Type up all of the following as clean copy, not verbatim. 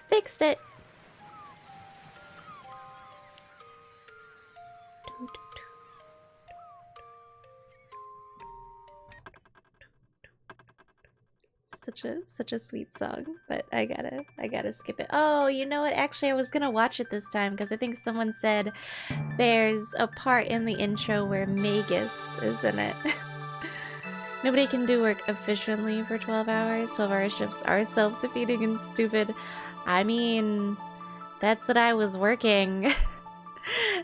Fixed it. Such a sweet song, but I gotta skip it. Oh, you know what? Actually, I was gonna watch it this time because I think someone said there's a part in the intro where Magus is in it. Nobody can do work efficiently for 12 hours. 12-hour shifts are self-defeating and stupid. I mean, that's what I was working.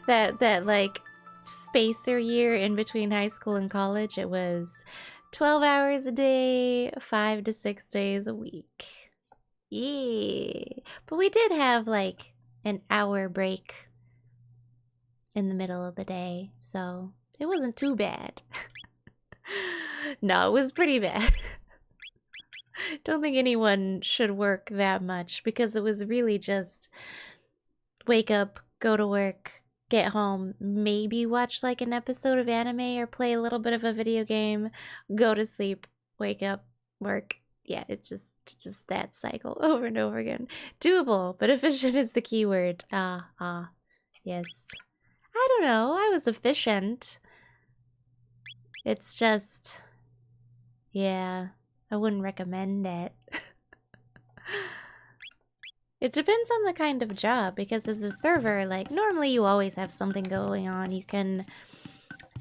that like spacer year in between high school and college, it was 12 hours a day, 5 to 6 days a week. Yeah. But we did have like an hour break in the middle of the day, so it wasn't too bad. No, it was pretty bad. Don't think anyone should work that much because it was really just wake up, go to work, get home, maybe watch like an episode of anime or play a little bit of a video game, go to sleep, wake up, work. Yeah, it's just that cycle over and over again. Doable, but efficient is the key word. Yes. I don't know, I was efficient. It's just, yeah, I wouldn't recommend it. It depends on the kind of job, because as a server, like, normally you always have something going on. You can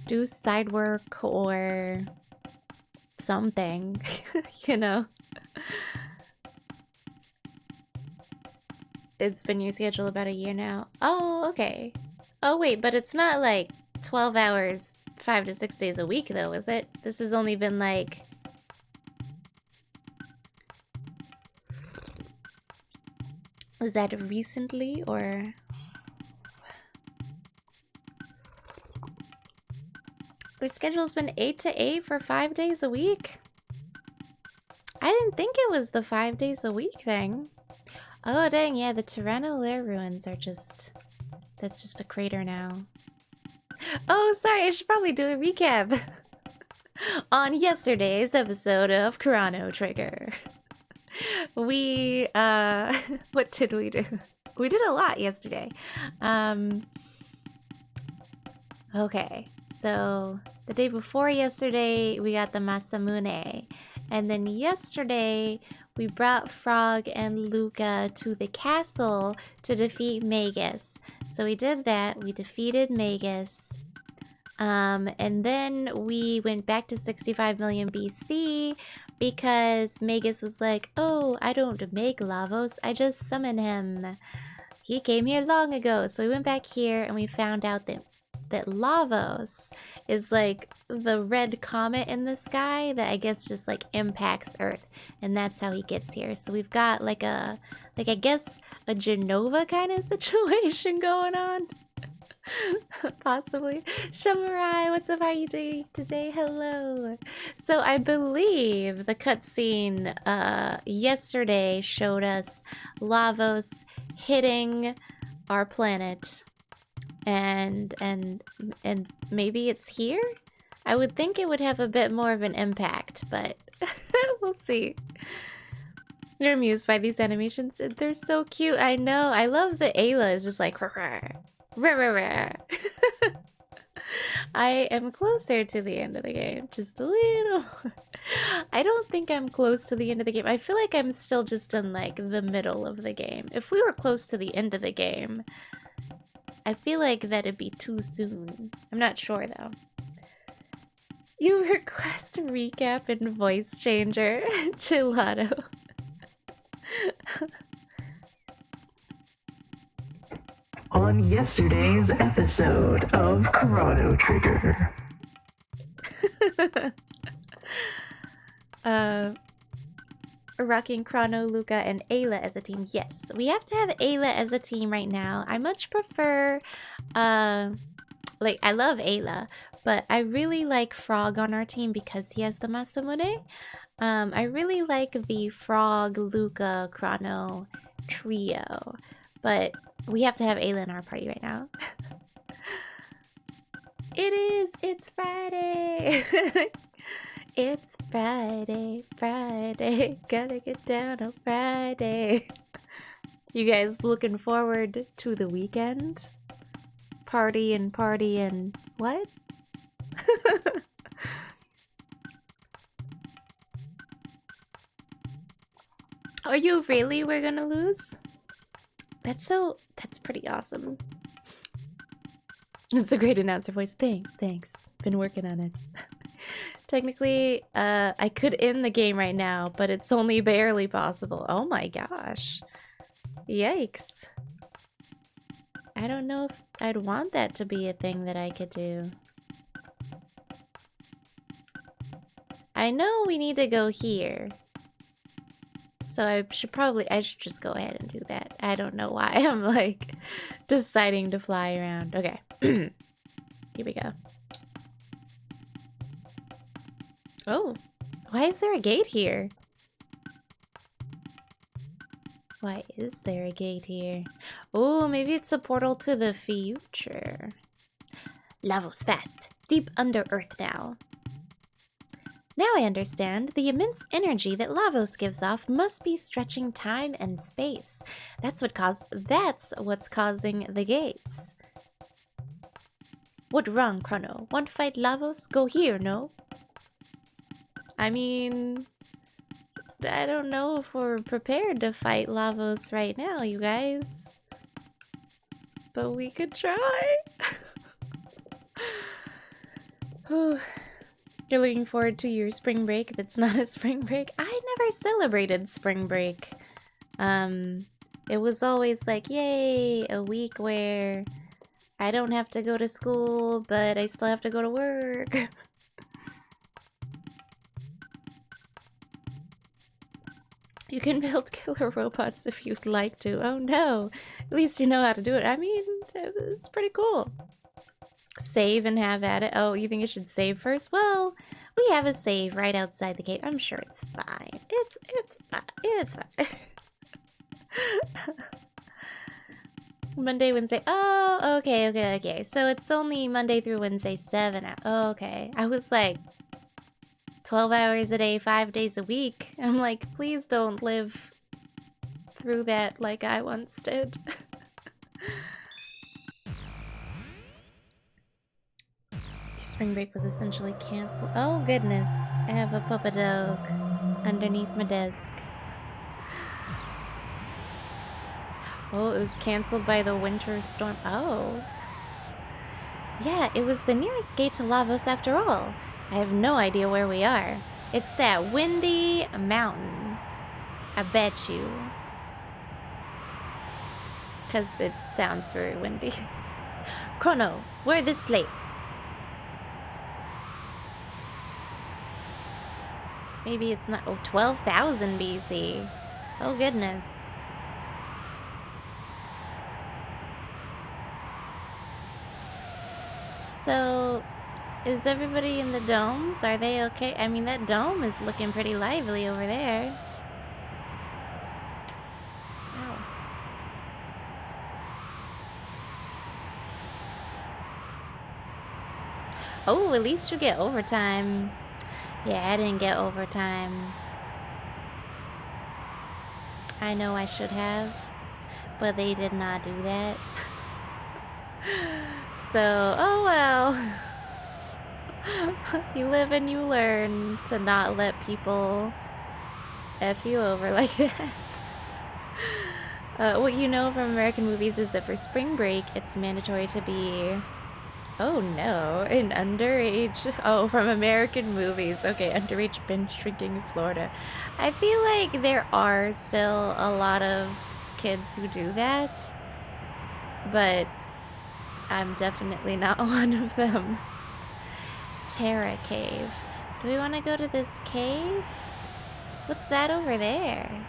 do side work or something, you know? It's been your schedule about a year now. Oh, okay. Oh, wait, but it's not like 12 hours, 5 to 6 days a week, though, is it? This has only been like... Was that recently, or... Their schedule's been 8 to 8 for 5 days a week? I didn't think it was the 5 days a week thing. Oh, dang, yeah, the Chrono lair ruins are just... That's just a crater now. Oh, sorry, I should probably do a recap. On yesterday's episode of Chrono Trigger. We, what did we do? We did a lot yesterday. Okay, so the day before yesterday, we got the Masamune. And then yesterday, we brought Frog and Luca to the castle to defeat Magus. So we did that, we defeated Magus. And then we went back to 65 million BC because Magus was like, oh, I don't make Lavos, I just summon him. He came here long ago. So we went back here and we found out that Lavos is like the red comet in the sky that I guess just like impacts Earth, and that's how he gets here. So we've got like I guess a Genova kind of situation going on. Possibly. Samurai, what's up? How are you doing today? Hello. So I believe the cutscene yesterday showed us Lavos hitting our planet. And maybe it's here? I would think it would have a bit more of an impact, but we'll see. You're amused by these animations? They're so cute. I know. I love the Ayla is just like I am closer to the end of the game, just a little. I don't think I'm close to the end of the game. I feel like I'm still just in like the middle of the game. If we were close to the end of the game, I feel like that'd be too soon. I'm not sure though. You request a recap in voice changer. Gelato. On yesterday's episode of Chrono Trigger. Rocking Chrono, Luca, and Ayla as a team. Yes, we have to have Ayla as a team right now. I much prefer, like, I love Ayla, but I really like Frog on our team because he has the Masamune. I really like the Frog, Luca, Chrono trio, but we have to have Ayla in our party right now. It's Friday! It's Friday, Friday, gotta get down on Friday. You guys looking forward to the weekend? Party and what? Are you really? We're gonna lose? That's pretty awesome. It's a great announcer voice. Thanks. Been working on it. Technically, I could end the game right now, but it's only barely possible. Oh my gosh. Yikes. I don't know if I'd want that to be a thing that I could do. I know we need to go here. So I should just go ahead and do that. I don't know why I'm like deciding to fly around. Okay. Here we go. Oh, why is there a gate here? Why is there a gate here? Oh, maybe it's a portal to the future. Lavos fast, deep under Earth now. Now I understand. The immense energy that Lavos gives off must be stretching time and space. That's what's causing the gates. What wrong, Chrono? Want to fight Lavos? Go here, no? I mean, I don't know if we're prepared to fight Lavos right now, you guys. But we could try. You're looking forward to your spring break that's not a spring break? I never celebrated spring break. It was always like, yay, a week where I don't have to go to school, but I still have to go to work. You can build killer robots if you'd like to. Oh no, at least you know how to do it. I mean, it's pretty cool. Save and have at it. Oh, you think I should save first? Well, we have a save right outside the cave. I'm sure it's fine. It's fine. It's fine. Monday, Wednesday. Oh, okay. So it's only Monday through Wednesday, 7 hours. Oh, okay. I was like 12 hours a day, 5 days a week. I'm like, please don't live through that like I once did. Spring break was essentially canceled. Oh goodness, I have a puppet dog underneath my desk. Oh, it was canceled by the winter storm. Oh. Yeah, it was the nearest gate to Lavos after all. I have no idea where we are. It's that windy mountain. I bet you. 'Cause it sounds very windy. Chrono, we're this place. Maybe it's not. Oh, 12,000 BC. Oh, goodness. So, is everybody in the domes? Are they okay? I mean, that dome is looking pretty lively over there. Wow. Oh, at least you get overtime. Yeah, I didn't get overtime. I know I should have, but they did not do that. So, oh well. You live and you learn to not let people F you over like that. What you know from American movies is that for spring break, it's mandatory to be... Oh no, an underage. Oh, from American movies. Okay, underage binge drinking in Florida. I feel like there are still a lot of kids who do that, but I'm definitely not one of them. Terra Cave. Do we want to go to this cave? What's that over there?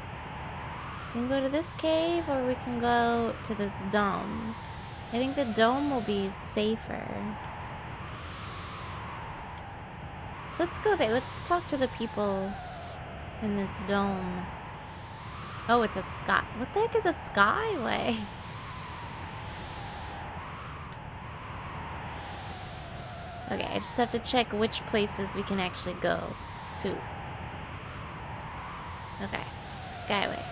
We can go to this cave or we can go to this dome. I think the dome will be safer. So let's go there. Let's talk to the people in this dome. Oh, it's a sky. What the heck is a skyway? Okay, I just have to check which places we can actually go to. Okay, skyway.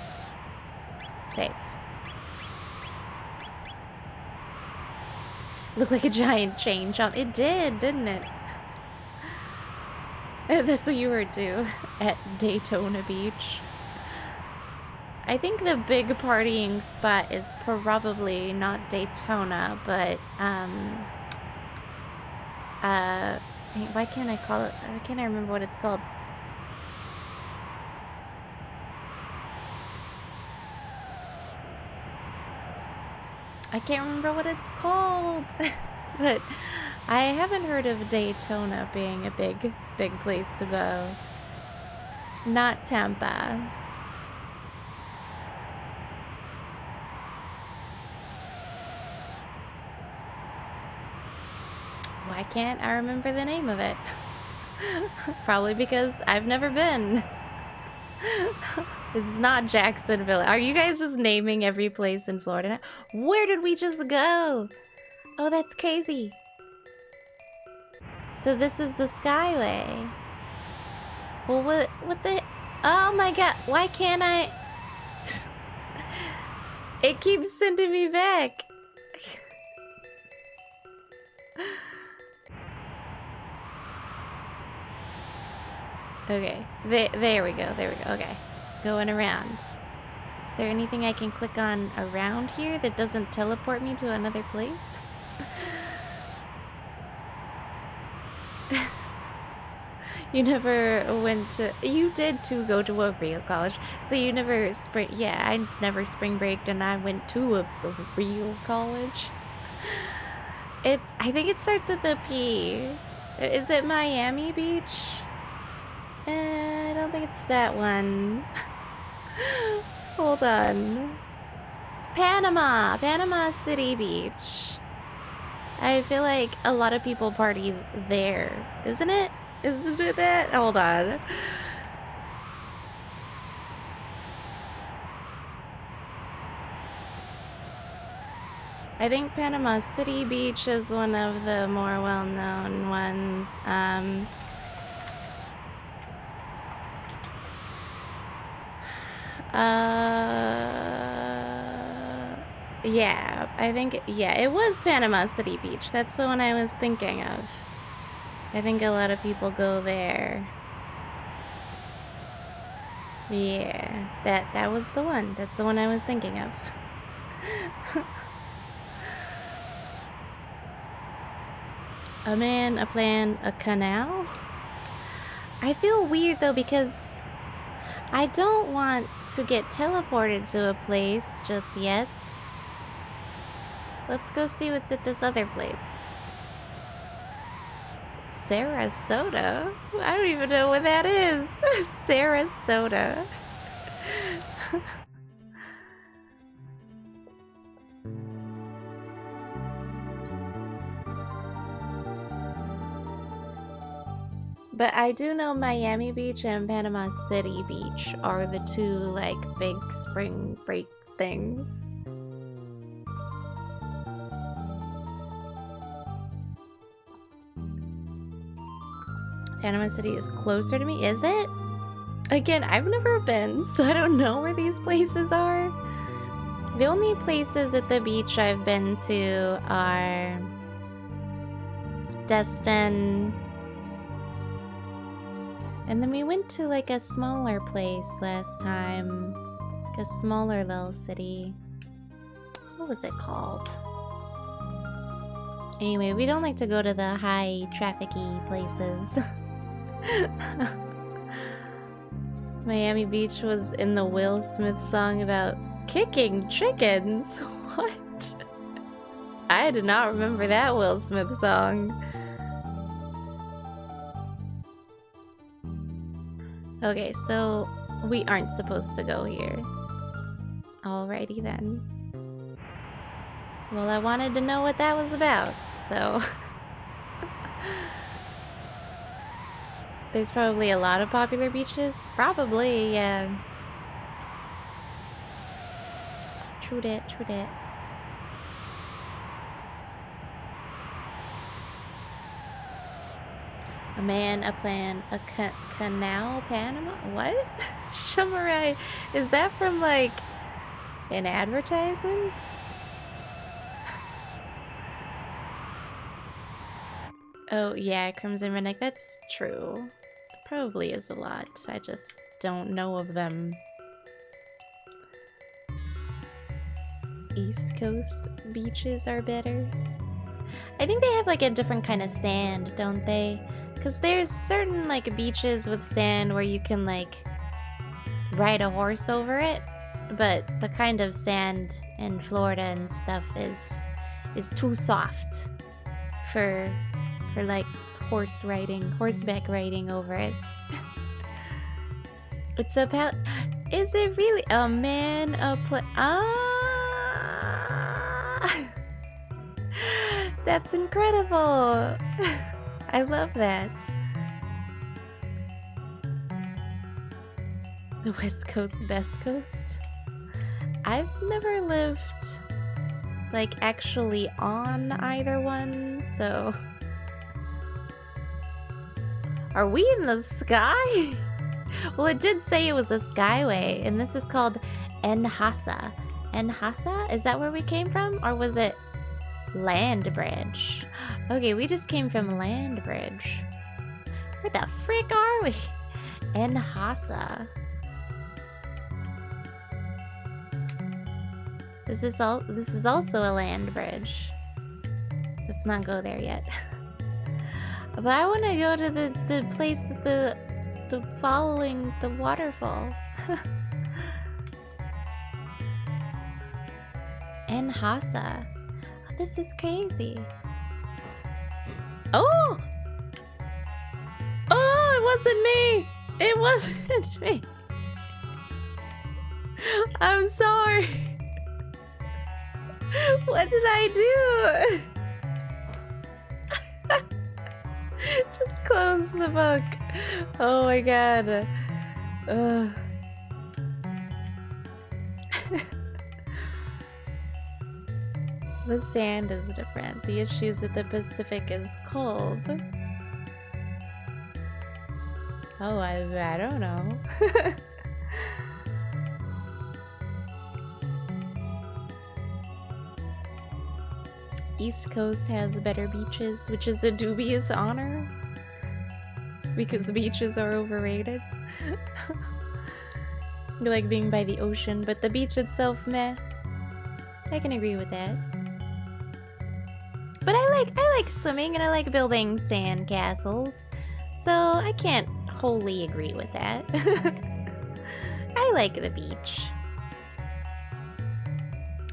Save. Looked like a giant chain jump. It did, didn't it? That's what you were too at Daytona Beach. I think the big partying spot is probably not Daytona, but dang, why can't I call it? Why can't I remember what it's called? I can't remember what it's called. But I haven't heard of Daytona being a big place to go. Not Tampa. Why can't I remember the name of it? Probably because I've never been. It's not Jacksonville. Are you guys just naming every place in Florida? Where did we just go? Oh, that's crazy. So this is the Skyway. Well, what the... Oh my god, why can't I... It keeps sending me back. Okay, there we go, okay. Going around. Is there anything I can click on around here that doesn't teleport me to another place? You never went to... You did too go to a real college. So you never spring... Yeah, I never spring breaked and I went to a real college. It's... I think it starts with a P. Is it Miami Beach? I don't think it's that one. Hold on. Panama City Beach. I feel like a lot of people party there, isn't it? Isn't it that? Hold on. I think Panama City Beach is one of the more well-known ones. Yeah, I think, yeah, it was Panama City Beach. That's the one I was thinking of. I think a lot of people go there. Yeah, that was the one. That's the one I was thinking of. A man, a plan, a canal? I feel weird though because I don't want to get teleported to a place just yet. Let's go see what's at this other place. Sarasota? I don't even know what that is. Sarasota. But I do know Miami Beach and Panama City Beach are the two, like, big spring break things. Panama City is closer to me, is it? Again, I've never been, so I don't know where these places are. The only places at the beach I've been to are Destin, and then we went to like a smaller place last time, like a smaller little city. What was it called? Anyway, we don't like to go to the high trafficy places. Miami Beach was in the Will Smith song about kicking chickens. What? I did not remember that Will Smith song. Okay, so we aren't supposed to go here. Alrighty then. Well, I wanted to know what that was about, so... There's probably a lot of popular beaches. Probably, yeah. True that, true that. A man, a plan, a canal, Panama? What? Shamarai, is that from like an advertisement? Oh, yeah, Crimson Redneck, that's true. There probably is a lot. I just don't know of them. East Coast beaches are better. I think they have like a different kind of sand, don't they? Because there's certain like beaches with sand where you can like ride a horse over it, but the kind of sand in Florida and stuff is too soft for like horseback riding over it. It's a is it really a man that's incredible. I love that. The West Coast, Best Coast. I've never lived like actually on either one, so are we in the sky? Well, it did say it was a skyway, and this is called Nhasa. Nhasa? Is that where we came from? Or was it Land Bridge? Okay, we just came from Land Bridge. Where the frick are we? Nhasa. This is also a land bridge. Let's not go there yet. But I want to go to the place with the following the waterfall. Nhasa. Oh, this is crazy. Oh! Oh, it wasn't me! It wasn't me! I'm sorry! What did I do? Just close the book. Oh my god. The sand is different. The issue is that the Pacific is cold. Oh, I don't know. East Coast has better beaches, which is a dubious honor because beaches are overrated. You like being by the ocean, but the beach itself, meh. I can agree with that. But I like swimming and I like building sand castles, so I can't wholly agree with that. I like the beach.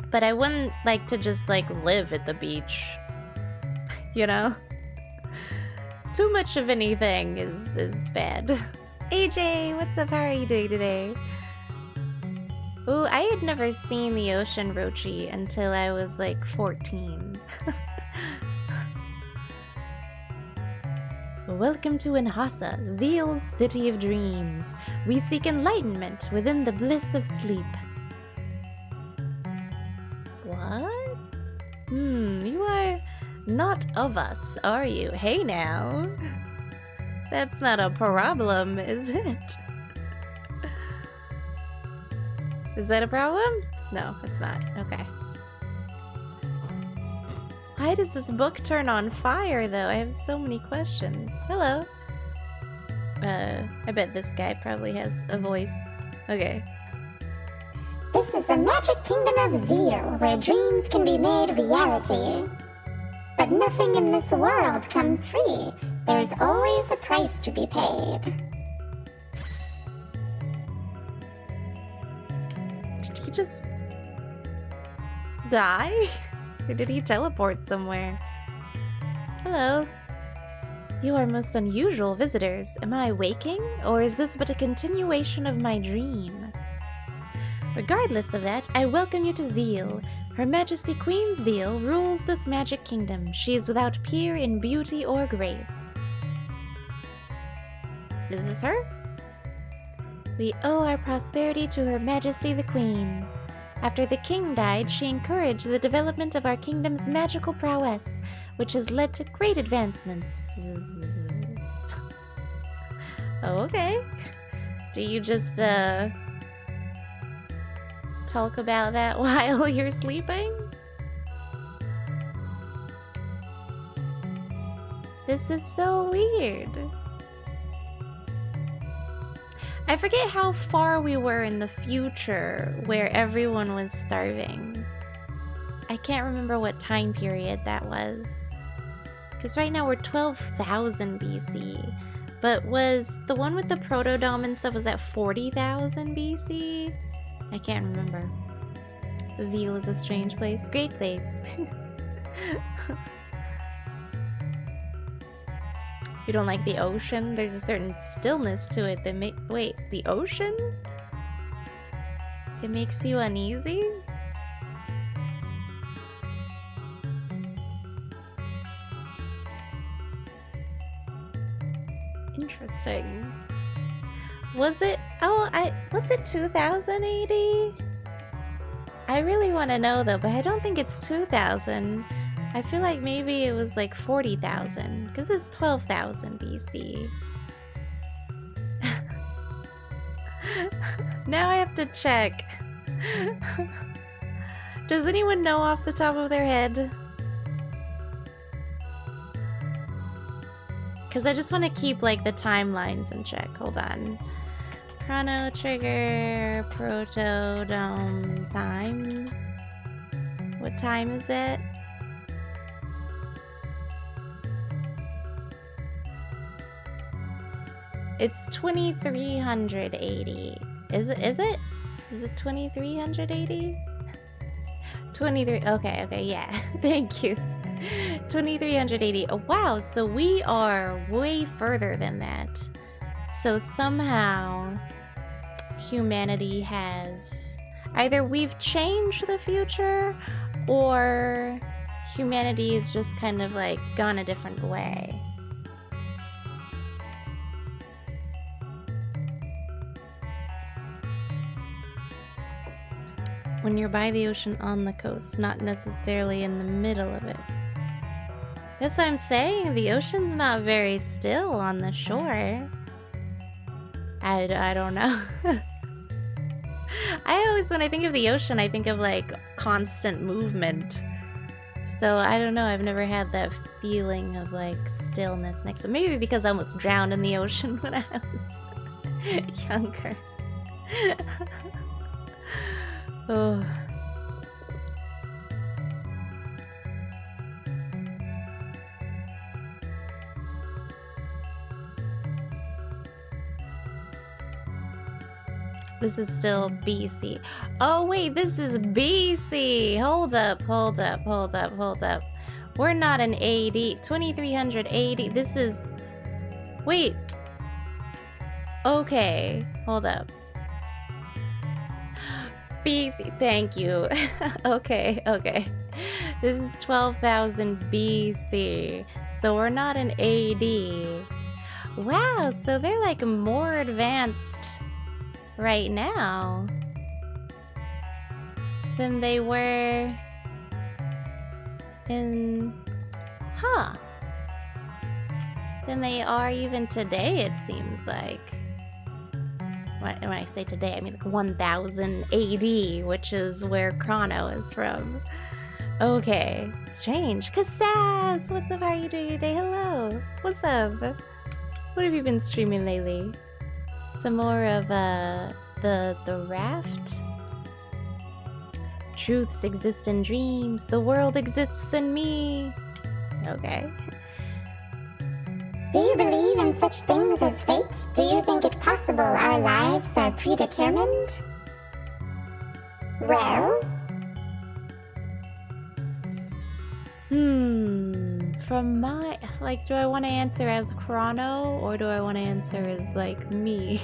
But I wouldn't like to just like live at the beach, you know? Too much of anything is bad. AJ, what's up? How are you doing today? Ooh, I had never seen the ocean rochi until I was like 14. Welcome to Nhasa, Zeal's city of dreams. We seek enlightenment within the bliss of sleep. What? You are not of us, are you? Hey now. That's not a problem, is it? Is that a problem? No, it's not. Okay. Why does this book turn on fire, though? I have so many questions. Hello. I bet this guy probably has a voice. Okay. This is the magic kingdom of Zeal, where dreams can be made reality. But nothing in this world comes free. There's always a price to be paid. Did he just die? Or did he teleport somewhere? Hello. You are most unusual visitors. Am I waking, or is this but a continuation of my dream? Regardless of that, I welcome you to Zeal. Her Majesty Queen Zeal rules this magic kingdom. She is without peer in beauty or grace. Is this her? We owe our prosperity to Her Majesty the Queen. After the king died, she encouraged the development of our kingdom's magical prowess, which has led to great advancements. Oh, okay. Do you just, talk about that while you're sleeping? This is so weird. I forget how far we were in the future where everyone was starving. I can't remember what time period that was. Because right now we're 12,000 BC. But was the one with the Protodome and stuff, was that 40,000 BC? I can't remember. Zeal is a strange place. Great place. You don't like the ocean? There's a certain stillness to it that wait, the ocean? It makes you uneasy? Interesting. Was it, was it 2080? I really want to know though, but I don't think it's 2000. I feel like maybe it was like 40,000, because it's 12,000 BC. Now I have to check. Does anyone know off the top of their head? Because I just want to keep like the timelines in check. Hold on. Chrono Trigger, Protodome time. What time is it? It's 2380. Is it? Is it 2380? 23. Okay, yeah. Thank you. 2380. Oh, wow, so we are way further than that. So somehow humanity has either we've changed the future or humanity is just kind of like gone a different way. When you're by the ocean on the coast, not necessarily in the middle of it. That's what I'm saying, the ocean's not very still on the shore. I don't know. I always, when I think of the ocean, I think of like constant movement. So I don't know, I've never had that feeling of like stillness next to it. Maybe because I almost drowned in the ocean when I was younger. Oh. This is still BC. Oh wait, this is BC. Hold up. We're not in AD. 2380. This is... Wait. Okay. Hold up. BC. Thank you. Okay. This is 12,000 BC. So we're not in AD. Wow, so they're like more advanced right now than they were in, than they are even today, it seems like. When I say today, I mean like 1000 AD, which is where Chrono is from. Okay, strange. Cassaz, what's up? How are you doing today? Hello. What's up? What have you been streaming lately? Some more of the raft? Truths exist in dreams. The world exists in me. Okay. Do you believe in such things as fate? Do you think it possible our lives are predetermined? Well? From my... Like, do I want to answer as Chrono, or do I want to answer as, like, me?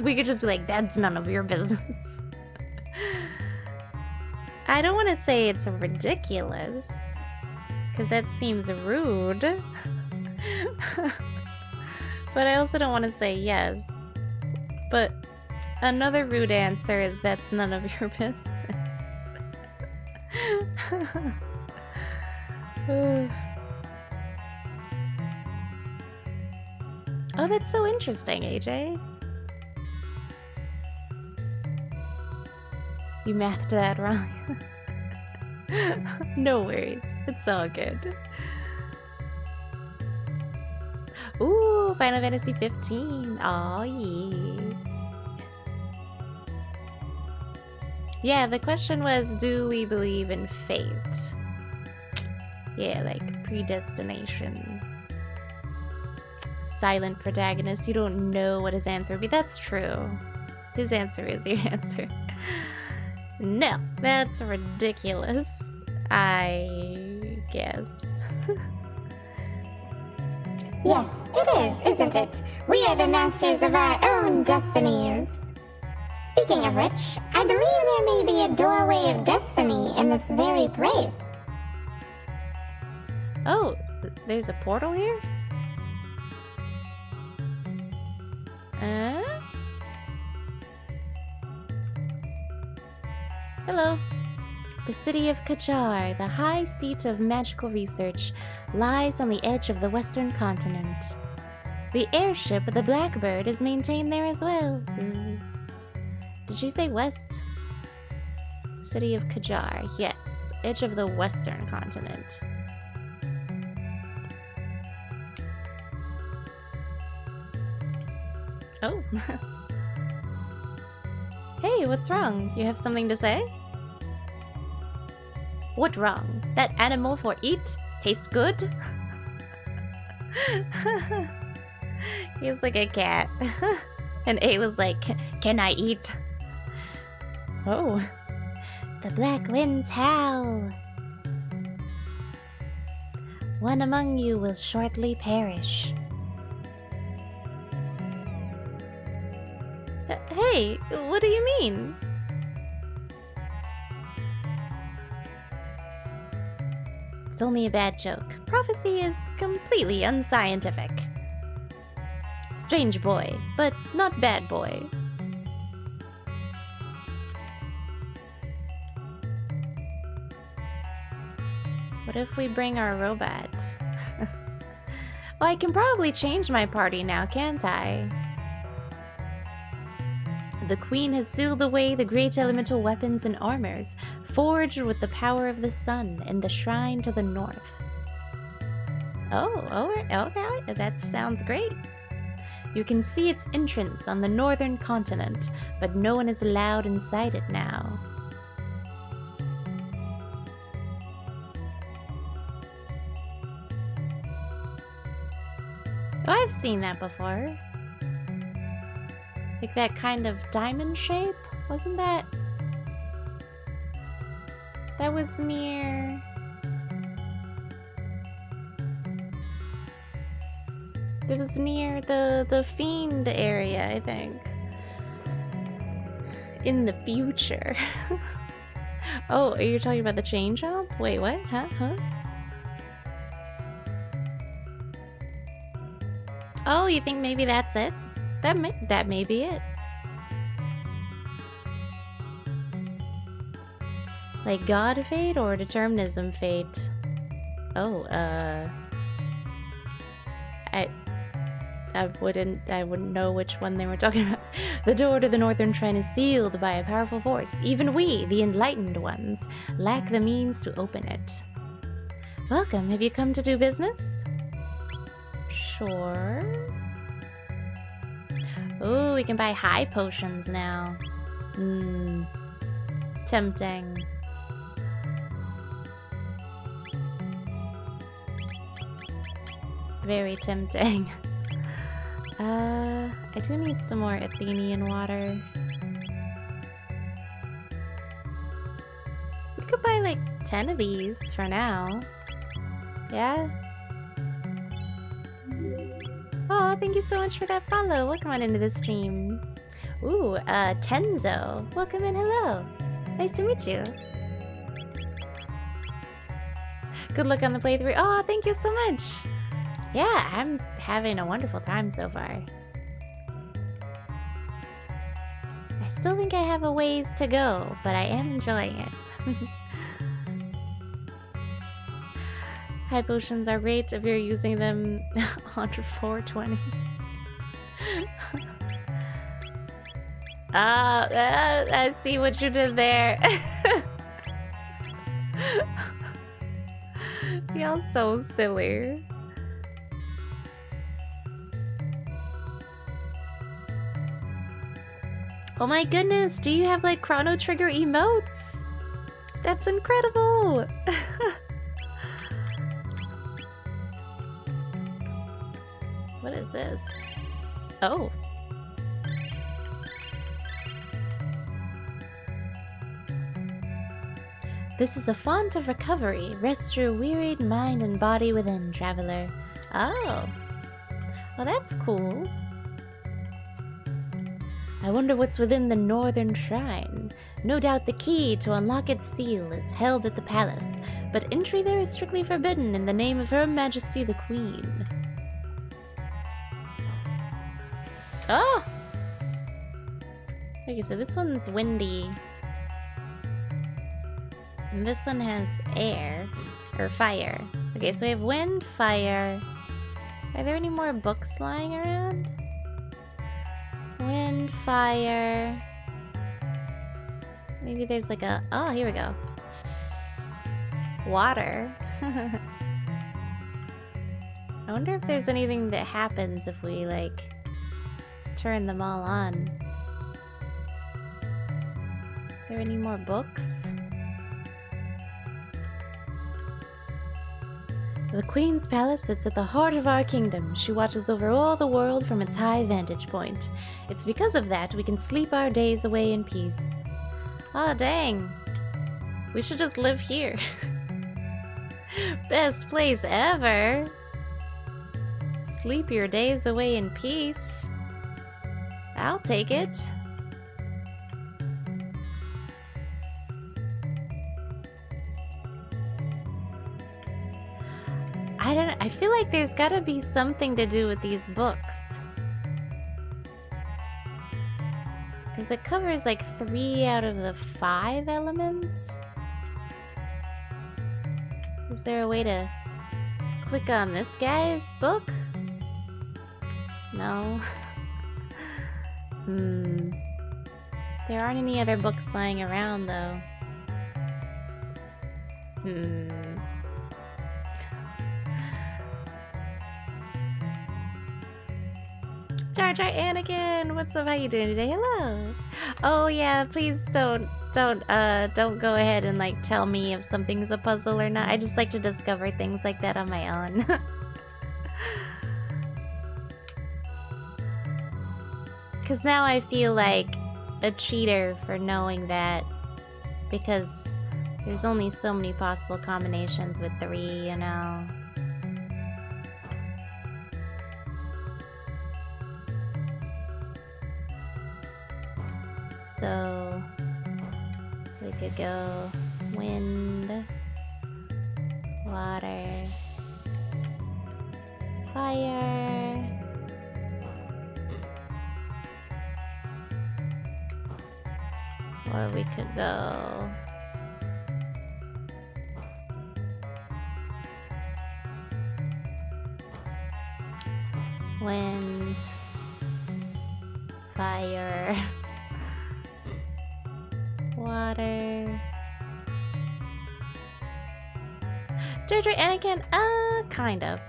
We could just be like, that's none of your business. I don't want to say it's ridiculous, because that seems rude. But I also don't want to say yes. But another rude answer is that's none of your business. Oh, that's so interesting, AJ. You mathed that wrong. No worries. It's all good. Ooh, Final Fantasy 15. Oh, yeah. Yeah, the question was, do we believe in fate? Yeah, like predestination. Silent protagonist, you don't know what his answer would be. That's true. His answer is your answer. No, that's ridiculous, I guess. Yes, it is, isn't it? We are the masters of our own destinies. Speaking of which, I believe there may be a doorway of destiny in this very place. Oh, there's a portal here? Hello. The city of Kajar, the high seat of magical research, lies on the edge of the western continent. The airship, the Blackbird, is maintained there as well. Did she say west? City of Kajar, yes. Edge of the western continent. Oh. Hey, what's wrong? You have something to say? What wrong? That animal for eat tastes good? He's like a cat. And Ayla's like, can I eat? Oh. The black winds howl. One among you will shortly perish. Hey, what do you mean? It's only a bad joke. Prophecy is completely unscientific. Strange boy, but not bad boy. What if we bring our robot? Well, I can probably change my party now, can't I? The queen has sealed away the great elemental weapons and armors, forged with the power of the sun in the shrine to the north. Oh, okay, that sounds great. You can see its entrance on the northern continent, but no one is allowed inside it now. Oh, I've seen that before. Like that kind of diamond shape? Wasn't that? That was near... It was near the Fiend area, I think. In the future. Oh, are you talking about the chain jump? Wait, what? Huh? Oh, you think maybe that's it? That may be it. Like God fate or determinism fate? Oh, I wouldn't know which one they were talking about. The door to the northern shrine is sealed by a powerful force. Even we, the enlightened ones, lack the means to open it. Welcome. Have you come to do business? Sure. Ooh, we can buy high potions now. Tempting. Very tempting. I do need some more Athenian water. We could buy like 10 of these for now. Yeah? Oh, thank you so much for that follow. Welcome on into the stream. Ooh, Tenzo. Welcome in, hello. Nice to meet you. Good luck on the playthrough. Oh, thank you so much. Yeah, I'm having a wonderful time so far. I still think I have a ways to go, but I am enjoying it. High potions are great if you're using them on 420. I see what you did there. Y'all so silly. Oh my goodness, do you have like Chrono Trigger emotes? That's incredible! What is this? Oh. This is a font of recovery. Rest your wearied mind and body within, traveler. Oh. Well, that's cool. I wonder what's within the northern shrine. No doubt the key to unlock its seal is held at the palace, but entry there is strictly forbidden in the name of Her Majesty the Queen. Oh! Okay, so this one's windy. And this one has air. Or fire. Okay, so we have wind, fire. Are there any more books lying around? Wind, fire. Maybe there's like a... Oh, here we go. Water. I wonder if there's anything that happens if we, like, turn them all on. Are there any more books? The Queen's Palace sits at the heart of our kingdom. She watches over all the world from its high vantage point. It's because of that we can sleep our days away in peace. Aw, dang. We should just live here. Best place ever. Sleep your days away in peace. I'll take it. I feel like there's gotta be something to do with these books. Because it covers like 3 out of the 5 elements. Is there a way to click on this guy's book? No. There aren't any other books lying around though. Jar Jar Anakin, what's up? How you doing today? Hello. Oh yeah, please don't go ahead and like tell me if something's a puzzle or not. I just like to discover things like that on my own. Cause now I feel like a cheater for knowing that, because there's only so many possible combinations with 3, you know. So we could go wind, water, fire, or we could go wind, fire, water. Jar Jar Anakin? Kind of.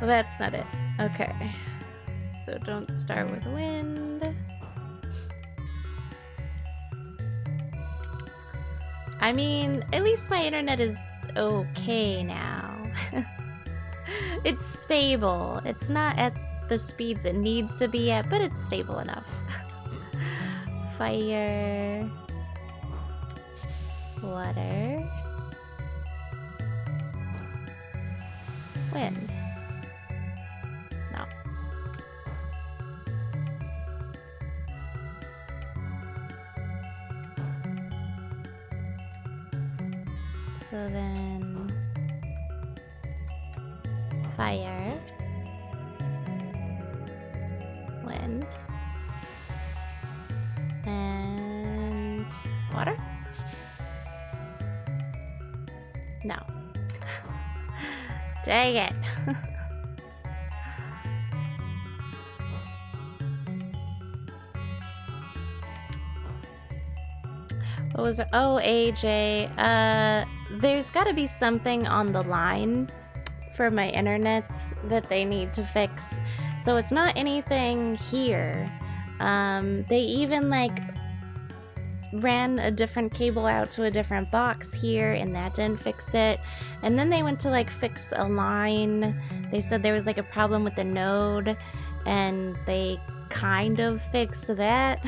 Well, that's not it. Okay. So don't start with wind. I mean, at least my internet is okay now. It's stable. It's not at the speeds it needs to be at, but it's stable enough. Fire, water, wind. No. So then fire, wind, and water? No. Dang it. What was it? Oh, AJ. There's gotta be something on the line for my internet that they need to fix. So it's not anything here. They even like ran a different cable out to a different box here and that didn't fix it. And then they went to like fix a line. They said there was like a problem with the node and they kind of fixed that.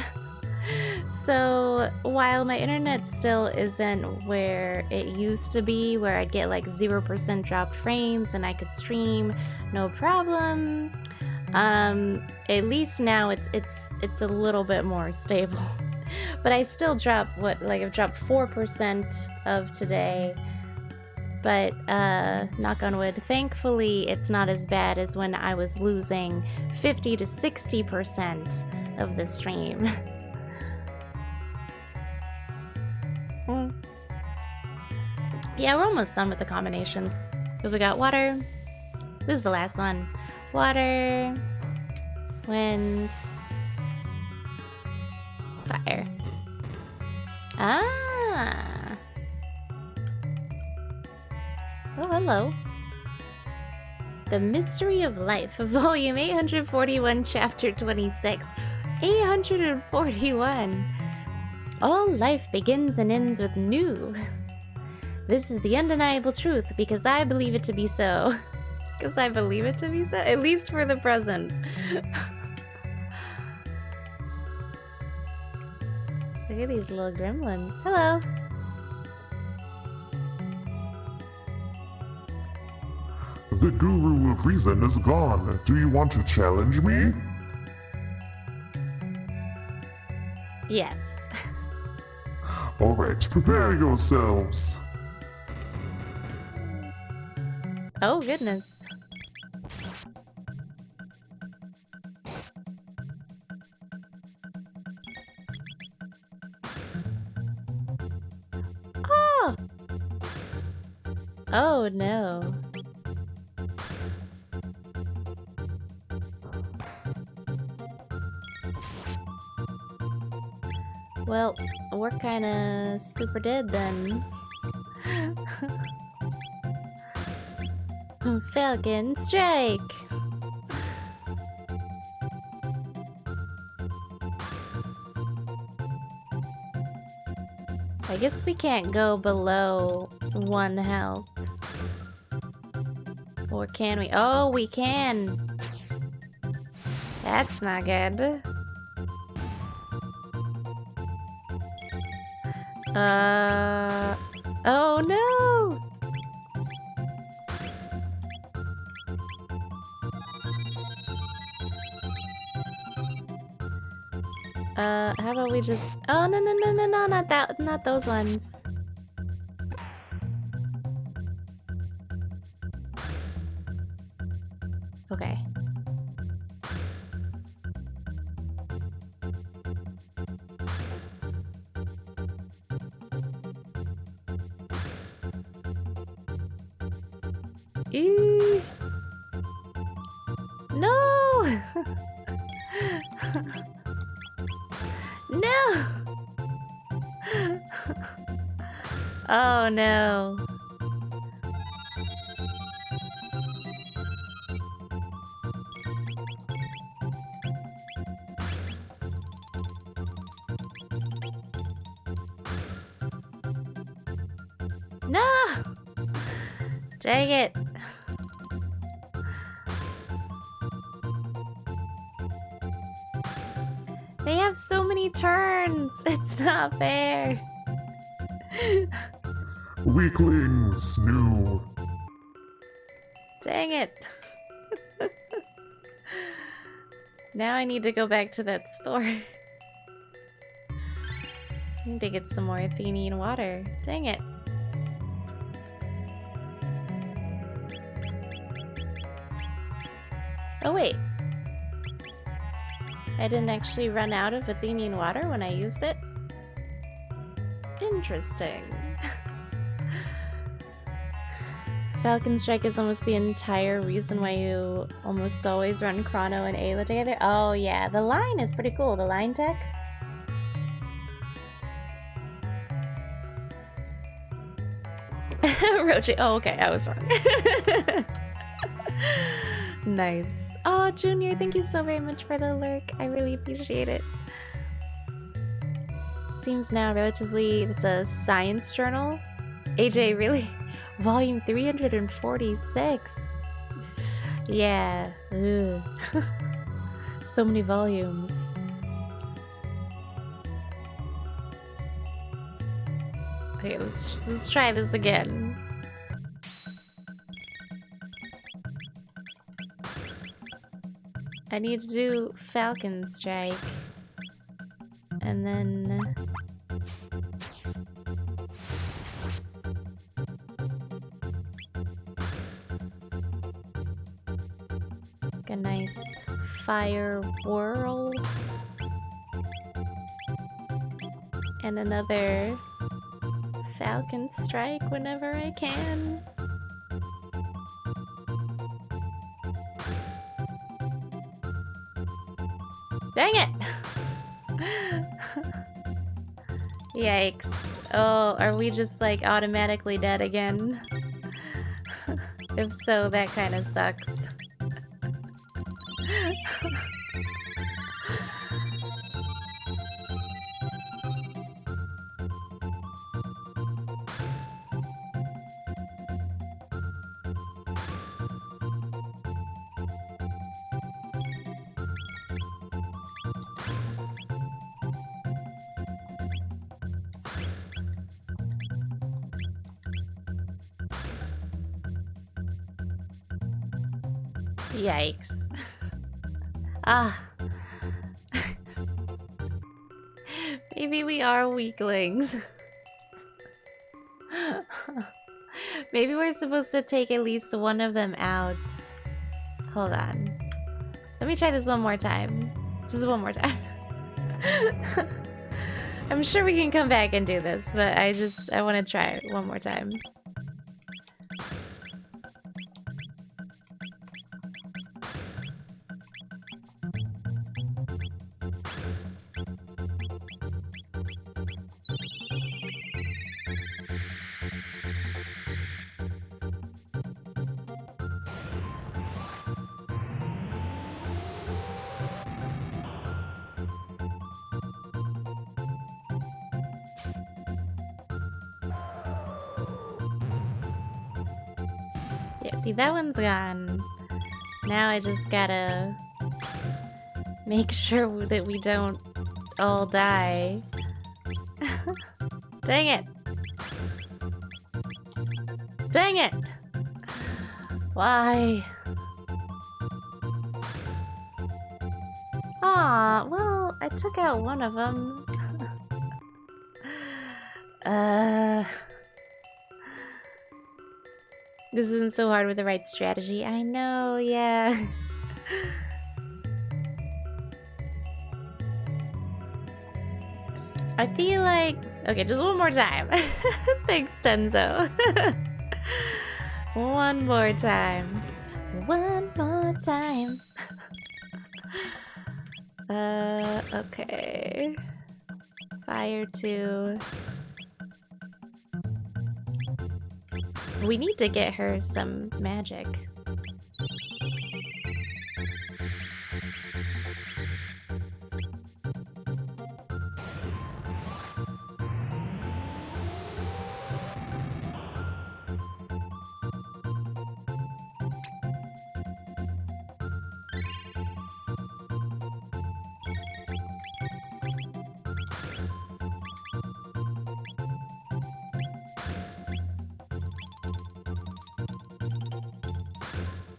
So while my internet still isn't where it used to be, where I'd get like 0% dropped frames and I could stream no problem, at least now it's a little bit more stable. But I still drop I've dropped 4% of today. But knock on wood, thankfully it's not as bad as when I was losing 50 to 60% of the stream. Yeah, we're almost done with the combinations. Because we got water. This is the last one. Water. Wind. Fire. Ah. Oh, hello. The Mystery of Life, Volume 841, Chapter 26. 841. All life begins and ends with new. This is the undeniable truth because I believe it to be so. Because I believe it to be so? At least for the present. Look at these little gremlins. Hello. The Guru of Reason is gone. Do you want to challenge me? Yes. Alright, prepare yourselves. Oh, goodness. Oh! Oh, no. Well, we're kinda super dead then. Falcon strike! I guess we can't go below 1 health. Or can we? Oh, we can! That's not good. Oh no! How about we just... Oh, no, not those ones. Okay. Eee. No! No! Oh no. No! Dang it. They have so many turns. It's not fair. Weaklings, new. Dang it. Now I need to go back to that store. I need to get some more Athenian water. Dang it. Oh wait. I didn't actually run out of Athenian water when I used it? Interesting. Falcon Strike is almost the entire reason why you almost always run Chrono and Ayla together. Oh yeah, the line is pretty cool, the line tech. Roche. Oh, okay. I was wrong. Nice. Oh, Junior, thank you so very much for the lurk. I really appreciate it. Seems now relatively... It's a science journal. AJ, really? Volume 346. Yeah. Ugh. So many volumes. Okay, let's try this again. I need to do Falcon Strike. And then... a nice fire whirl. And another Falcon Strike whenever I can. Dang it! Yikes. Oh, are we just like automatically dead again? If so, that kind of sucks. Yikes. Ah. Maybe we are weaklings. Maybe we're supposed to take at least one of them out. Hold on. Let me try this one more time. Just one more time. I'm sure we can come back and do this, but I want to try it one more time. Yeah, see, that one's gone. Now I just gotta make sure that we don't all die. Dang it! Dang it! Why? Aw, well, I took out one of them. This isn't so hard with the right strategy. I know, yeah. I feel like... Okay, just one more time. Thanks, Tenzo. One more time. One more time. Okay. Fire 2. We need to get her some magic.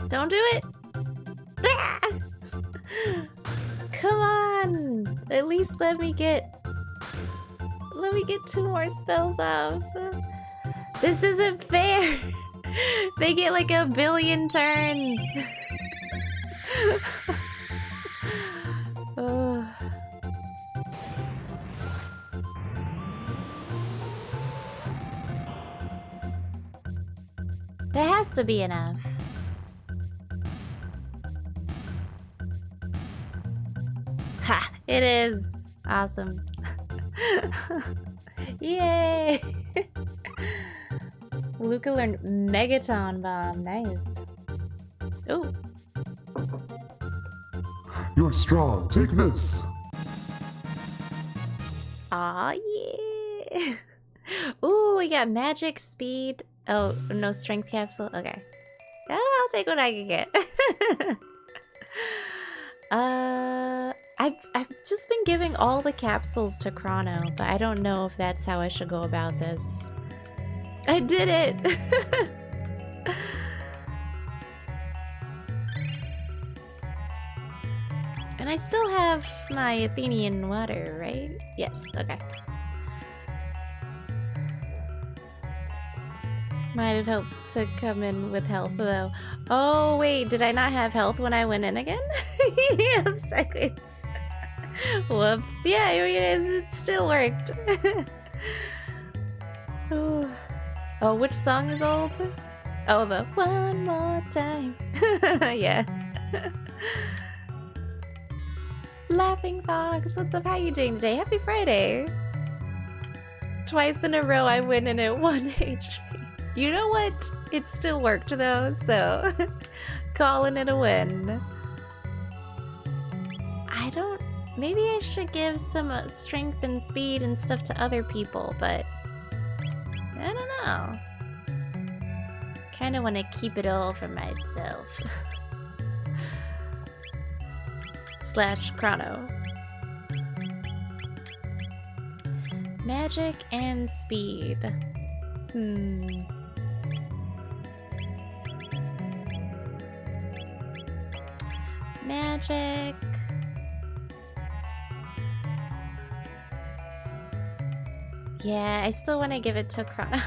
Don't do it! Ah! Come on! At least let me get 2 more spells off. This isn't fair! They get like 1 billion turns! Ugh. That has to be enough. Ha! It is! Awesome. Yay! Luca learned Megaton Bomb. Nice. Ooh. You're strong. Take this. Aw, yeah. Ooh, we got magic, speed. Oh, no strength capsule. Okay. I'll take what I can get. I've just been giving all the capsules to Chrono, but I don't know if that's how I should go about this. I did it! And I still have my Athenian water, right? Yes, okay. Might have helped to come in with health, though. Oh, wait, did I not have health when I went in again? Yeah, seconds. Whoops. Yeah, it still worked. Oh, which song is old? Oh, the one more time. Yeah. Laughing Fox, what's up? How you doing today? Happy Friday. Twice in a row I win in at 1 HP. You know what? It still worked though, so calling it a win. Maybe I should give some strength and speed and stuff to other people, but I don't know. Kind of want to keep it all for myself. / Chrono. Magic and speed. Magic. Yeah, I still want to give it to Chrono.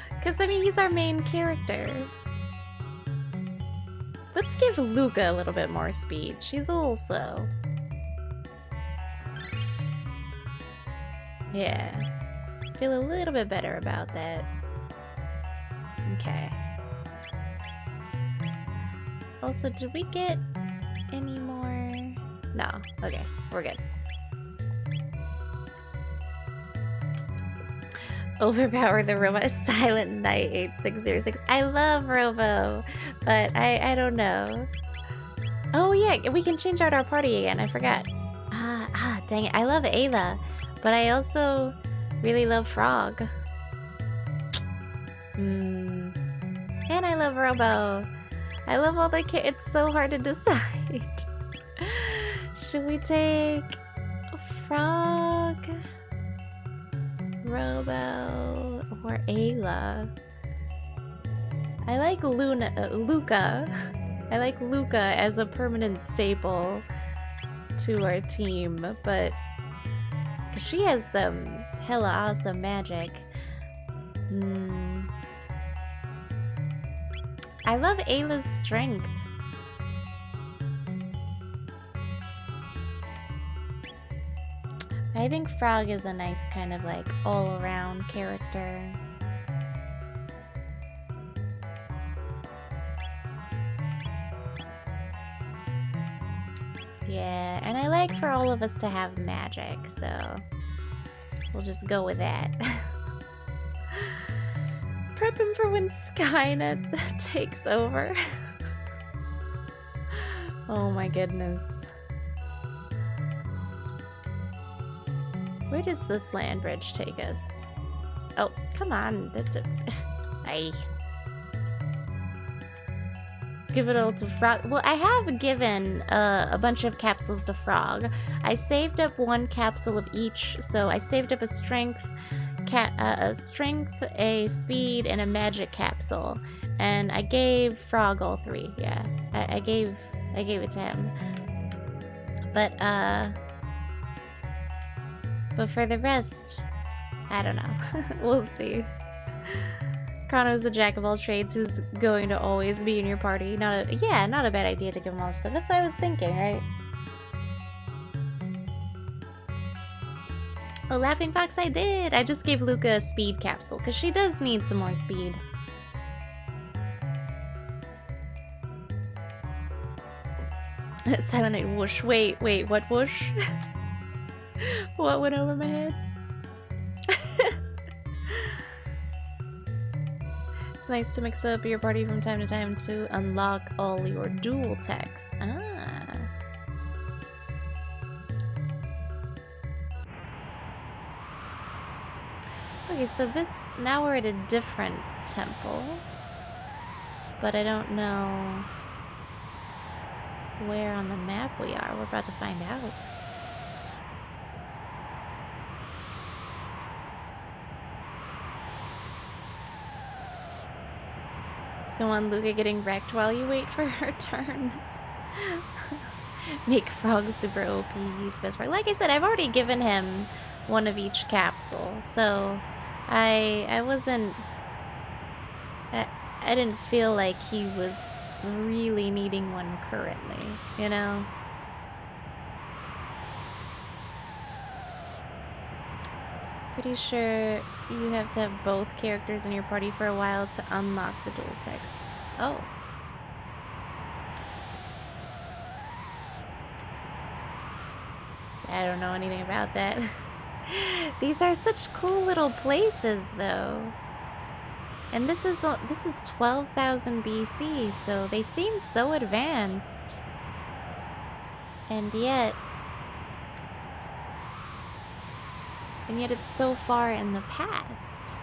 Because, I mean, he's our main character. Let's give Luca a little bit more speed. She's a little slow. Yeah. Feel a little bit better about that. Okay. Also, did we get any more? No. Okay, we're good. Overpower the robot. Silent Night 8606. I love Robo, but I don't know. Oh yeah, we can change out our party again. I forgot. Dang it. I love Ayla, but I also really love Frog. And I love Robo. I love all the kids. It's so hard to decide. Should we take Frog, Robo, or Ayla? I like Luca. I like Luca as a permanent staple to our team, but she has some hella awesome magic. I love Ayla's strength. I think Frog is a nice kind of like all-around character. Yeah, and I like for all of us to have magic, so we'll just go with that. Prepping for when Skynet takes over. Oh my goodness. Where does this land bridge take us? Oh, come on. That's a... Aye. Give it all to Frog. Well, I have given a bunch of capsules to Frog. I saved up one capsule of each, so I saved up a strength, a speed, and a magic capsule, and I gave Frog all three. Yeah, I gave it to him. But for the rest, I don't know. We'll see. Chrono's the jack of all trades who's going to always be in your party. Not a bad idea to give him all stuff. That's what I was thinking, right? Oh, Laughing Fox, I did! I just gave Luca a speed capsule, because she does need some more speed. Silent Night whoosh. Wait, what whoosh? What went over my head? It's nice to mix up your party from time to time to unlock all your dual techs. Ah. Okay, so now we're at a different temple. But I don't know where on the map we are. We're about to find out. Don't want Luca getting wrecked while you wait for her turn. Make Frog super OP, he's best friend. Like I said, I've already given him one of each capsule, so I wasn't... I didn't feel like he was really needing one currently, you know? Pretty sure you have to have both characters in your party for a while to unlock the dual techs. Oh. I don't know anything about that. These are such cool little places, though. And this is 12,000 BC, so they seem so advanced. And yet it's so far in the past.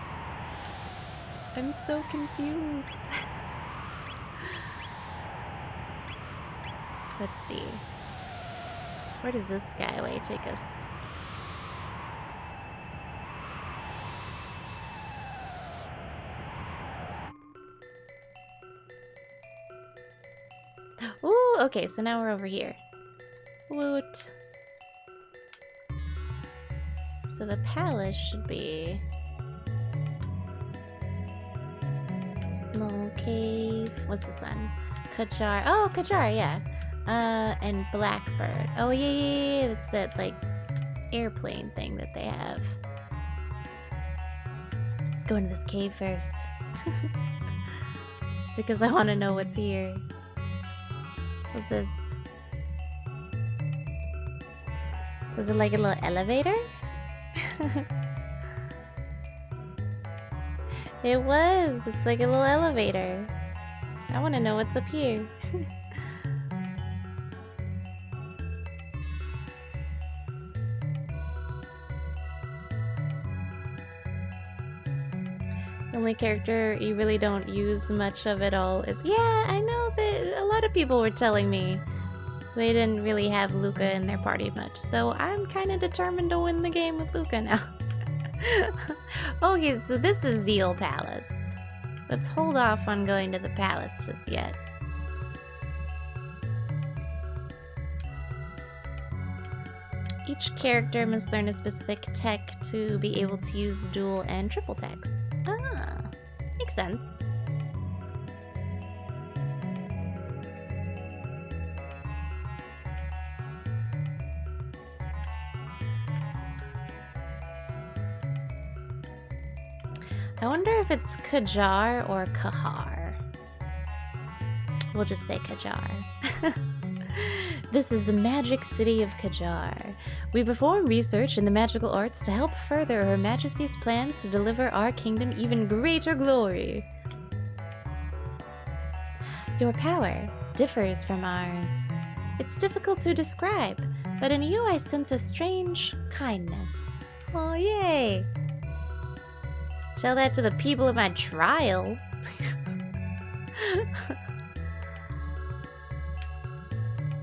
I'm so confused. Let's see. Where does this skyway take us? Ooh, okay, so now we're over here. Woot. So the palace should be... Small cave. What's this one? Kajar. Oh, Kajar, yeah. And Blackbird. Oh, yeah. That's that, like, airplane thing that they have. Let's go into this cave first. Just because I want to know what's here. What's this? Was it like a little elevator? It was. It's like a little elevator. I want to know what's up here. The only character you really don't use much of at all is... Yeah, I know that a lot of people were telling me they didn't really have Luca in their party much, so I'm kind of determined to win the game with Luca now. Okay, so this is Zeal Palace. Let's hold off on going to the palace just yet. Each character must learn a specific tech to be able to use dual and triple techs. Ah, makes sense. I wonder if it's Kajar or Kahar. We'll just say Kajar. This is the magic city of Kajar. We perform research in the magical arts to help further Her Majesty's plans to deliver our kingdom even greater glory. Your power differs from ours. It's difficult to describe, but in you I sense a strange kindness. Oh, yay! Tell that to the people at my trial.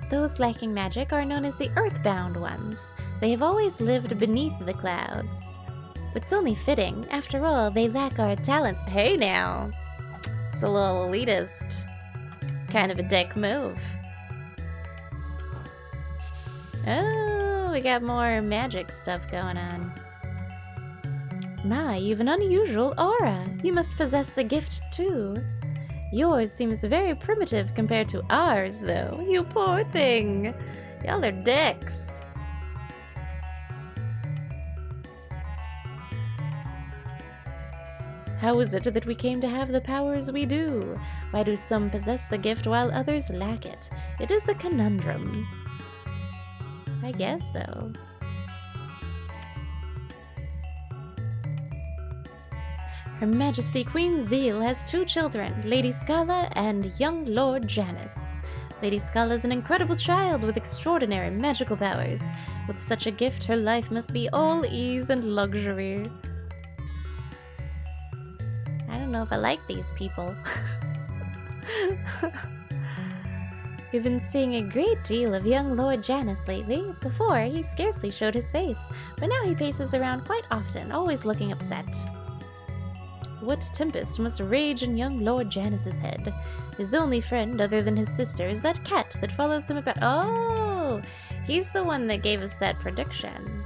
Those lacking magic are known as the Earthbound ones. They have always lived beneath the clouds. It's only fitting. After all, they lack our talents. Hey now! It's a little elitist. Kind of a dick move. Oh, we got more magic stuff going on. My, you've an unusual aura. You must possess the gift too. Yours seems very primitive compared to ours, though. You poor thing. Y'all are dicks. How is it that we came to have the powers we do? Why do some possess the gift while others lack it? It is a conundrum. I guess so. Her Majesty Queen Zeal has 2 children, Lady Scala and young Lord Janus. Lady Scala is an incredible child with extraordinary magical powers. With such a gift, her life must be all ease and luxury. I don't know if I like these people. We've been seeing a great deal of young Lord Janus lately. Before, he scarcely showed his face, but now he paces around quite often, always looking upset. What tempest must rage in young Lord Janus's head? His only friend, other than his sister, is that cat that follows him about. Oh! He's the one that gave us that prediction.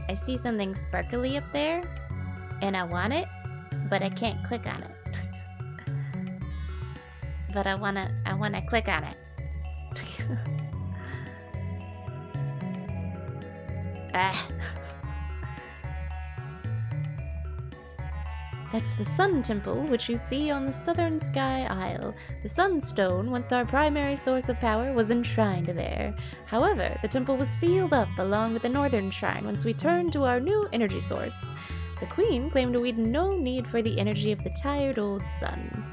I see something sparkly up there, and I want it, but I can't click on it. But I wanna click on it. Ah. That's the Sun Temple, which you see on the southern sky isle. The Sunstone, once our primary source of power, was enshrined there. However, the temple was sealed up along with the northern shrine once we turned to our new energy source. The Queen claimed we'd no need for the energy of the tired old sun.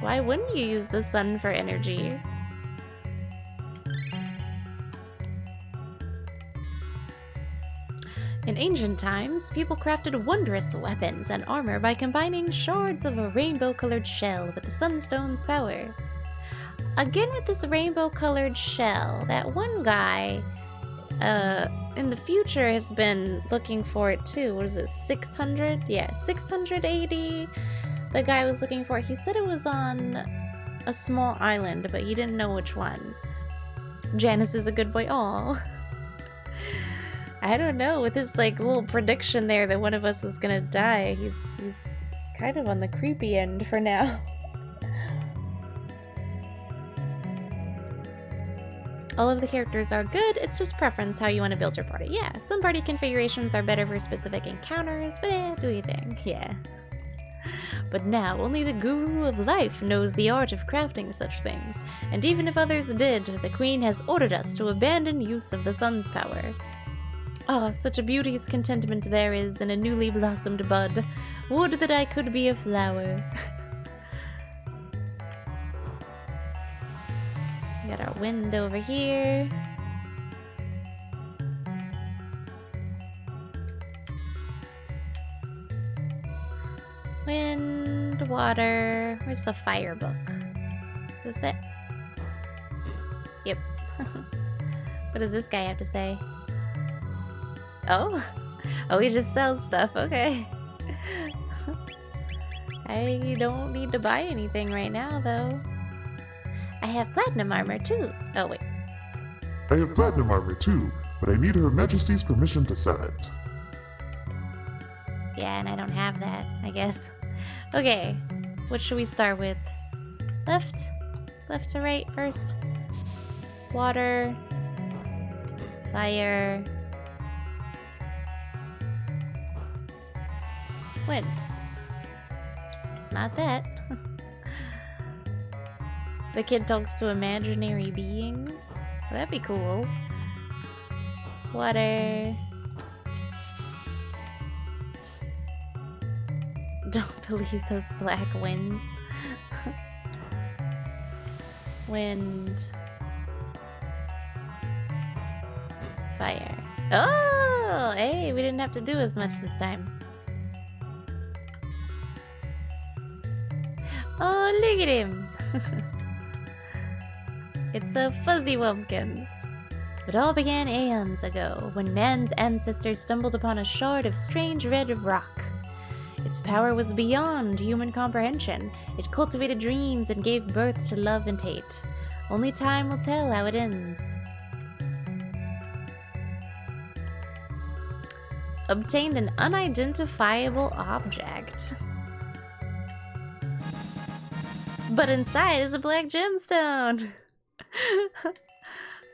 Why wouldn't you use the sun for energy? In ancient times, people crafted wondrous weapons and armor by combining shards of a rainbow-colored shell with the Sunstone's power. Again with this rainbow-colored shell, that one guy, in the future has been looking for it too. What is it, 600? Yeah, 680. The guy was looking for it. He said it was on a small island, but he didn't know which one. Janus is a good boy. Aw. I don't know, with his like little prediction there that one of us is gonna die, he's kind of on the creepy end for now. All of the characters are good, it's just preference how you want to build your party. Yeah, some party configurations are better for specific encounters, but do you think? Yeah. But now, only the Guru of Life knows the art of crafting such things, and even if others did, the Queen has ordered us to abandon use of the sun's power. Ah, such a beauteous contentment there is in a newly blossomed bud. Would that I could be a flower. We got our wind over here. Wind, water. Where's the fire book? Is this it? Yep. What does this guy have to say? Oh? Oh, he just sells stuff. Okay. I don't need to buy anything right now, though. I have platinum armor, too. Oh, wait. I have platinum armor too, but I need Her Majesty's permission to sell it. Yeah, and I don't have that, I guess. Okay, what should we start with? Left? Left to right first? Water. Fire. Wind. It's not that. The kid talks to imaginary beings. Well, that'd be cool. Water. Don't believe those black winds. Wind. Fire. Oh! Hey, we didn't have to do as much this time. Oh, look at him! It's the Fuzzy Wumpkins. It all began aeons ago, when man's ancestors stumbled upon a shard of strange red rock. Its power was beyond human comprehension. It cultivated dreams and gave birth to love and hate. Only time will tell how it ends. Obtained an unidentifiable object. But inside is a black gemstone.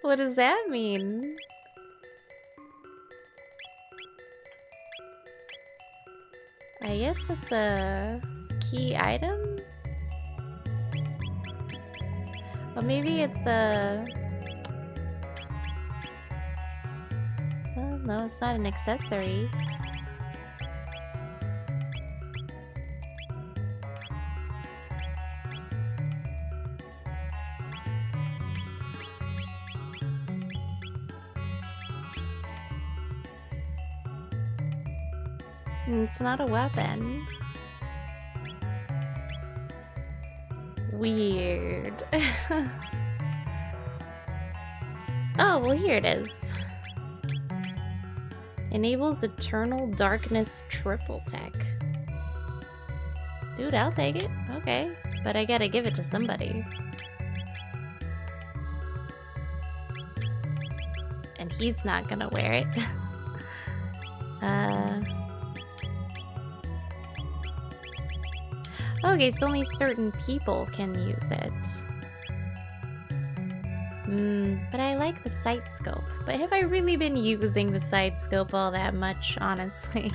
What does that mean? I guess it's a key item? Or maybe it's a... no, it's not an accessory. It's not a weapon. Weird. Oh, well, here it is. Enables Eternal Darkness triple tech. Dude, I'll take it. Okay. But I gotta give it to somebody. And he's not gonna wear it. Okay, so only certain people can use it. But I like the sight scope. But have I really been using the sight scope all that much, honestly?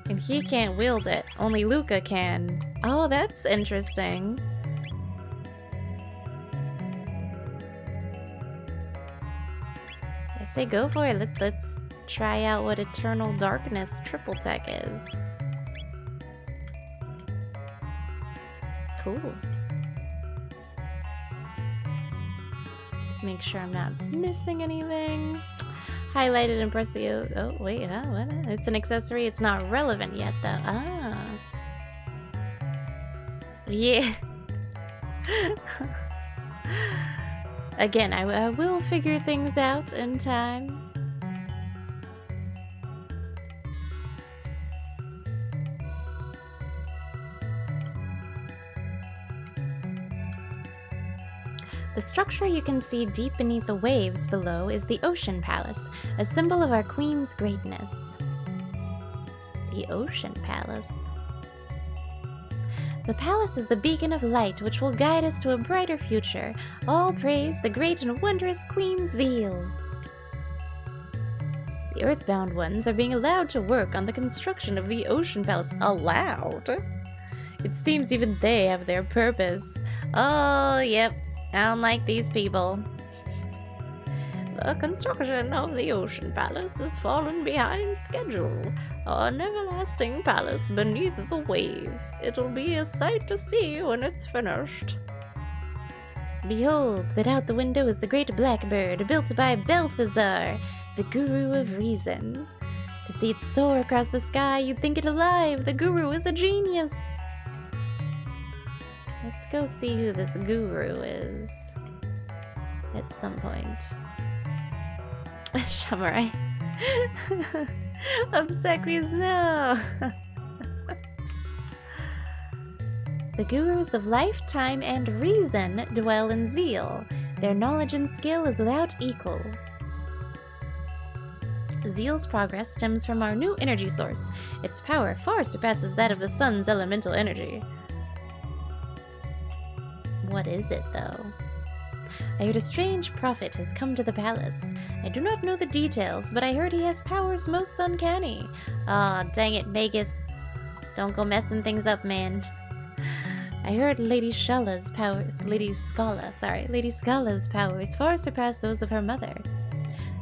And he can't wield it. Only Luca can. Oh, that's interesting. I say go for it. Let's try out what Eternal Darkness triple tech is. Cool. Let's make sure I'm not missing anything. Highlight it and press the oh wait, huh? What? It's an accessory. It's not relevant yet though. Ah. Yeah. Again, I will figure things out in time. The structure you can see deep beneath the waves below is the Ocean Palace, a symbol of our Queen's greatness. The Ocean Palace. The palace is the beacon of light which will guide us to a brighter future. All praise the great and wondrous Queen Zeal. The Earthbound ones are being allowed to work on the construction of the Ocean Palace. Allowed? It seems even they have their purpose. Oh, yep. I don't like these people. The construction of the Ocean Palace has fallen behind schedule. An everlasting palace beneath the waves. It'll be a sight to see when it's finished. Behold, that out the window is the great blackbird built by Balthazar, the Guru of Reason. To see it soar across the sky, you'd think it alive. The Guru is a genius. Let's go see who this guru is at some point. Samurai. Obsequious, no! The gurus of life, time, and reason dwell in Zeal. Their knowledge and skill is without equal. Zeal's progress stems from our new energy source. Its power far surpasses that of the sun's elemental energy. What is it, though? I heard a strange prophet has come to the palace. I do not know the details, but I heard he has powers most uncanny. Aw, dang it, Vegas. Don't go messing things up, man. I heard Lady Scala's powers far surpass those of her mother.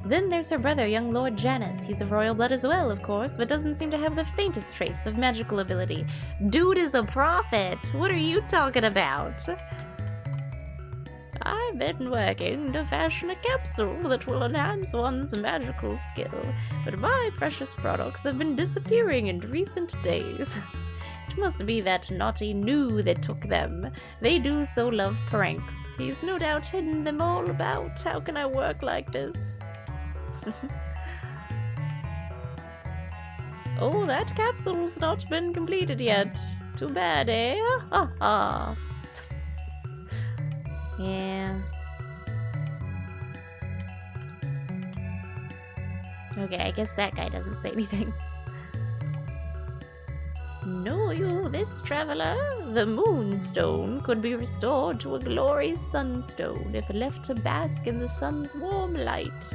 Then there's her brother, young Lord Janus. He's of royal blood as well, of course, but doesn't seem to have the faintest trace of magical ability. Dude is a prophet! What are you talking about? I've been working to fashion a capsule that will enhance one's magical skill, but my precious products have been disappearing in recent days. It must be that naughty New that took them. They do so love pranks. He's no doubt hidden them all about. How can I work like this? Oh, that capsule's not been completed yet. Too bad, eh? Ha ha. Yeah. Okay, I guess that guy doesn't say anything. Know you this, traveler? The Moonstone could be restored to a glorious sunstone if left to bask in the sun's warm light.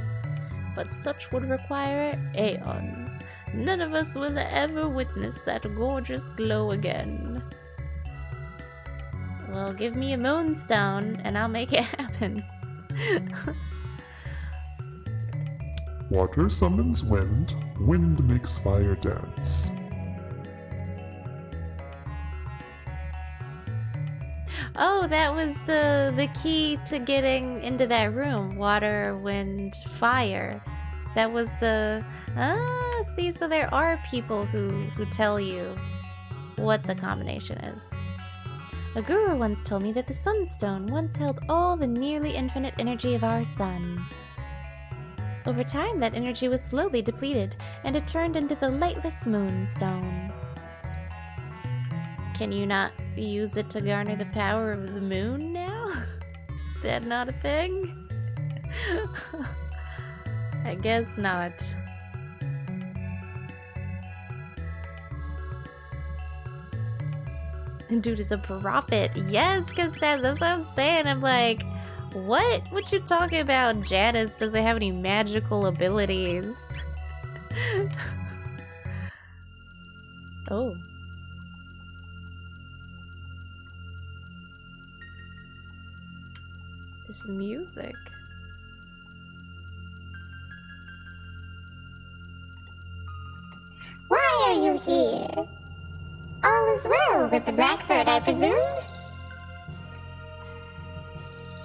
But such would require aeons. None of us will ever witness that gorgeous glow again. Well, give me a moonstone and I'll make it happen. Water summons wind, wind makes fire dance. Oh, that was the key to getting into that room. Water, wind, fire. That was the... Ah, see, so there are people who tell you what the combination is. A guru once told me that the Sunstone once held all the nearly infinite energy of our sun. Over time, that energy was slowly depleted, and it turned into the lightless Moonstone. Can you not use it to garner the power of the moon now? Is that not a thing? I guess not. Dude is a prophet. Yes, Cassette, that's what I'm saying. I'm like, what? What you talking about? Janice doesn't have any magical abilities. Oh. This music. Why are you here? All is well with the Blackbird, I presume?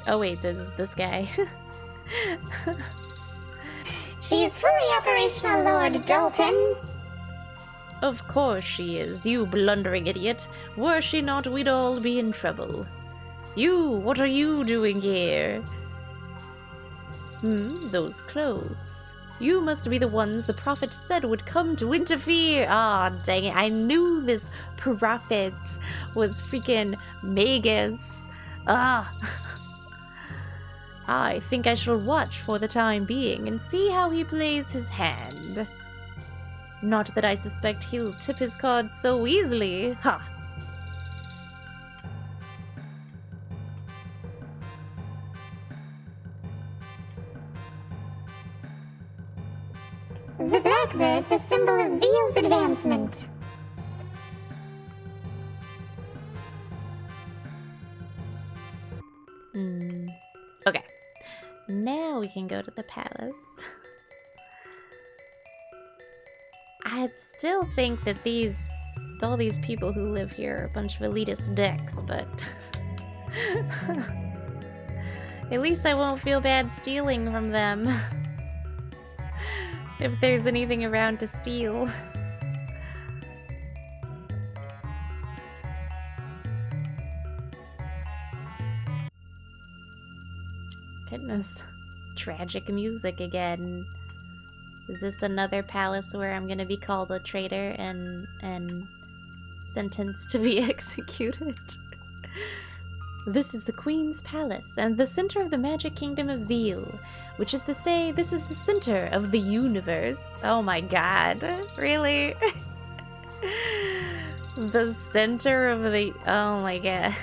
Oh wait, this is this guy. She is fully operational, Lord Dalton. Of course she is, you blundering idiot. Were she not, we'd all be in trouble. You, what are you doing here? Those clothes. You must be the ones the prophet said would come to interfere. Ah, dang it. I knew this prophet was freaking Magus. Ah. I think I shall watch for the time being and see how he plays his hand. Not that I suspect he'll tip his cards so easily. Ha! The Blackbird's a symbol of Zeal's advancement. Okay. Now we can go to the palace. I still think that all these people who live here are a bunch of elitist dicks, but at least I won't feel bad stealing from them. If there's anything around to steal. Goodness. Tragic music again. Is this another palace where I'm gonna be called a traitor and sentenced to be executed? This is the Queen's Palace, and the center of the magic kingdom of Zeal, which is to say, this is the center of the universe. Oh my god, really? The center of the... oh my god.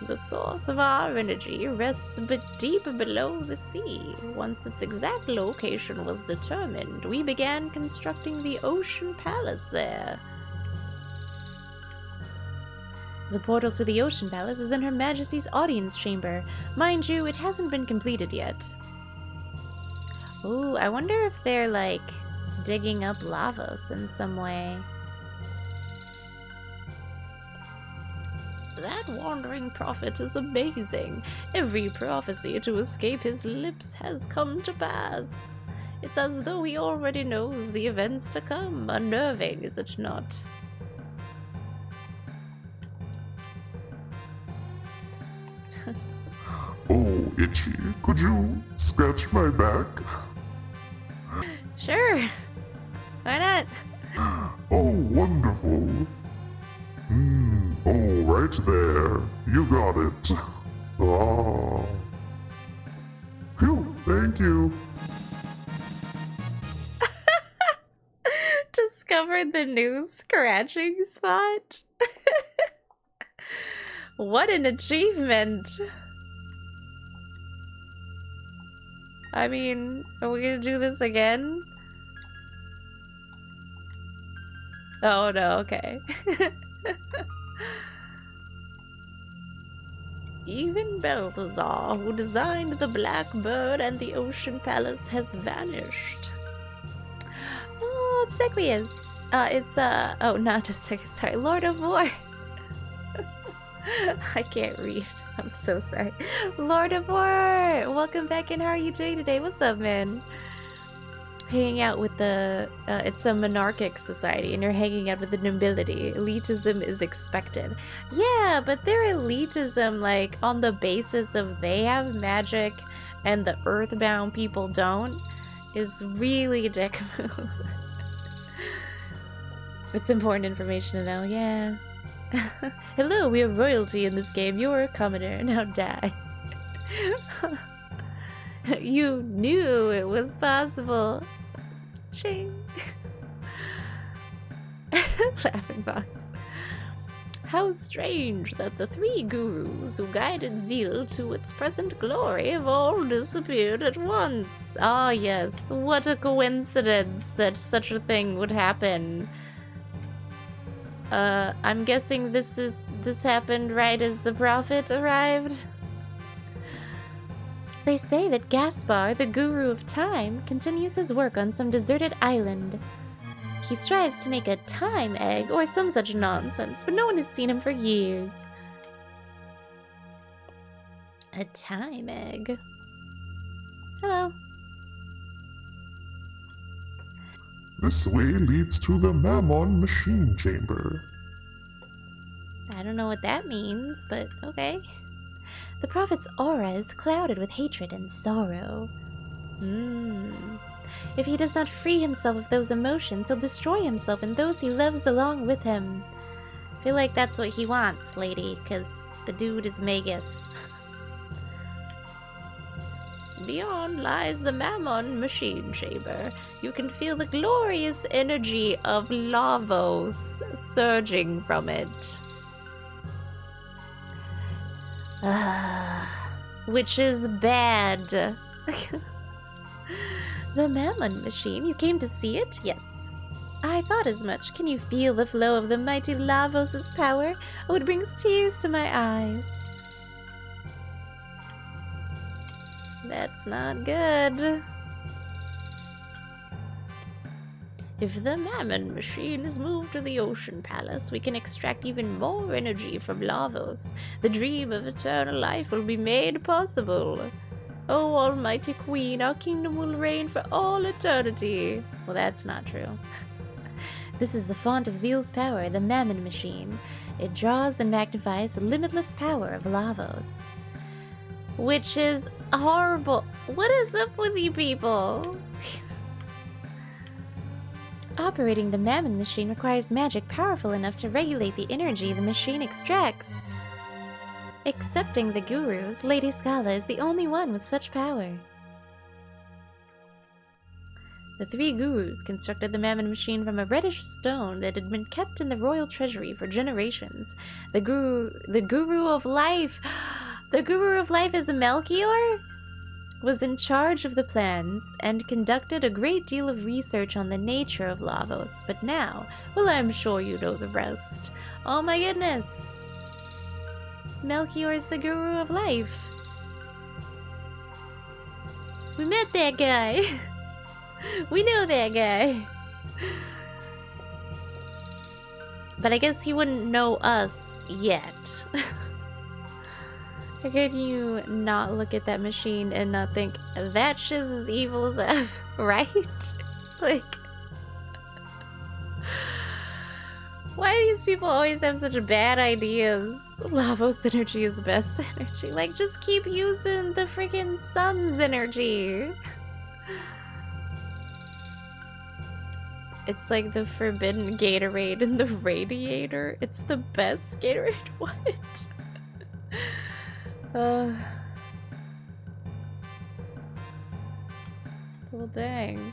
The source of our energy rests but deep below the sea. Once its exact location was determined, we began constructing the Ocean Palace there. The portal to the Ocean Palace is in Her Majesty's audience chamber. Mind you, it hasn't been completed yet. Ooh, I wonder if they're, like, digging up lavas in some way. That wandering prophet is amazing. Every prophecy to escape his lips has come to pass. It's as though he already knows the events to come. Unnerving, is it not? Oh, Itchy, could you scratch my back? Sure. Why not? Oh, wonderful. Oh, right there. You got it. Ah. Phew, thank you. Discovered the new scratching spot. What an achievement. I mean, are we gonna do this again? Oh no, okay. Even Balthazar, who designed the Black Bird and the Ocean Palace, has vanished. Oh, Obsequious. Oh, not Obsequious, sorry, Lord of War. I can't read. I'm so sorry. Lord of War! Welcome back in. How are you doing today? What's up, man? Hanging out with the... it's a monarchic society, and you're hanging out with the nobility. Elitism is expected. Yeah, but their elitism, like, on the basis of they have magic and the earthbound people don't, is really a dick move. It's important information to know, yeah. Hello, we are royalty in this game. You're a commoner. Now die. You knew it was possible. Ching. Laughing box. How strange that the 3 gurus who guided Zeal to its present glory have all disappeared at once. Ah, yes. What a coincidence that such a thing would happen. I'm guessing this happened right as the prophet arrived. They say that Gaspar, the guru of time, continues his work on some deserted island. He strives to make a time egg or some such nonsense, but no one has seen him for years. A time egg? Hello. This way leads to the Mammon Machine Chamber. I don't know what that means, but okay. The prophet's aura is clouded with hatred and sorrow. If he does not free himself of those emotions, he'll destroy himself and those he loves along with him. I feel like that's what he wants, lady, because the dude is Magus. Beyond lies the Mammon Machine Chamber. You can feel the glorious energy of Lavos surging from it. Which is bad. The Mammon Machine, you came to see it? Yes. I thought as much. Can you feel the flow of the mighty Lavos' power? Oh, it brings tears to my eyes. That's not good. If the Mammon Machine is moved to the Ocean Palace, we can extract even more energy from Lavos. The dream of eternal life will be made possible. Oh, Almighty Queen, our kingdom will reign for all eternity. Well, that's not true. This is the font of Zeal's power, the Mammon Machine. It draws and magnifies the limitless power of Lavos. Which is horrible. What is up with you people? Operating the Mammon Machine requires magic powerful enough to regulate the energy the machine extracts. Excepting the gurus, Lady Scala is the only one with such power. The 3 gurus constructed the Mammon Machine from a reddish stone that had been kept in the royal treasury for generations. The Guru of Life... The Guru of Life is Melchior? Was in charge of the plans and conducted a great deal of research on the nature of Lavos, but now, well, I'm sure you know the rest. Oh my goodness! Melchior is the Guru of Life. We met that guy. We know that guy. But I guess he wouldn't know us yet. How can you not look at that machine and not think, that shit's as evil as F, right? Like, why do these people always have such bad ideas? Lavos energy is best energy. Like, just keep using the freaking sun's energy. It's like the forbidden Gatorade in the radiator. It's the best Gatorade. What? Well, dang.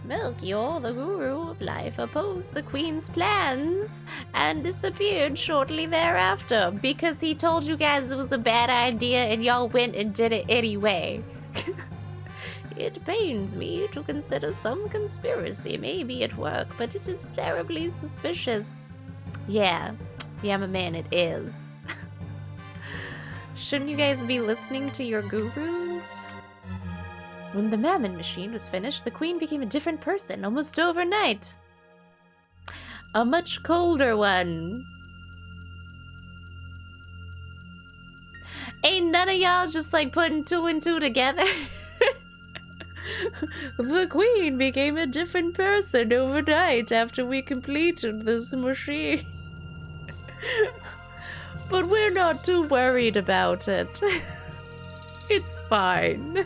Melchior, the Guru of Life, opposed the Queen's plans and disappeared shortly thereafter because he told you guys it was a bad idea and y'all went and did it anyway. It pains me to consider some conspiracy may be at work, but it is terribly suspicious. Yeah, my man, it is. Shouldn't you guys be listening to your gurus? When the Mammon machine was finished, the queen became a different person almost overnight. A much colder one. Ain't none of y'all just like putting 2 and 2 together? The queen became a different person overnight after we completed this machine. But we're not too worried about it. It's fine.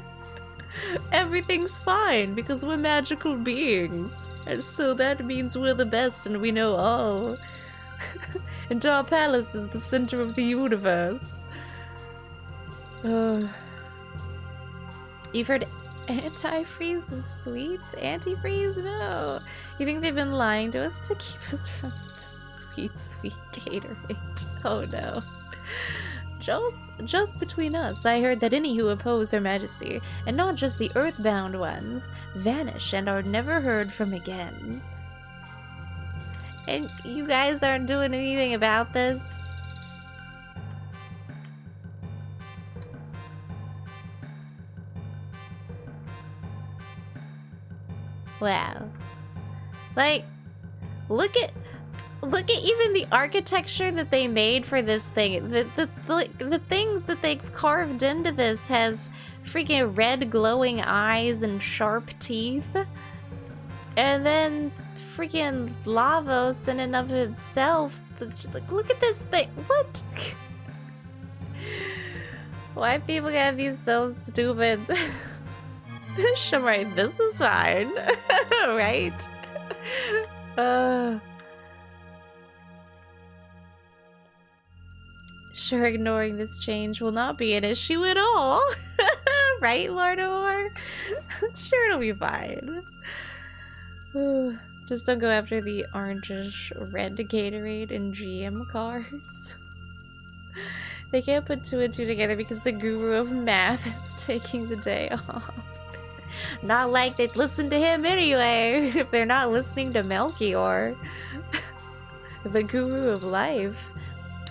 Everything's fine because we're magical beings. And so that means we're the best and we know all. And our palace is the center of the universe. You've heard antifreeze is sweet? Antifreeze? No. You think they've been lying to us to keep us from sweet, sweet Gatorade? Oh no. Just between us, I heard that any who oppose Her Majesty, and not just the earthbound ones, vanish and are never heard from again. And you guys aren't doing anything about this? Wow. Like, look at even the architecture that they made for this thing. The things that they've carved into this has freaking red glowing eyes and sharp teeth. And then freaking Lavos in and of himself. Like, look at this thing. What? Why people gotta be so stupid? Shamrai, this is fine. Right? Sure, ignoring this change will not be an issue at all. Right, Lord Or? Sure, it'll be fine. Just don't go after the orangish red Gatorade in GM cars. They can't put 2 and 2 together because the guru of math is taking the day off. Not like they'd listen to him anyway, if they're not listening to Melchior. The guru of life.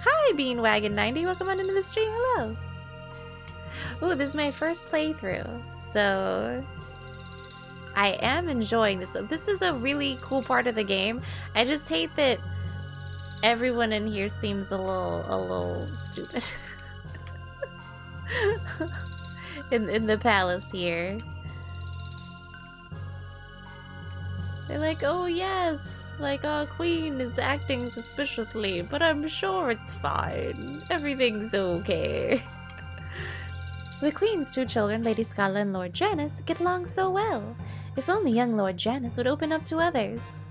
Hi, Beanwagon90. Welcome on into the stream. Hello. Ooh, this is my first playthrough, so I am enjoying this. This is a really cool part of the game. I just hate that everyone in here seems a little stupid. in the palace here. They're like, oh yes, like our queen is acting suspiciously, but I'm sure it's fine. Everything's okay. The queen's 2 children, Lady Scala and Lord Janus, get along so well. If only young Lord Janus would open up to others.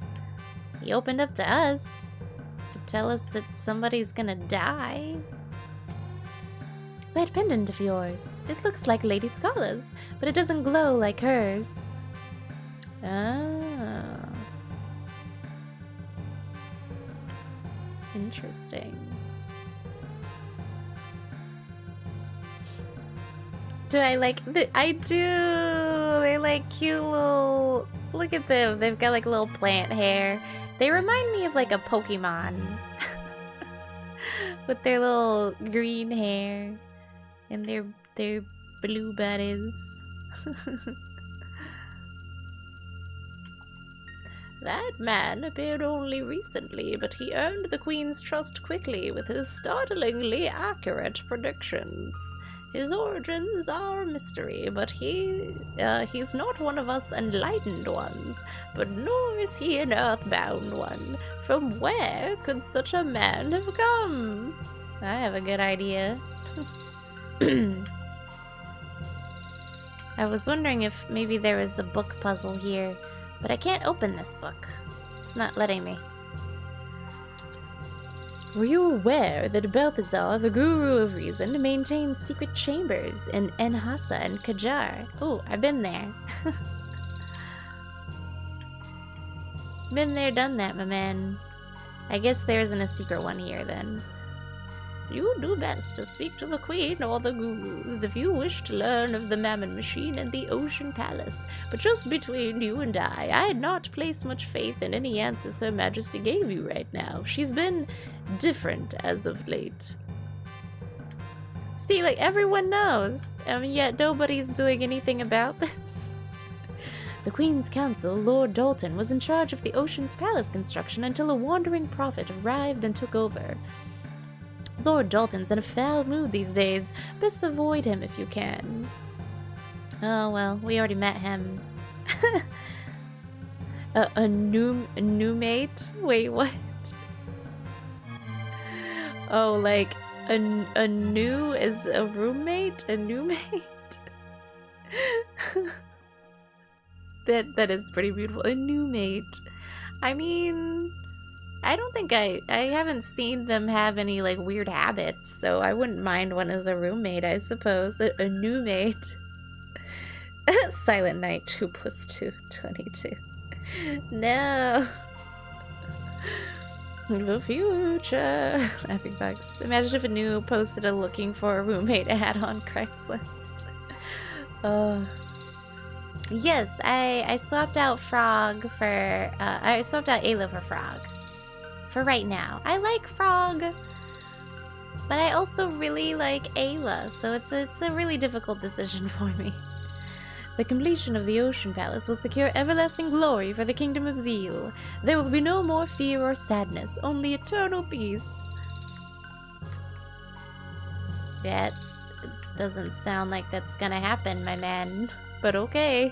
He opened up to us to tell us that somebody's gonna die. That pendant of yours, it looks like Lady Scala's, but it doesn't glow like hers. Ah. Interesting. Do I like I do. They like cute little, look at them. They've got like little plant hair. They remind me of like a Pokemon. With their little green hair and their blue bodies. That man appeared only recently, but he earned the Queen's trust quickly with his startlingly accurate predictions. His origins are a mystery, but he's not one of us enlightened ones, but nor is he an earthbound one. From where could such a man have come? I have a good idea. I was wondering if maybe there was a book puzzle here. But I can't open this book. It's not letting me. Were you aware that Balthazar, the Guru of Reason, maintains secret chambers in Enhasa and Kajar? Oh, I've been there. Been there, done that, my man. I guess there isn't a secret one here, then. You do best to speak to the Queen or the Gurus if you wish to learn of the Mammon Machine and the Ocean Palace. But just between you and I had not placed much faith in any answers Her Majesty gave you right now. She's been different as of late. See, like, everyone knows. Yet nobody's doing anything about this. The Queen's Council, Lord Dalton, was in charge of the Ocean's Palace construction until a wandering prophet arrived and took over. Lord Dalton's in a foul mood these days. Best avoid him if you can. Oh, well, we already met him. a new mate? Wait, what? Oh, like, a new is a roommate? A new mate? That is pretty beautiful. A new mate. I mean, I don't think I haven't seen them have any, like, weird habits, so I wouldn't mind one as a roommate, I suppose. A new mate. Silent Night, 2 + 2, 22. No. The future. Laughing bugs. Imagine if a new posted a looking for a roommate ad on Craigslist. Yes, I swapped out Frog for, I swapped out Ayla for Frog. For right now. I like Frog, but I also really like Ayla, so it's a really difficult decision for me. The completion of the Ocean Palace will secure everlasting glory for the Kingdom of Zeal. There will be no more fear or sadness, only eternal peace. That doesn't sound like that's gonna happen, my man, but okay.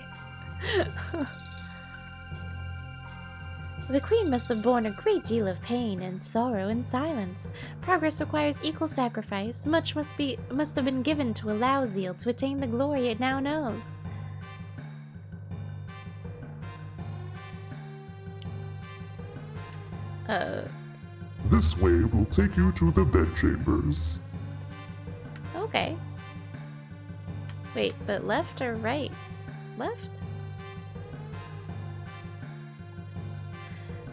The Queen must have borne a great deal of pain and sorrow in silence. Progress requires equal sacrifice. Much must have been given to allow Zeal to attain the glory it now knows. This way will take you to the bedchambers. Okay. Wait, but left or right? Left?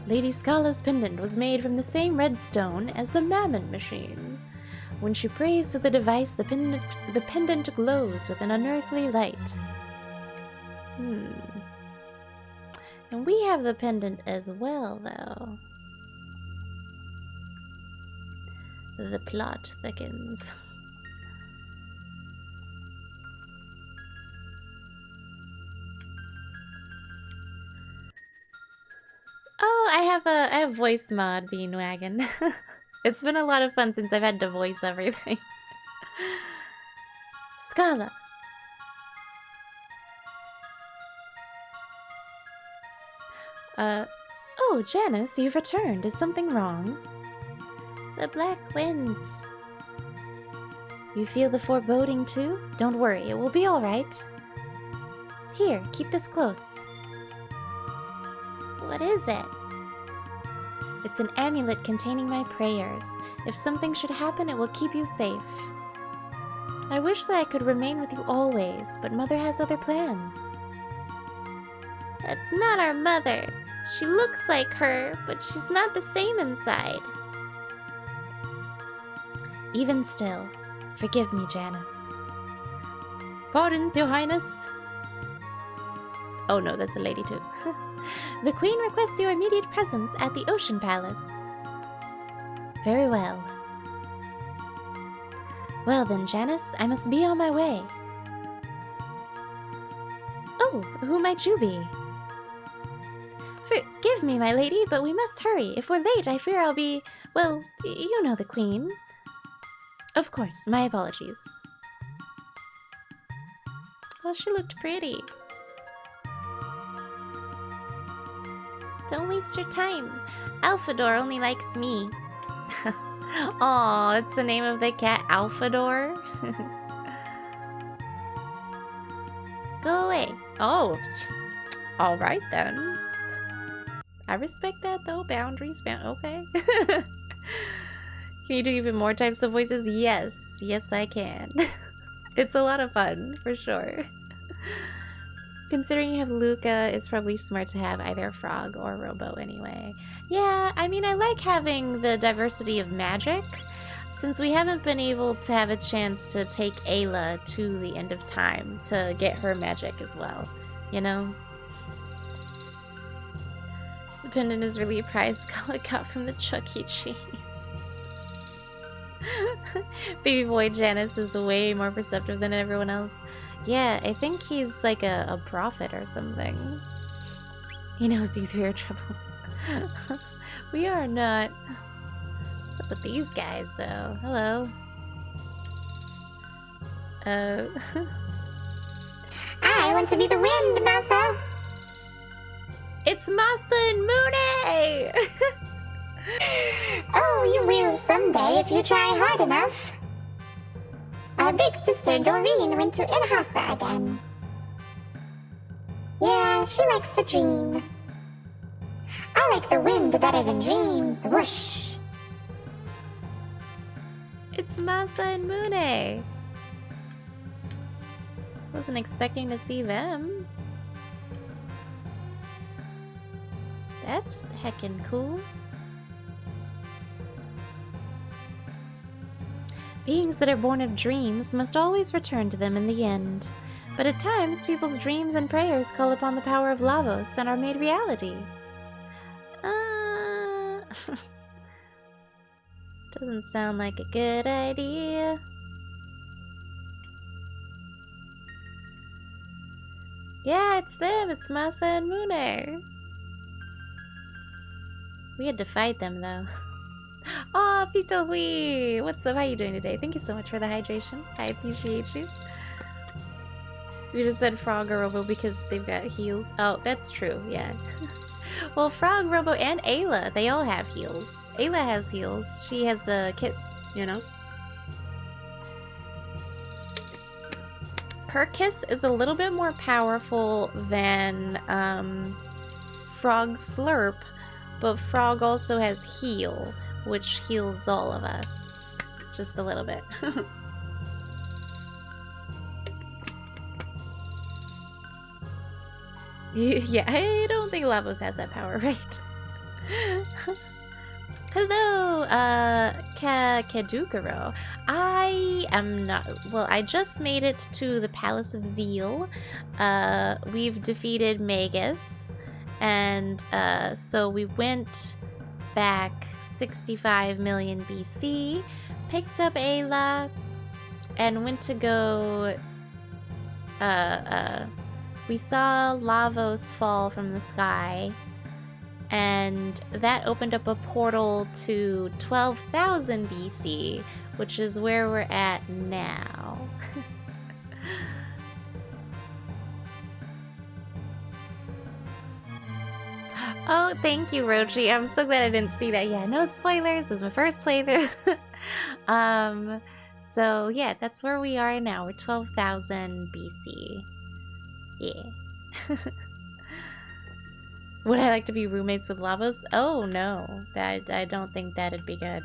Lady Scala's pendant was made from the same red stone as the Mammon machine. When she prays to the device, the pendant glows with an unearthly light. And we have the pendant as well, though. The plot thickens. Oh, I have voice mod Beanwagon. It's been a lot of fun since I've had to voice everything. Scala. Oh, Janice, you've returned. Is something wrong? The black winds. You feel the foreboding too? Don't worry, it will be alright. Here, keep this close. What is it? It's an amulet containing my prayers. If something should happen, it will keep you safe. I wish that I could remain with you always, but Mother has other plans. That's not our mother. She looks like her, but she's not the same inside. Even still, forgive me, Janice. Pardons, Your Highness. Oh no, that's a lady too. The Queen requests your immediate presence at the Ocean Palace. Very well. Well then, Janice, I must be on my way. Oh, who might you be? Forgive me, my lady, but we must hurry. If we're late, I fear I'll be... well, you know the Queen. Of course, my apologies. Well, she looked pretty. Don't waste your time. Alphador only likes me. Aw, it's the name of the cat, Alphador. Go away. Oh, all right then. I respect that though. Boundaries, okay. Can you do even more types of voices? Yes, yes I can. It's a lot of fun, for sure. Considering you have Luca, it's probably smart to have either a frog or a robo anyway. Yeah, I mean, I like having the diversity of magic, since we haven't been able to have a chance to take Ayla to the end of time to get her magic as well, you know? The pendant is really a prize Scala got from the Chuck E. Cheese. Baby boy Janice is way more perceptive than everyone else. Yeah, I think he's like a prophet or something. He knows you through your trouble. We are not. What's up with these guys, though? Hello. I want to be the wind, Masa. It's Masa and Mooney! Oh, you will someday if you try hard enough. Our big sister Doreen went to Inhasa again. Yeah, she likes to dream. I like the wind better than dreams. Whoosh. It's Masa and Mooney. Wasn't expecting to see them. That's heckin' cool. Beings that are born of dreams must always return to them in the end. But at times, people's dreams and prayers call upon the power of Lavos and are made reality. Doesn't sound like a good idea. Yeah, it's them. It's Masa and Mooney. We had to fight them, though. Oh, Pito Hui! What's up? How you doing today? Thank you so much for the hydration. I appreciate you. We just said Frog or Robo because they've got heals. Oh, that's true, yeah. Well, Frog, Robo, and Ayla, they all have heals. Ayla has heals. She has the kiss, you know? Her kiss is a little bit more powerful than Frog's Slurp, but Frog also has heal, which heals all of us. Just a little bit. Yeah, I don't think Lavos has that power, right? Hello, Kadukaro. I am not... Well, I just made it to the Palace of Zeal. We've defeated Magus. And so we went back 65 million BC, picked up Ayla, and went to go... we saw Lavos fall from the sky. And that opened up a portal to 12,000 BC, which is where we're at now. Oh, thank you, Rochi. I'm so glad I didn't see that. Yeah, no spoilers. This is my first playthrough. So yeah, that's where we are now. We're 12,000 BC. Yeah. Would I like to be roommates with Lavos? Oh no, I don't think that'd be good.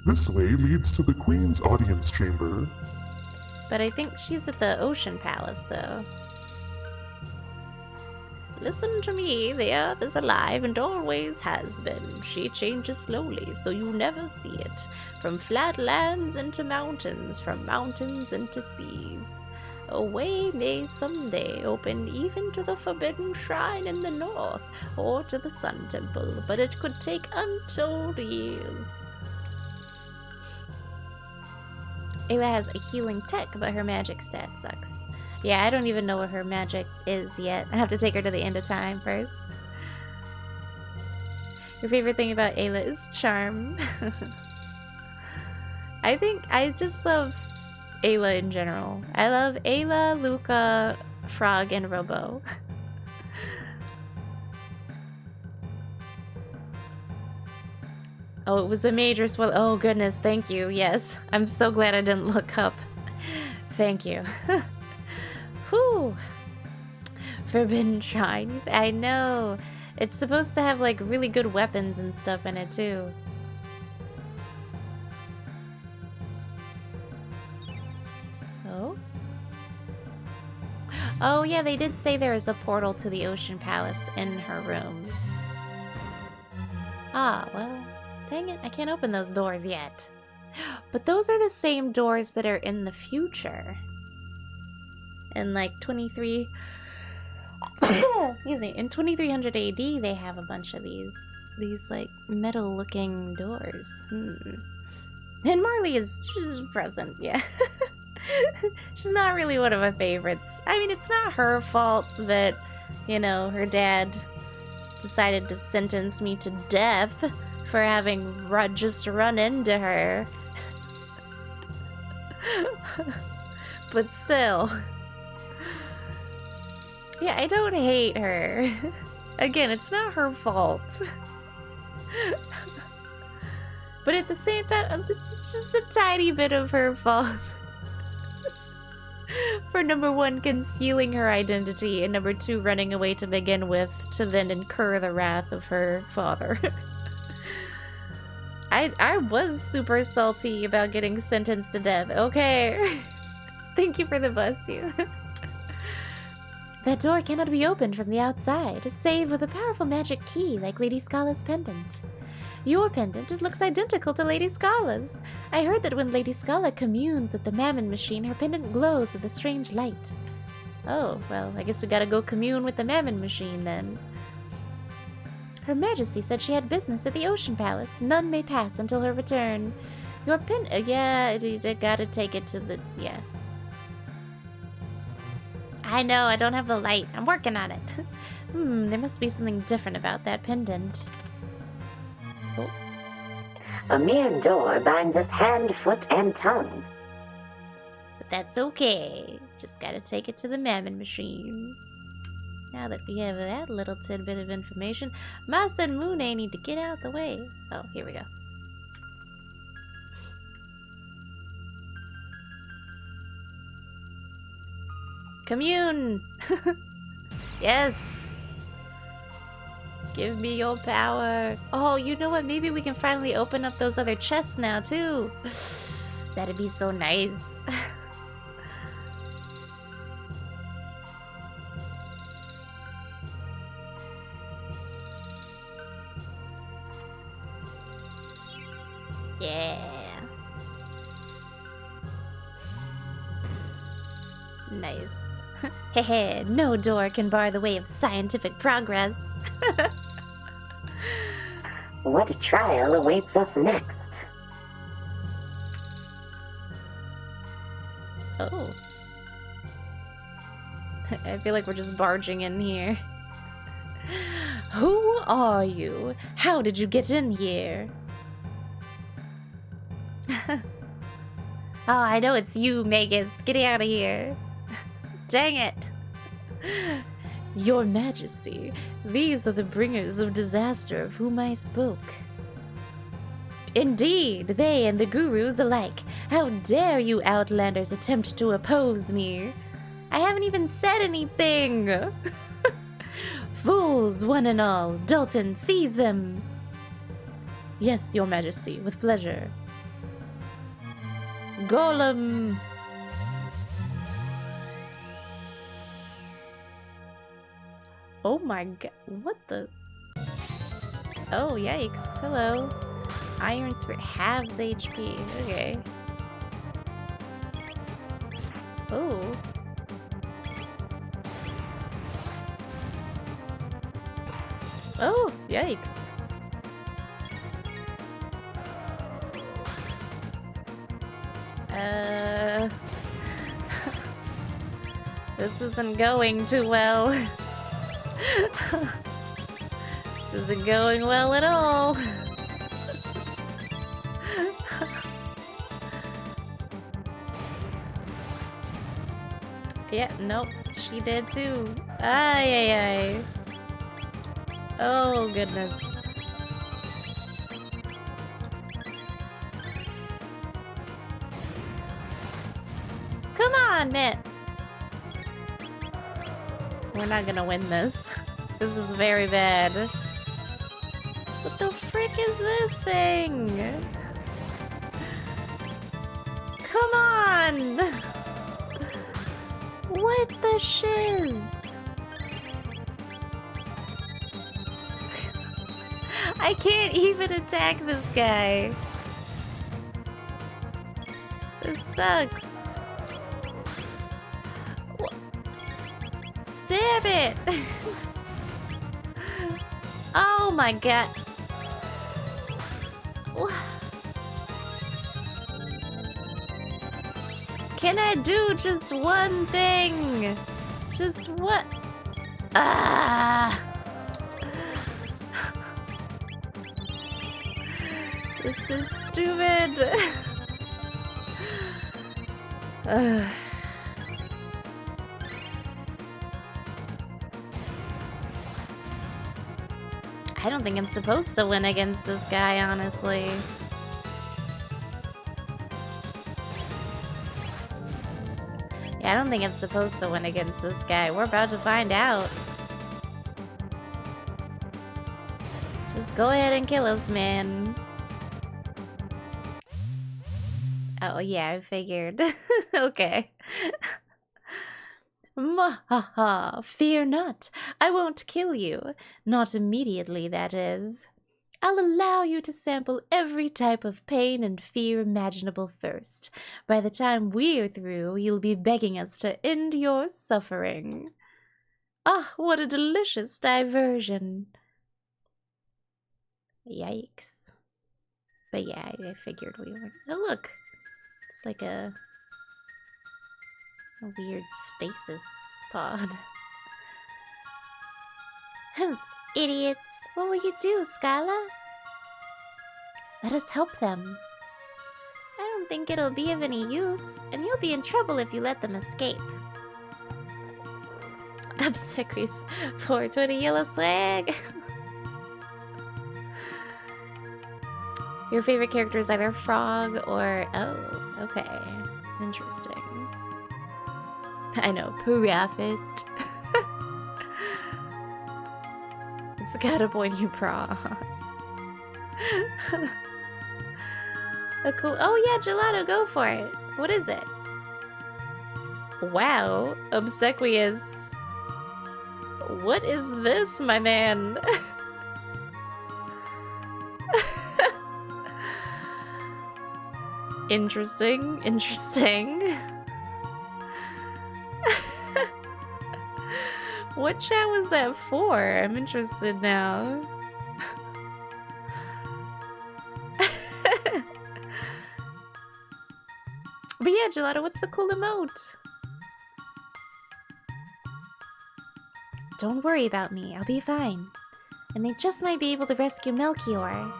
This way leads to the Queen's audience chamber. But I think she's at the Ocean Palace, though. Listen to me, the Earth is alive and always has been. She changes slowly, so you never see it. From flat lands into mountains, from mountains into seas. A way may someday open even to the Forbidden Shrine in the north, or to the Sun Temple, but it could take untold years. Ayla has a healing tech, but her magic stat sucks. Yeah, I don't even know what her magic is yet. I have to take her to the end of time first. Your favorite thing about Ayla is charm. I think I just love Ayla in general. I love Ayla, Luca, Frog, and Robo. Oh, it was a major swell. Oh goodness, thank you. Yes, I'm so glad I didn't look up. Thank you. Whew. Forbidden Shrines. I know. It's supposed to have like really good weapons and stuff in it too. Oh? Oh yeah, they did say there is a portal to the Ocean Palace in her rooms. Ah, well, dang it, I can't open those doors yet. But those are the same doors that are in the future. In like 23... Excuse me, in 2300 AD they have a bunch of these. these like metal-looking doors. And Marley is she's present, yeah. She's not really one of my favorites. I mean, it's not her fault that, you know, her dad decided to sentence me to death for having just run into her. But still. Yeah, I don't hate her. Again, it's not her fault. But at the same time, it's just a tiny bit of her fault. For number one, concealing her identity, and number two, running away to begin with, to then incur the wrath of her father. I was super salty about getting sentenced to death. Okay. Thank you for the bless you. That door cannot be opened from the outside, save with a powerful magic key like Lady Scala's pendant. Your pendant, it looks identical to Lady Scala's. I heard that when Lady Scala communes with the Mammon machine, her pendant glows with a strange light. Oh, well, I guess we gotta go commune with the Mammon machine then. Her Majesty said she had business at the Ocean Palace. None may pass until her return. Your yeah, I gotta take it to the, yeah. I know, I don't have the light. I'm working on it. There must be something different about that pendant. Oh. A mere door binds us hand, foot, and tongue. But that's okay. Just gotta take it to the Mammon machine. Now that we have that little tidbit of information, Masa and Mune need to get out the way. Oh, here we go. Commune! Yes! Give me your power. Oh, you know what? Maybe we can finally open up those other chests now, too. That'd be so nice. Yeah. Nice. Hehe, no door can bar the way of scientific progress. What trial awaits us next? Oh. I feel like we're just barging in here. Who are you? How did you get in here? Oh, I know it's you, Magus. Get out of here. Dang it. Your Majesty, these are the bringers of disaster of whom I spoke. Indeed, they and the gurus alike. How dare you outlanders attempt to oppose me? I haven't even said anything. Fools, one and all. Dalton, seize them. Yes, Your Majesty, with pleasure. Golem. Oh my god, what the? Oh, yikes. Hello. Iron Spirit halves HP. Okay. Oh. Oh, yikes. This isn't going too well. This isn't going well at all. Yeah, nope, she did too. Ay, ay, ay. Oh, goodness. Come on, man. We're not gonna win this. This is very bad. What the frick is this thing? Come on! What the shiz? I can't even attack this guy. This sucks. Stab it! Oh my god. go. Can I do just one thing? Just what? Ah! This is stupid. I don't think I'm supposed to win against this guy, honestly. Yeah, I don't think I'm supposed to win against this guy. We're about to find out. Just go ahead and kill us, man. Oh, yeah, I figured. Okay. Mwahaha, fear not. I won't kill you. Not immediately, that is. I'll allow you to sample every type of pain and fear imaginable first. By the time we're through, you'll be begging us to end your suffering. Ah, what a delicious diversion. Yikes. But yeah, I figured we were... Oh, look. It's like a weird stasis pod. Idiots. What will you do, Skyla? Let us help them. I don't think it'll be of any use, and you'll be in trouble if you let them escape. Obsequies for 20 yellow slag. Your favorite character is either Frog or... Oh, okay. Interesting. I know, Profit. It's gotta point you pra. Oh, cool. Oh, yeah, gelato, go for it. What is it? Wow, obsequious. What is this, my man? Interesting, interesting. What chat was that for? I'm interested now. But yeah, Gelato, what's the cool emote? Don't worry about me, I'll be fine. And they just might be able to rescue Melchior.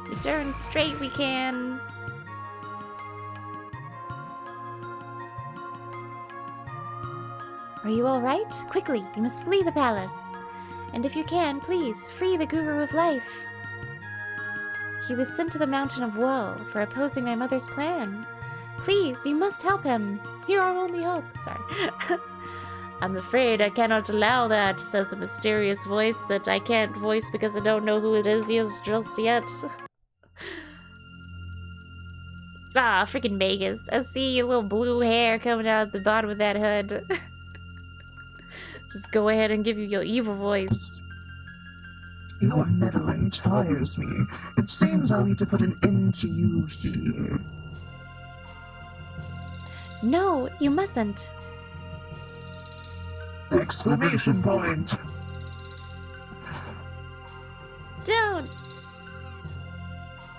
Be darn straight we can. Are you alright? Quickly, you must flee the palace. And if you can, please, free the Guru of Life. He was sent to the Mountain of Woe for opposing my mother's plan. Please, you must help him. You're our only hope. Sorry. I'm afraid I cannot allow that, says a mysterious voice that I can't voice because I don't know who it is just yet. Ah, freaking Vegas. I see your little blue hair coming out the bottom of that hood. Just go ahead and give you your evil voice. Your meddling tires me. It seems I'll need to put an end to you here. No, you mustn't. Exclamation point! Don't!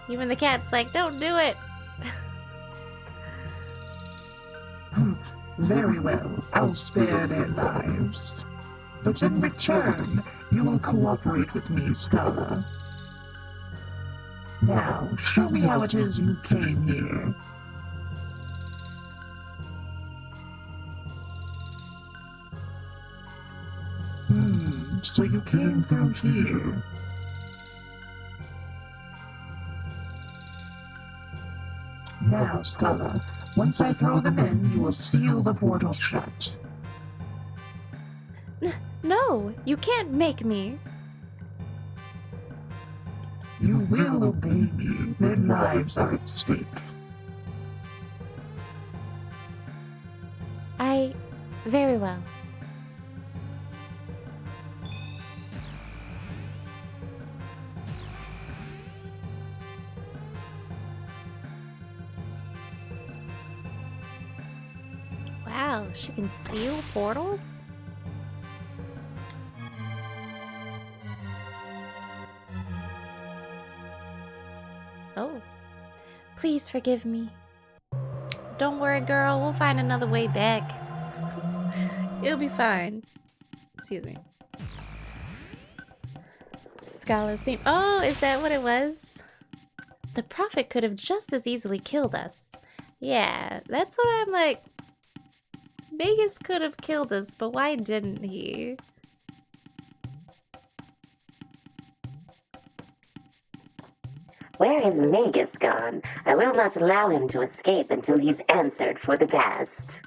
Even the cat's like, don't do it! Very well, I'll spare their lives. But in return, you will cooperate with me, Scala. Now, show me how it is you came here. So you came through here. Now, Scala, once I throw them in, you will seal the portal shut. No, you can't make me. You will obey me. Their lives are at stake. Very well. Wow, she can seal portals? Oh. Please forgive me. Don't worry, girl. We'll find another way back. It'll be fine. Excuse me. Scala's theme. Oh, is that what it was? The prophet could have just as easily killed us. Yeah, that's what I'm like. Magus could have killed us, but why didn't he? Where is Magus gone? I will not allow him to escape until he's answered for the past.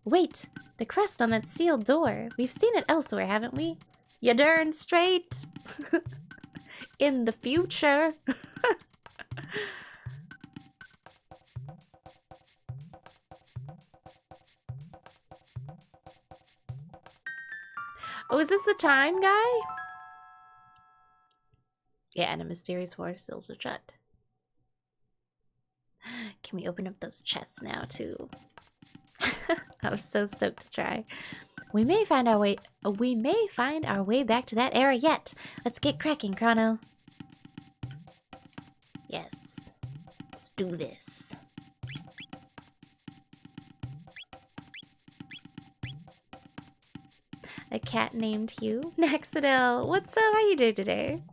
Wait, the crest on that sealed door. We've seen it elsewhere, haven't we? You darn straight. In the future. Oh, is this the time guy? Yeah, and a mysterious forest seals are shut. Can we open up those chests now, too? I was so stoked to try. We may find our way back to that era yet. Let's get cracking, Chrono. Yes. Let's do this. A cat named Hugh. Naxidel, what's up? How you doing today?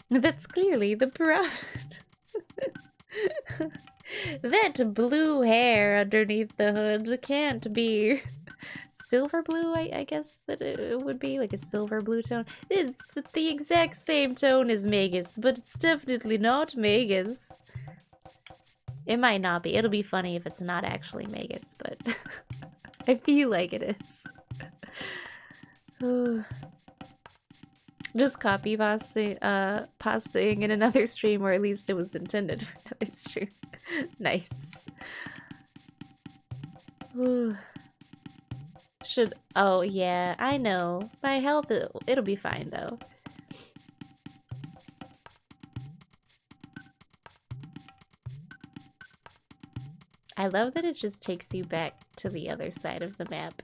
That's clearly the prophet. That blue hair underneath the hood can't be silver blue, I guess that it would be, like a silver blue tone. It's the exact same tone as Magus, but it's definitely not Magus. It might not be. It'll be funny if it's not actually Magus, but I feel like it is. Just copy pasting in another stream, or at least it was intended for another stream. Nice. Ooh. Oh yeah, I know. My health, it'll be fine though. I love that it just takes you back to the other side of the map.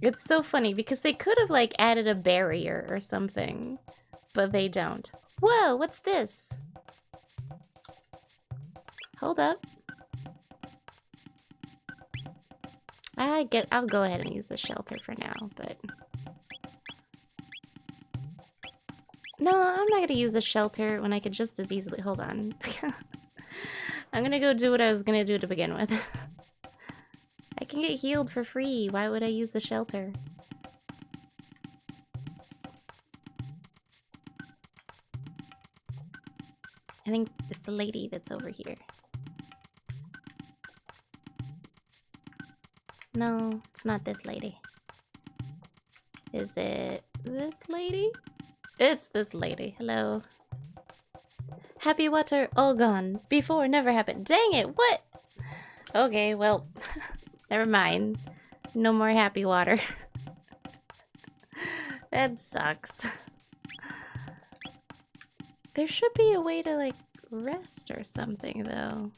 It's so funny because they could have like added a barrier or something, but they don't. Whoa, what's this? Hold up. I'll go ahead and use the shelter for now, but no, I'm not gonna use the shelter when I could just as easily. Hold on. I'm gonna go do what I was gonna do to begin with. I can get healed for free. Why would I use the shelter? I think it's a lady that's over here. No, it's not this lady. Is it this lady? It's this lady. Hello. Happy water, all gone. Before never happened. Dang it, what? Okay, well, never mind. No more happy water. That sucks. There should be a way to, like, rest or something, though.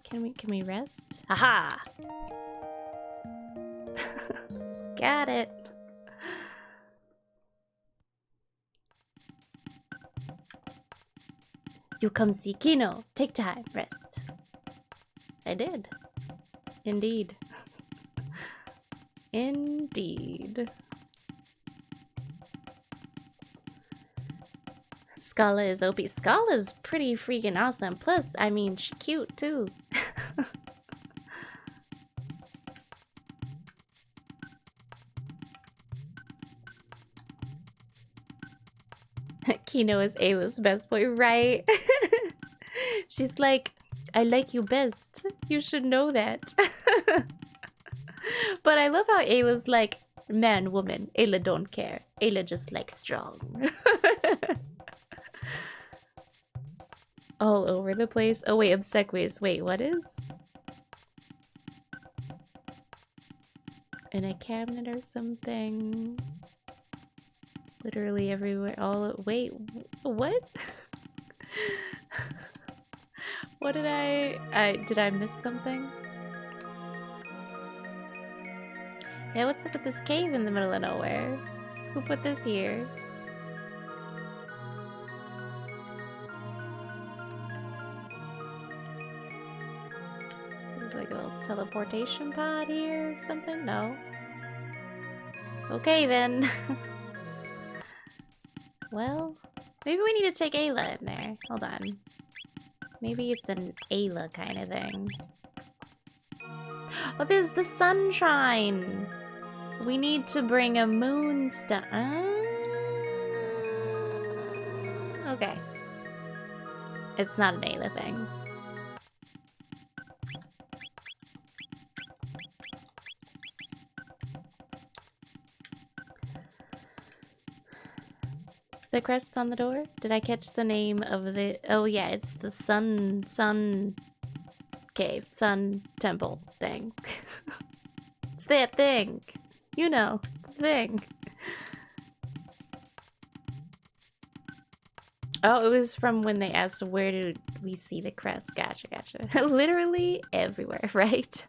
Can we rest? Aha! Got it. You come see Kino. Take time. Rest. I did. Indeed. Indeed. Scala is OP. Scala's pretty freaking awesome. Plus, I mean, she's cute too. Kino is Ayla's best boy, right? She's like, I like you best. You should know that. But I love how Ayla's like, man, woman. Ayla don't care. Ayla just like strong. All over the place. Oh wait, obsequious. Wait, what is? In a cabinet or something. Literally everywhere. Wait, what? What did I miss something? Yeah, what's up with this cave in the middle of nowhere? Who put this here? Like a little teleportation pod here or something? No. Okay then. Well, maybe we need to take Ayla in there. Hold on. Maybe it's an Ayla kind of thing. Oh, there's the sunshine! We need to bring a moonstone. Okay. It's not an Ayla thing. The crest on the door? Did I catch the name of the... Oh yeah, it's the sun cave, sun temple thing. It's that thing. You know, the thing. Oh, it was from when they asked where did we see the crest. Gotcha, gotcha. Literally everywhere, right?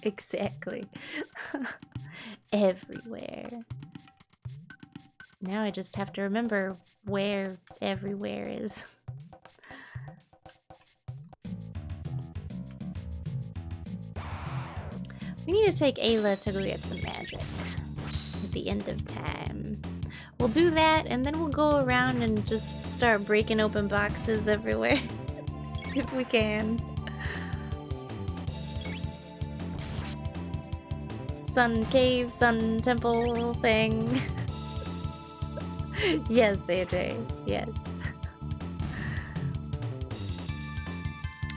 Exactly. Everywhere. Now I just have to remember where everywhere is. We need to take Ayla to go get some magic at the end of time. We'll do that, and then we'll go around and just start breaking open boxes everywhere. If we can. Sun cave, sun temple thing. Yes, AJ. Yes.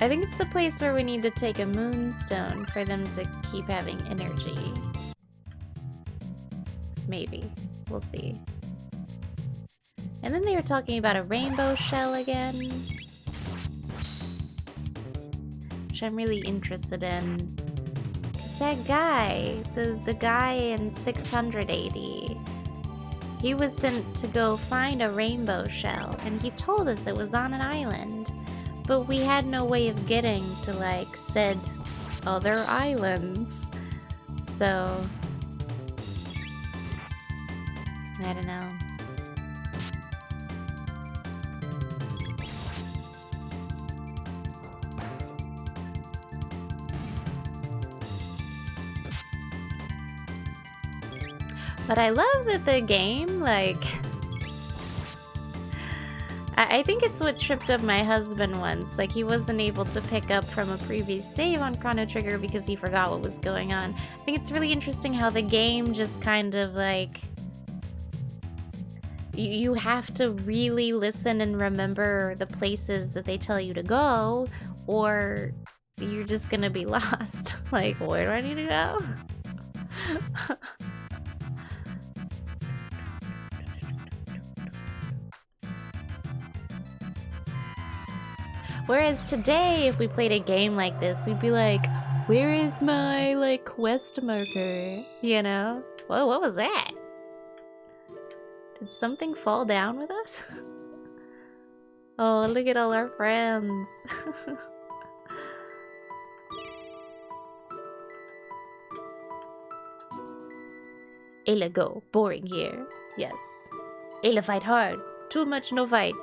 I think it's the place where we need to take a moonstone for them to keep having energy. Maybe. We'll see. And then they were talking about a rainbow shell again, which I'm really interested in. Because that guy, the guy in 680, he was sent to go find a rainbow shell, and he told us it was on an island. But we had no way of getting to, like, said other islands. So, I don't know. But I love that the game, like... I think it's what tripped up my husband once. Like, he wasn't able to pick up from a previous save on Chrono Trigger because he forgot what was going on. I think it's really interesting how the game just kind of, like... You have to really listen and remember the places that they tell you to go, or you're just gonna be lost. Like, where do I need to go? Whereas today, if we played a game like this, we'd be like, where is my, like, quest marker? You know? Whoa, what was that? Did something fall down with us? Oh, look at all our friends. Ayla go. Boring here. Yes. Ayla fight hard. Too much no fight.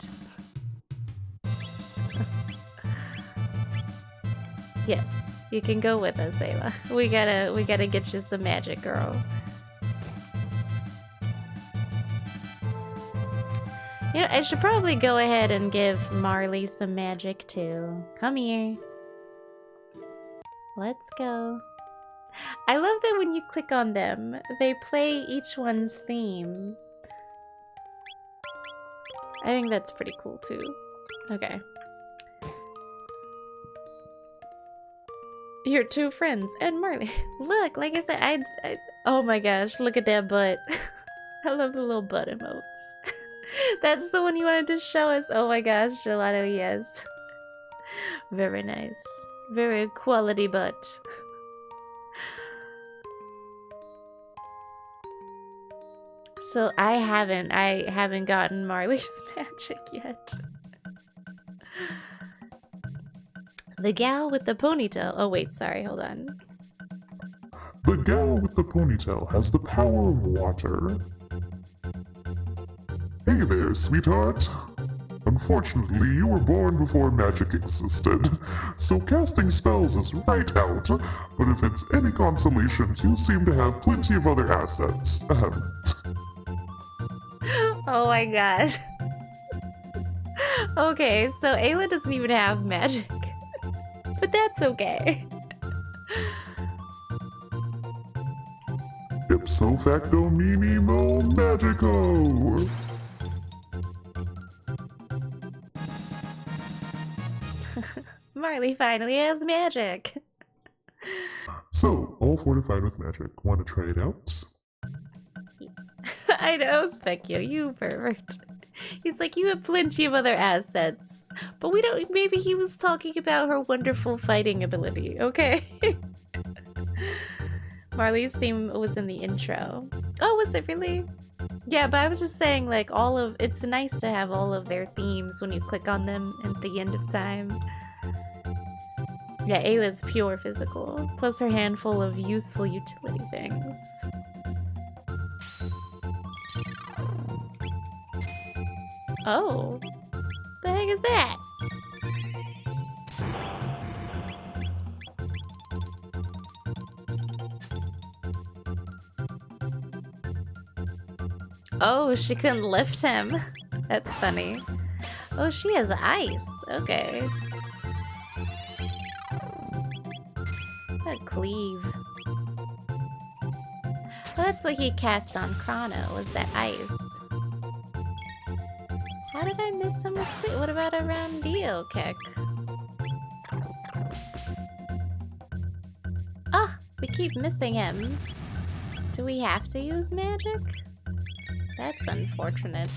Yes, you can go with us, Ayla. We gotta get you some magic, girl. You know, I should probably go ahead and give Marley some magic too. Come here. Let's go. I love that when you click on them, they play each one's theme. I think that's pretty cool too. Okay. Your two friends and Marley. Look, like I said, I oh my gosh, look at that butt. I love the little butt emotes. That's the one you wanted to show us. Oh my gosh, Gelato, yes. Very nice. Very quality butt. So I haven't gotten Marley's magic yet. The gal with the ponytail. Oh wait, sorry, hold on. The gal with the ponytail has the power of water. Hey there, sweetheart. Unfortunately, you were born before magic existed, so casting spells is right out. But if it's any consolation, you seem to have plenty of other assets. Oh my god. Okay, so Ayla doesn't even have magic. But that's okay. Ipso facto minimo magico. Marley finally has magic. So, all fortified with magic. Want to try it out? Yes. I know, Specchio, you pervert. He's like, you have plenty of other assets. But we don't, maybe he was talking about her wonderful fighting ability, okay? Marley's theme was in the intro. Oh, was it really? Yeah, but I was just saying, like, it's nice to have all of their themes when you click on them at the end of time. Yeah, Ayla's pure physical, plus her handful of useful utility things. Oh, the heck is that? Oh, she couldn't lift him. That's funny. Oh, she has ice. Okay. A cleave. Well, that's what he cast on Chrono, was that ice. How did I miss him with cleave? What about a roundio kick? Ah, we keep missing him. Do we have to use magic? That's unfortunate.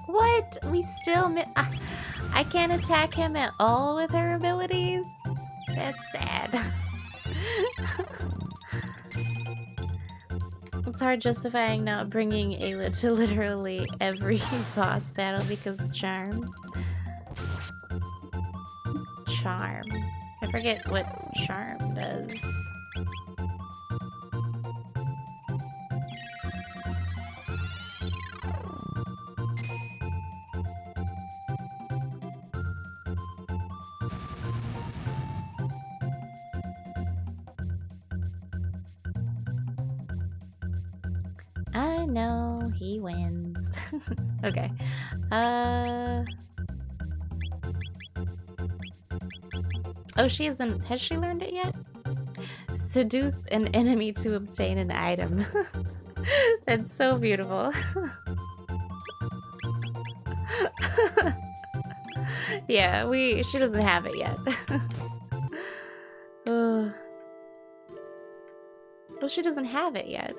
What? We still I can't attack him at all with her abilities? That's sad. It's hard justifying not bringing Ayla to literally every boss battle because charm. Charm. I forget what charm does. I know he wins. Okay. Oh, she hasn't. Has she learned it yet? Seduce an enemy to obtain an item. That's so beautiful. Yeah, she doesn't have it yet. Well, she doesn't have it yet.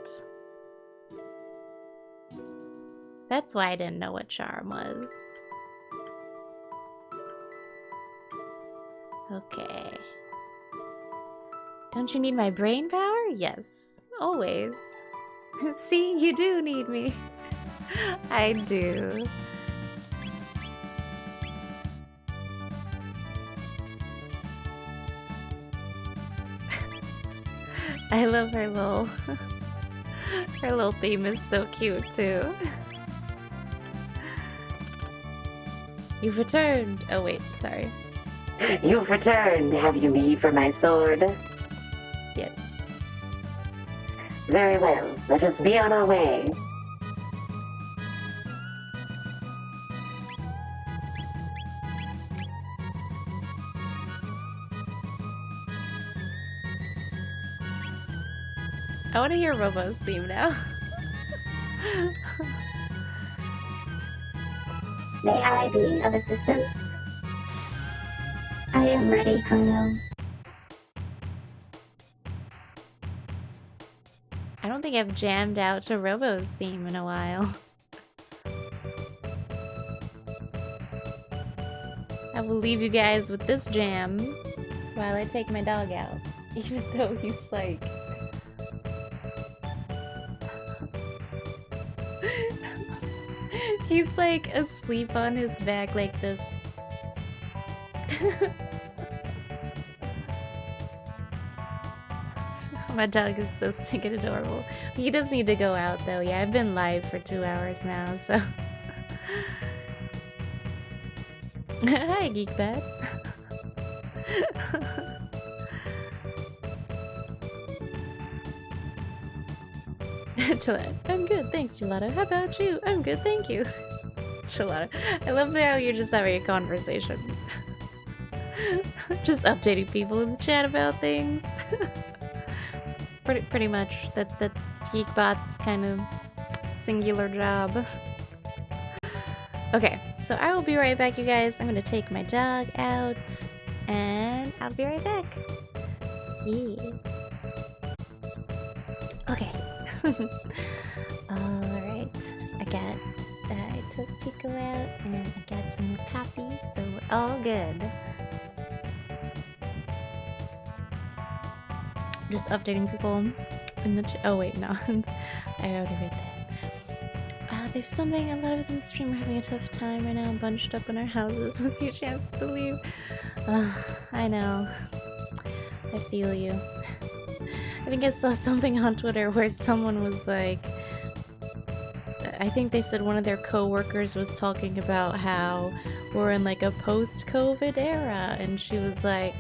That's why I didn't know what charm was. Okay. Don't you need my brain power? Yes, always. See, you do need me. I do. I love her little theme is so cute too. You've returned. Oh wait, sorry. You've returned, have you me for my sword? Yes. Very well, let us be on our way. I want to hear Robo's theme now. May I be of assistance? I am ready, Chrono. I don't think I've jammed out to Robo's theme in a while. will leave you guys with this jam while I take my dog out. Even though he's like... he's like asleep on his back like this. My dog is so stinking adorable. He does need to go out though. Yeah, I've been live for 2 hours now, so... Hi, Geekbad. Gelato. I'm good, thanks, Gelato. How about you? I'm good, thank you. Gelato. I love how you're just having a conversation. Just updating people in the chat about things. Pretty much. That's Geekbot's kind of singular job. Okay, so I will be right back, you guys. I'm gonna take my dog out, and I'll be right back. Yeah. Okay. Alright. I took Chico out, and I got some coffee, so we're all good. Just updating people in the chat. Oh wait, no. I already read that. There's something, a lot of us in the stream are having a tough time right now, bunched up in our houses with few chances to leave. I know. I feel you. I think I saw something on Twitter where someone was like, I think they said one of their co-workers was talking about how we're in like a post-COVID era, and she was like,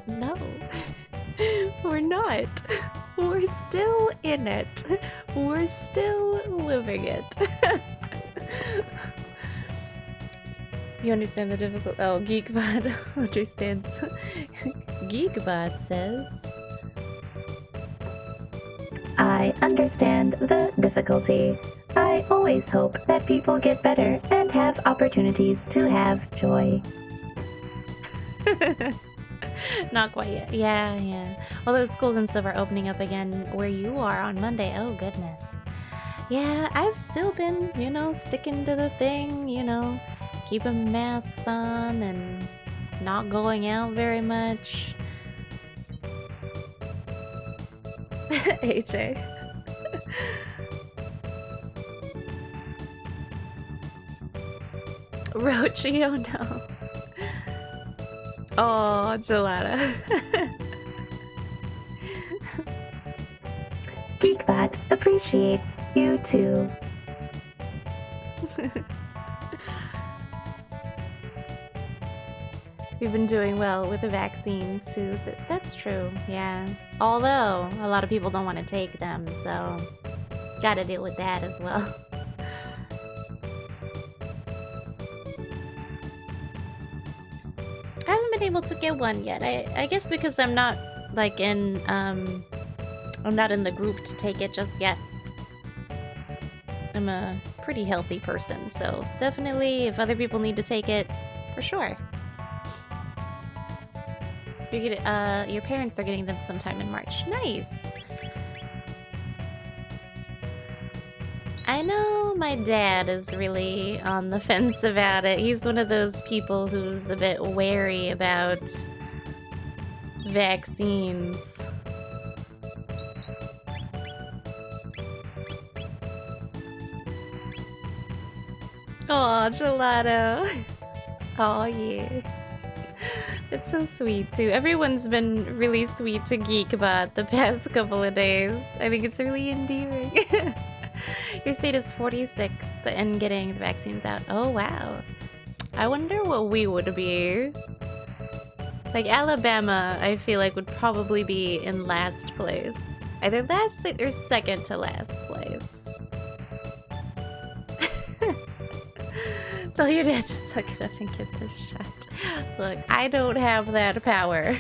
no, we're not. We're still in it. We're still living it. You understand the difficult— oh, Geekbot understands. Geekbot says, I understand the difficulty. I always hope that people get better and have opportunities to have joy. not quite yet. Yeah. Although schools and stuff are opening up again where you are on Monday. Oh, goodness. Yeah, I've still been, sticking to the thing, keeping masks on and not going out very much. AJ. Rochi, oh no. Oh, Gelato. Geekbot appreciates you too. We've been doing well with the vaccines too. So that's true, yeah. Although a lot of people don't want to take them, so gotta deal with that as well. I haven't been able to get one yet. I guess because I'm not like I'm not in the group to take it just yet. I'm a pretty healthy person, so definitely if other people need to take it, for sure. Your parents are getting them sometime in March. Nice. I know my dad is really on the fence about it. He's one of those people who's a bit wary about vaccines. Aw, Gelato. Oh yeah. It's so sweet too. Everyone's been really sweet to Geekbot the past couple of days. I think it's really endearing. Your state is 46th and getting the vaccines out. Oh wow. I wonder what we would be. Like Alabama, I feel like would probably be in last place. Either last place or second to last place. Tell your dad to suck it up and get this shot. Look, I don't have that power.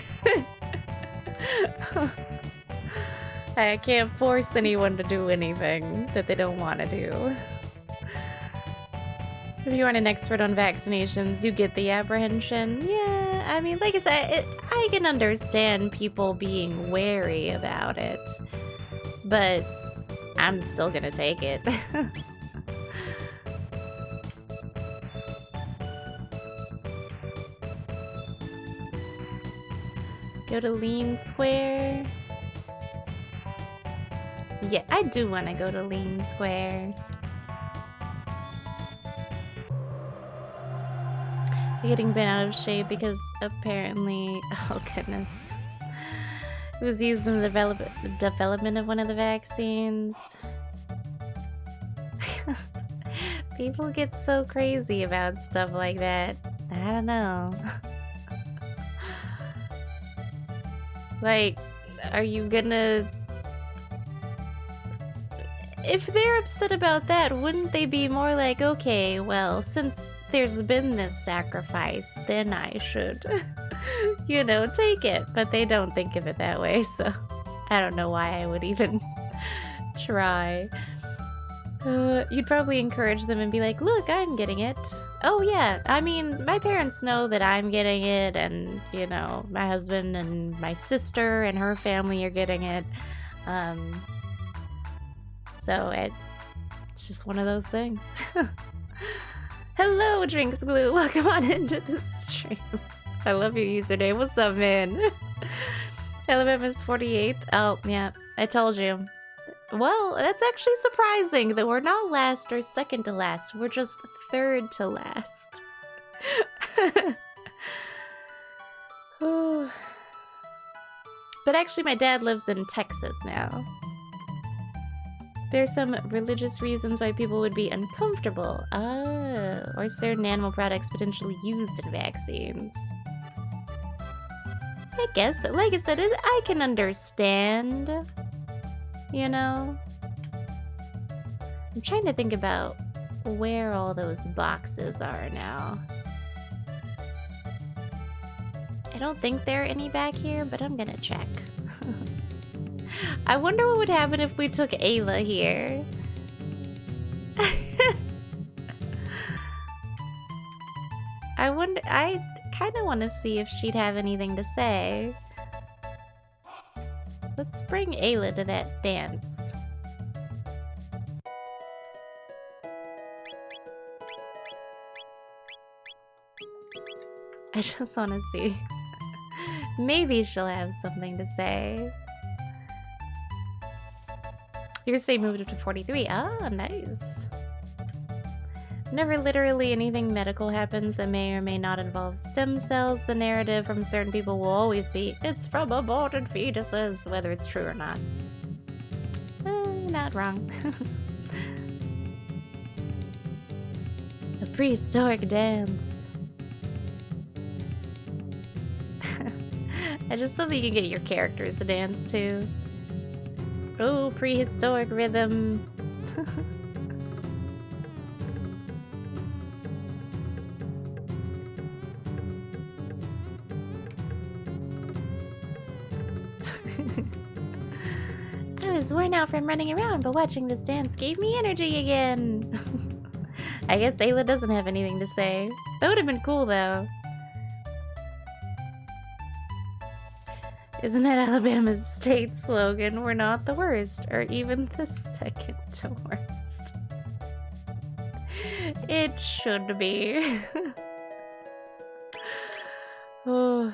I can't force anyone to do anything that they don't want to do. If you aren't an expert on vaccinations, you get the apprehension. Yeah, I mean, like I said, I can understand people being wary about it. But I'm still gonna take it. Go to Lean Square. Yeah, I do want to go to Lean Square. I'm getting bent out of shape because apparently, oh goodness, it was used in the development of one of the vaccines. People get so crazy about stuff like that. I don't know. Like, are you gonna... If they're upset about that, wouldn't they be more like, okay, well, since there's been this sacrifice, then I should, you know, take it. But they don't think of it that way, so I don't know why I would even try. You'd probably encourage them and be like, look, I'm getting it. Oh yeah, I mean, my parents know that I'm getting it, and, you know, my husband and my sister and her family are getting it. So it's just one of those things. Hello, Drinks Glue. Welcome on into the stream. I love your username. What's up, man? Alabama's 48th. Oh, yeah, I told you. Well, that's actually surprising that we're not last or second to last. We're just third to last. But actually, my dad lives in Texas now. There's some religious reasons why people would be uncomfortable. Oh, or certain animal products potentially used in vaccines. I guess, like I said, I can understand. You know? I'm trying to think about where all those boxes are now. I don't think there are any back here, but I'm gonna check. I wonder what would happen if we took Ayla here. I kind of want to see if she'd have anything to say. Let's bring Ayla to that dance. I just want to see. Maybe she'll have something to say. Your say moved up to 43. Ah, nice. Whenever literally anything medical happens that may or may not involve stem cells, the narrative from certain people will always be, it's from aborted fetuses, whether it's true or not. Not wrong. A prehistoric dance. I just love that you can get your characters to dance too. Oh, prehistoric rhythm. I was worn out from running around, but watching this dance gave me energy again. I guess Ayla doesn't have anything to say. That would have been cool, though. Isn't that Alabama's state slogan? We're not the worst, or even the second to worst. It should be. Oh.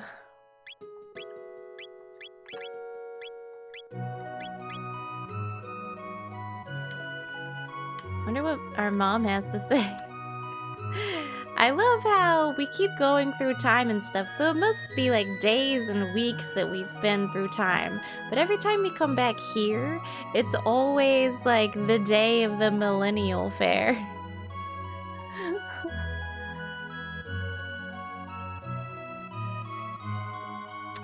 Wonder what our mom has to say. I love how we keep going through time and stuff, so it must be like days and weeks that we spend through time. But every time we come back here, it's always like the day of the millennial fair.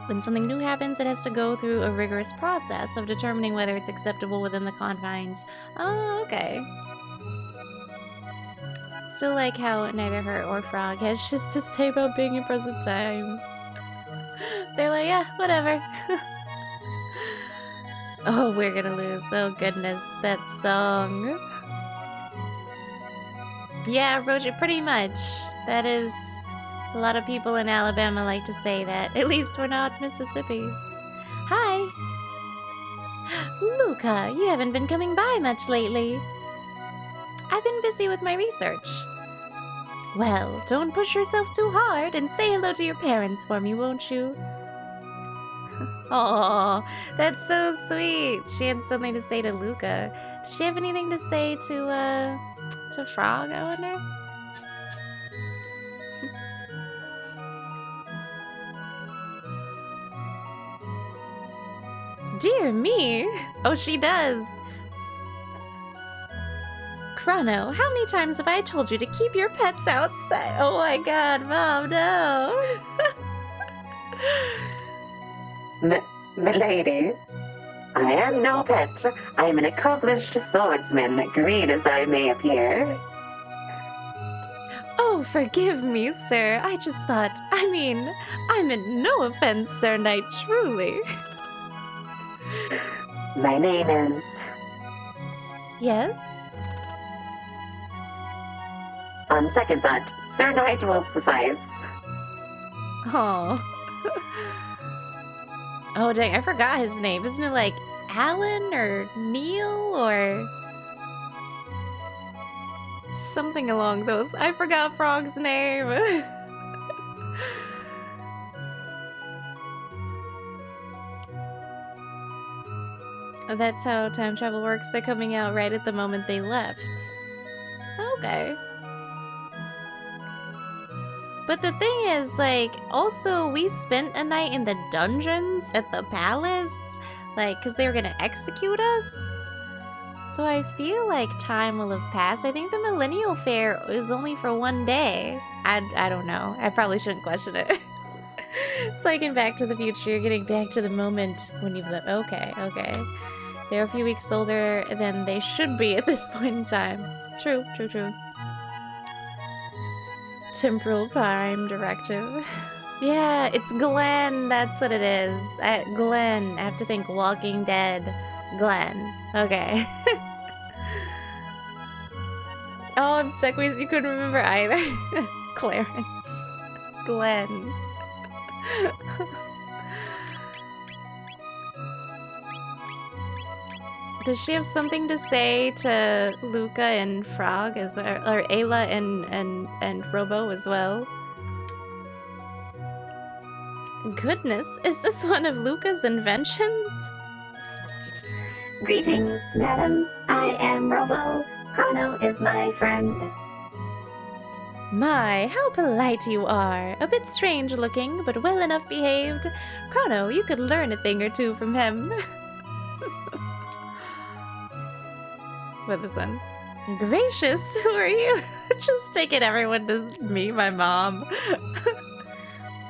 When something new happens, it has to go through a rigorous process of determining whether it's acceptable within the confines. Oh, okay. Still like how neither her or Frog has just to say about being in present time. They're like, yeah, whatever. Oh, we're gonna lose. Oh goodness, that song. Yeah, Roger, pretty much. That is... A lot of people in Alabama like to say that. At least we're not Mississippi. Hi! Luca, you haven't been coming by much lately. I've been busy with my research. Well, don't push yourself too hard and say hello to your parents for me, won't you? Oh, that's so sweet. She had something to say to Luca. Does she have anything to say to Frog, I wonder? Dear me! Oh, she does. Chrono, how many times have I told you to keep your pets outside? Oh my god, Mom, no! Milady, I am no pet. I am an accomplished swordsman, green as I may appear. Oh, forgive me, sir. I just thought, I meant no offense, Sir Knight, truly. My name is... Yes? On second thought, Sir Knight will suffice. Oh. Oh, dang, I forgot his name. Isn't it like Alan or Neil or something along those? I forgot Frog's name. Oh, that's how time travel works. They're coming out right at the moment they left. Okay. But the thing is, like, also we spent a night in the dungeons at the palace, like, because they were gonna execute us. So I feel like time will have passed. I think the Millennial Fair is only for one day. I don't know. I probably shouldn't question it. It's like in Back to the Future, you're getting back to the moment when you've lived. Okay, okay. They're a few weeks older than they should be at this point in time. True, true, true. Temporal Prime Directive. Yeah, it's Glenn. That's what it is. Glenn. I have to think Walking Dead. Glenn. Okay. Oh, I'm sick because you couldn't remember either. Clarence. Glenn. Does she have something to say to Luca and Frog as well, or Ayla and Robo as well? Goodness, is this one of Luca's inventions? Greetings, madam. I am Robo. Chrono is my friend. My, how polite you are. A bit strange looking, but well enough behaved. Chrono, you could learn a thing or two from him. With this one. Gracious, who are you? Just taking everyone to meet my mom.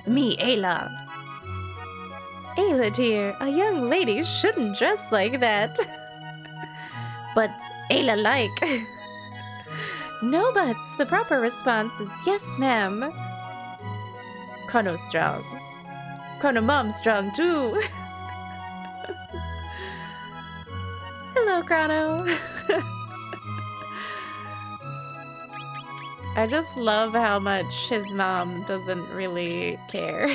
Me, Ayla. Ayla, dear, a young lady shouldn't dress like that. But Ayla like. No buts. The proper response is yes, ma'am. Chrono strong. Chrono mom strong too. Hello, Chrono. I just love how much his mom doesn't really care.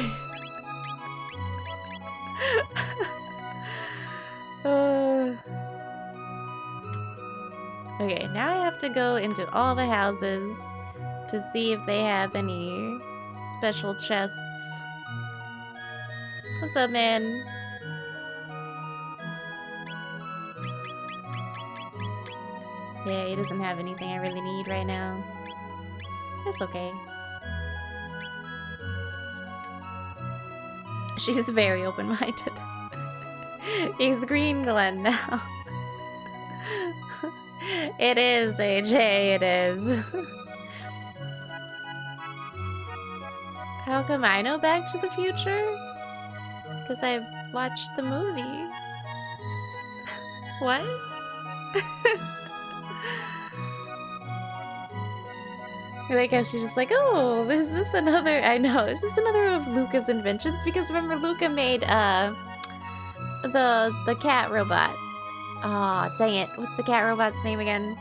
Okay, now I have to go into all the houses to see if they have any special chests. What's up, man? Yeah, he doesn't have anything I really need right now. That's okay. She's very open-minded. He's Green Glen now. It is, AJ, it is. How come I know Back to the Future? Because I've watched the movie. What? I like how she's just like, oh, is this another? I know, is this another of Luca's inventions? Because remember, Luca made the cat robot. Aw, oh, dang it! What's the cat robot's name again?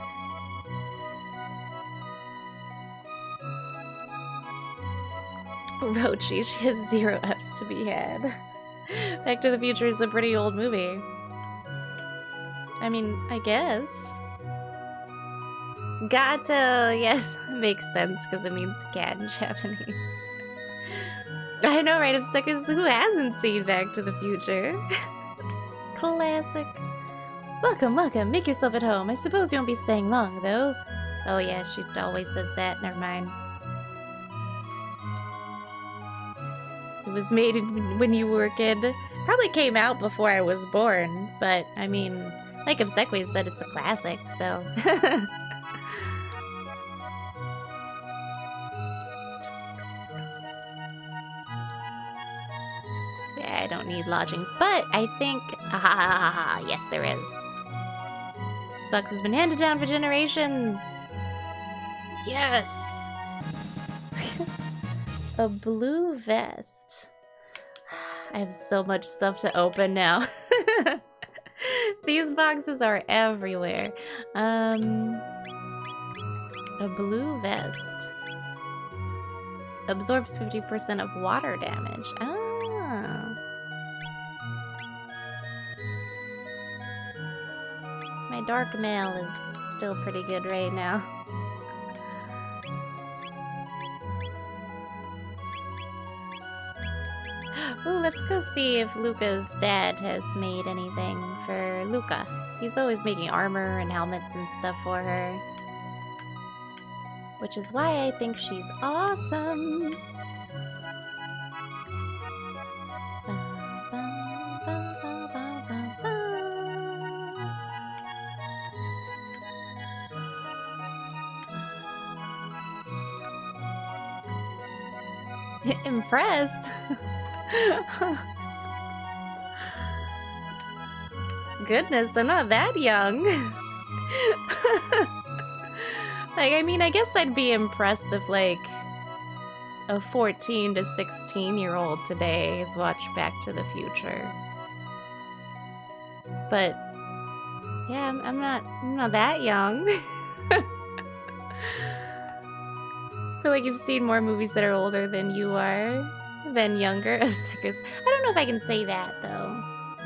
Rochi. She has 0 Fs to be had. Back to the Future is a pretty old movie. I mean, I guess. Gato, yes, makes sense because it means cat in Japanese. I know, right? I'm sick as who hasn't seen Back to the Future? Classic. Welcome, welcome. Make yourself at home. I suppose you won't be staying long, though. Oh yeah, she always says that. Never mind. It was made when you were a kid. Probably came out before I was born, but I mean, like Obsequious said, it's a classic, so. Yeah, I don't need lodging, but I think, yes there is. This box has been handed down for generations. Yes! A blue vest. I have so much stuff to open now. These boxes are everywhere. A blue vest. Absorbs 50% of water damage. Ah. My dark mail is still pretty good right now. Ooh, let's go see if Luca's dad has made anything for Luca. He's always making armor and helmets and stuff for her. Which is why I think she's awesome. Impressed? Goodness, I'm not that young. Like, I mean, I guess I'd be impressed if, like, a 14 to 16-year-old today has watched Back to the Future. But, yeah, I'm not that young. I feel like you've seen more movies that are older than you are, than younger. I don't know if I can say that, though.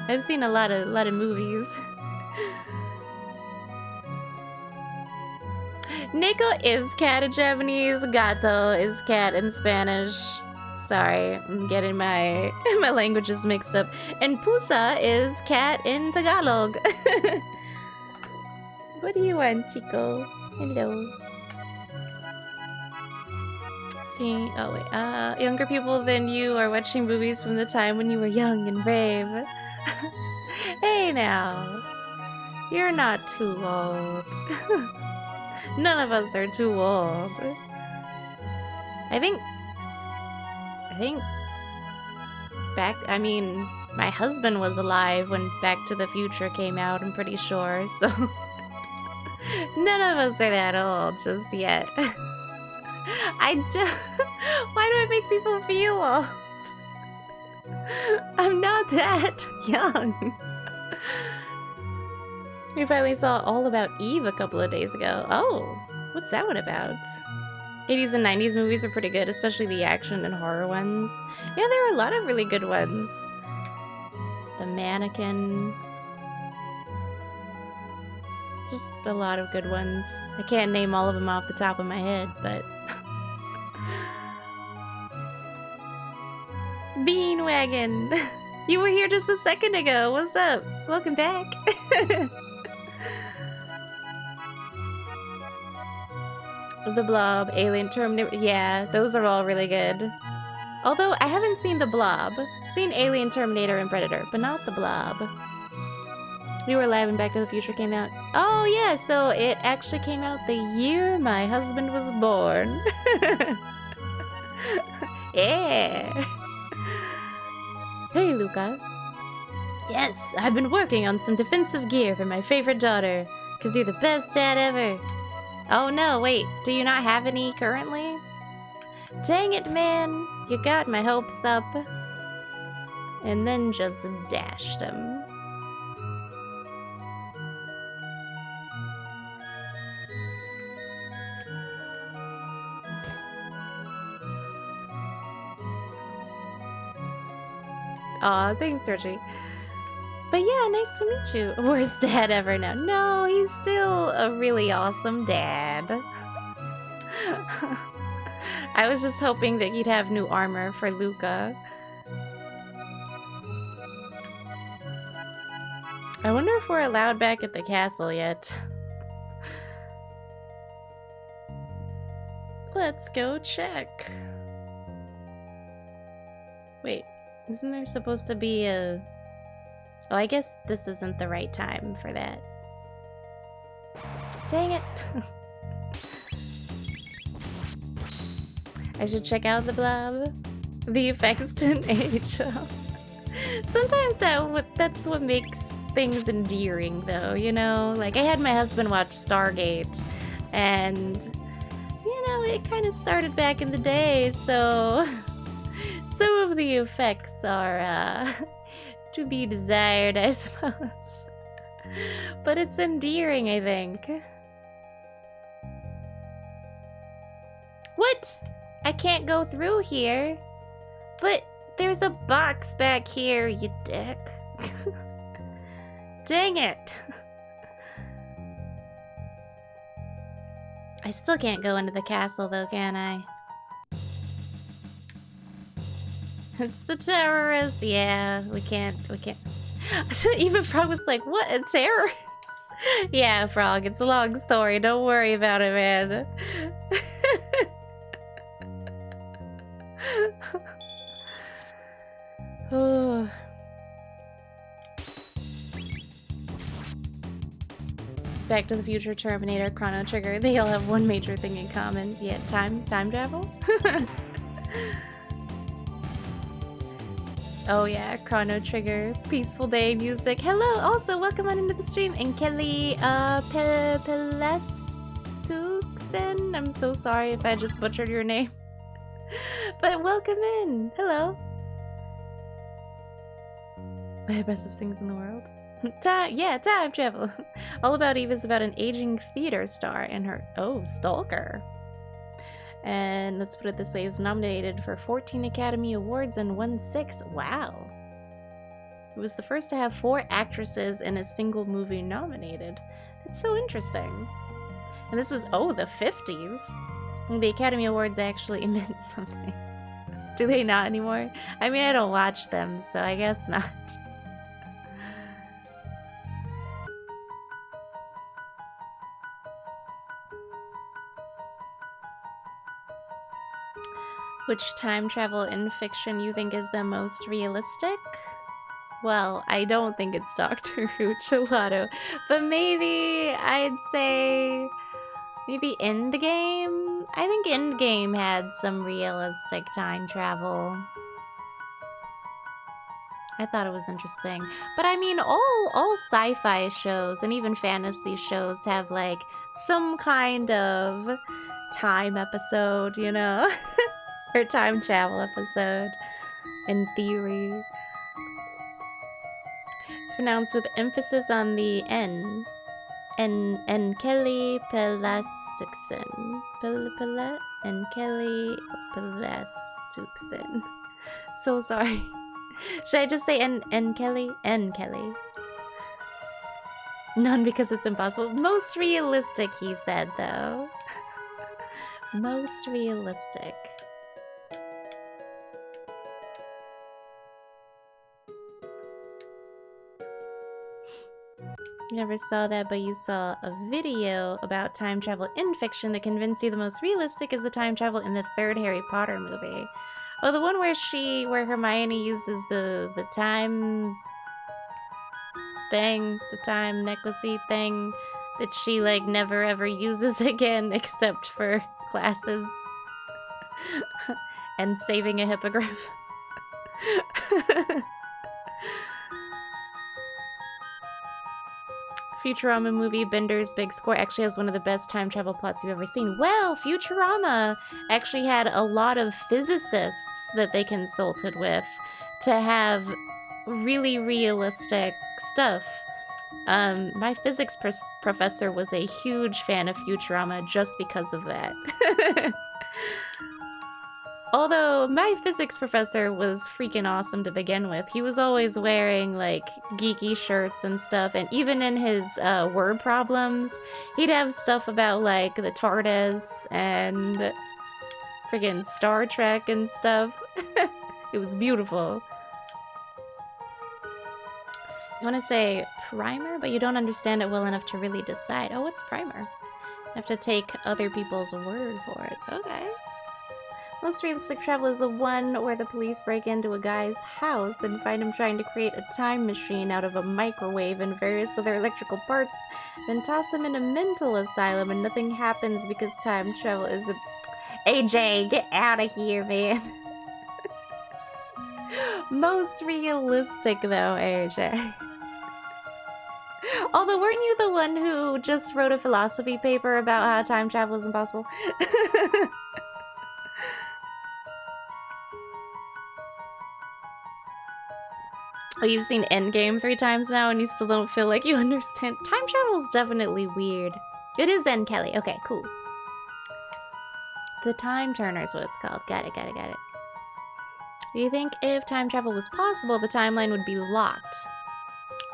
I've seen a lot of movies. Neko is cat in Japanese, gato is cat in Spanish. Sorry, I'm getting my languages mixed up. And pusa is cat in Tagalog. What do you want, Chico? Hello. See, oh wait, younger people than you are watching movies from the time when you were young and brave. Hey now, you're not too old. None of us are too old. I think I mean, my husband was alive when Back to the Future came out, I'm pretty sure, so none of us are that old just yet. Why do I make people feel old? I'm not that young. We finally saw All About Eve a couple of days ago. Oh, what's that one about? 80s and 90s movies are pretty good, especially the action and horror ones. Yeah, there are a lot of really good ones. The Mannequin. Just a lot of good ones. I can't name all of them off the top of my head, but... Beanwagon! You were here just a second ago. What's up? Welcome back. The Blob, Alien, Terminator. Yeah, those are all really good. Although, I haven't seen The Blob. I've seen Alien, Terminator, and Predator, but not The Blob. You were alive when Back to the Future came out. Oh, yeah, so it actually came out the year my husband was born. Yeah. Hey, Luca. Yes, I've been working on some defensive gear for my favorite daughter, 'cause you're the best dad ever. Oh no, wait, do you not have any currently? Dang it, man, you got my hopes up. And then just dashed them. Aw, thanks, Reggie. But yeah, nice to meet you. Worst dad ever now. No, he's still a really awesome dad. I was just hoping that he'd have new armor for Luca. I wonder if we're allowed back at the castle yet. Let's go check. Wait, isn't there supposed to be a... Oh, I guess this isn't the right time for that. Dang it. I should check out the blob. The effects didn't age well. Sometimes that's what makes things endearing, though, you know? Like, I had my husband watch Stargate, and, you know, it kind of started back in the day, so some of the effects are, to be desired, I suppose. But it's endearing, I think. What? I can't go through here. But there's a box back here, you dick. Dang it. I still can't go into the castle though, can I? It's the terrorists. Yeah, we can't. Even Frog was like, what, a terrorist? Yeah, Frog, it's a long story. Don't worry about it, man. Oh. Back to the Future, Terminator, Chrono Trigger. They all have one major thing in common. Yeah, time travel? Oh yeah, Chrono Trigger, Peaceful Day music. Hello, also welcome on into the stream. And Kelly Pelestuksen. I'm so sorry if I just butchered your name. But welcome in. Hello. The bestest things in the world. Time travel. All About Eve is about an aging theater star and her stalker. And let's put it this way, he was nominated for 14 Academy Awards and won 6. Wow. It was the first to have 4 actresses in a single movie nominated. That's so interesting. And this was, the 50s. The Academy Awards actually meant something. Do they not anymore? I mean, I don't watch them, so I guess not. Which time travel in fiction you think is the most realistic? Well, I don't think it's Doctor Who Gelato, but maybe I'd say maybe Endgame? I think Endgame had some realistic time travel. I thought it was interesting. But I mean, all sci-fi shows and even fantasy shows have like some kind of time episode, you know? Or time travel episode, in theory. It's pronounced with emphasis on the N. And Kelly Pelestuksen. And Kelly Pelestuksen. So sorry. Should I just say N Kelly? N Kelly. None because it's impossible. Most realistic, he said, though. Most realistic. You never saw that, but you saw a video about time travel in fiction that convinced you the most realistic is the time travel in the 3rd Harry Potter movie. Oh, the one where Hermione uses the time thing, the time necklace-y thing that she like never ever uses again except for classes and saving a hippogriff. Futurama movie Bender's Big Score actually has one of the best time travel plots you've ever seen. Well, Futurama actually had a lot of physicists that they consulted with to have really realistic stuff. My physics professor was a huge fan of Futurama just because of that. Although my physics professor was freaking awesome to begin with. He was always wearing like geeky shirts and stuff, and even in his word problems, he'd have stuff about like the TARDIS and friggin' Star Trek and stuff. It was beautiful. You want to say primer, but you don't understand it well enough to really decide. Oh, what's primer? You have to take other people's word for it. Okay. Most realistic travel is the one where the police break into a guy's house and find him trying to create a time machine out of a microwave and various other electrical parts, then toss him in a mental asylum and nothing happens because time travel is a... AJ, get out of here, man. Most realistic, though, AJ. Although, weren't you the one who just wrote a philosophy paper about how time travel is impossible? Oh, you've seen Endgame 3 times now and you still don't feel like you understand. Time travel is definitely weird. It is N. Kelly. Okay, cool. The Time Turner is what it's called. Got it. Do you think if time travel was possible, the timeline would be locked?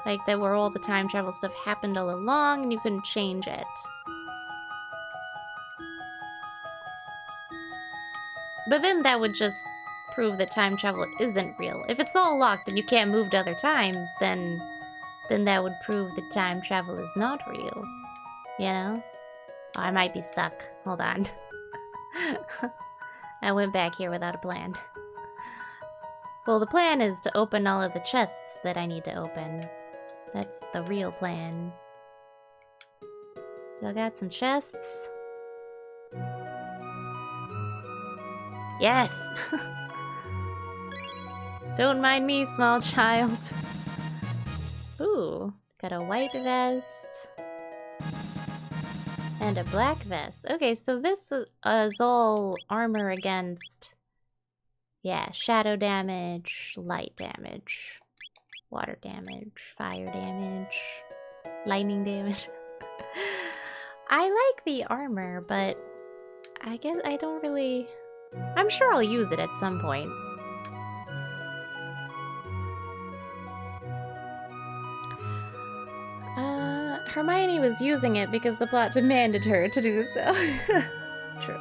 Like that where all the time travel stuff happened all along and you couldn't change it? But then that would just prove that time travel isn't real. If it's all locked and you can't move to other times, then that would prove that time travel is not real. You know? Oh, I might be stuck. Hold on. I went back here without a plan. Well, the plan is to open all of the chests that I need to open. That's the real plan. Y'all got some chests? Yes! Don't mind me, small child. Ooh, got a white vest. And a black vest. Okay, so this is all armor against... Yeah, shadow damage, light damage, water damage, fire damage, lightning damage. I like the armor, but I guess I don't really... I'm sure I'll use it at some point. Hermione was using it because the plot demanded her to do so. True.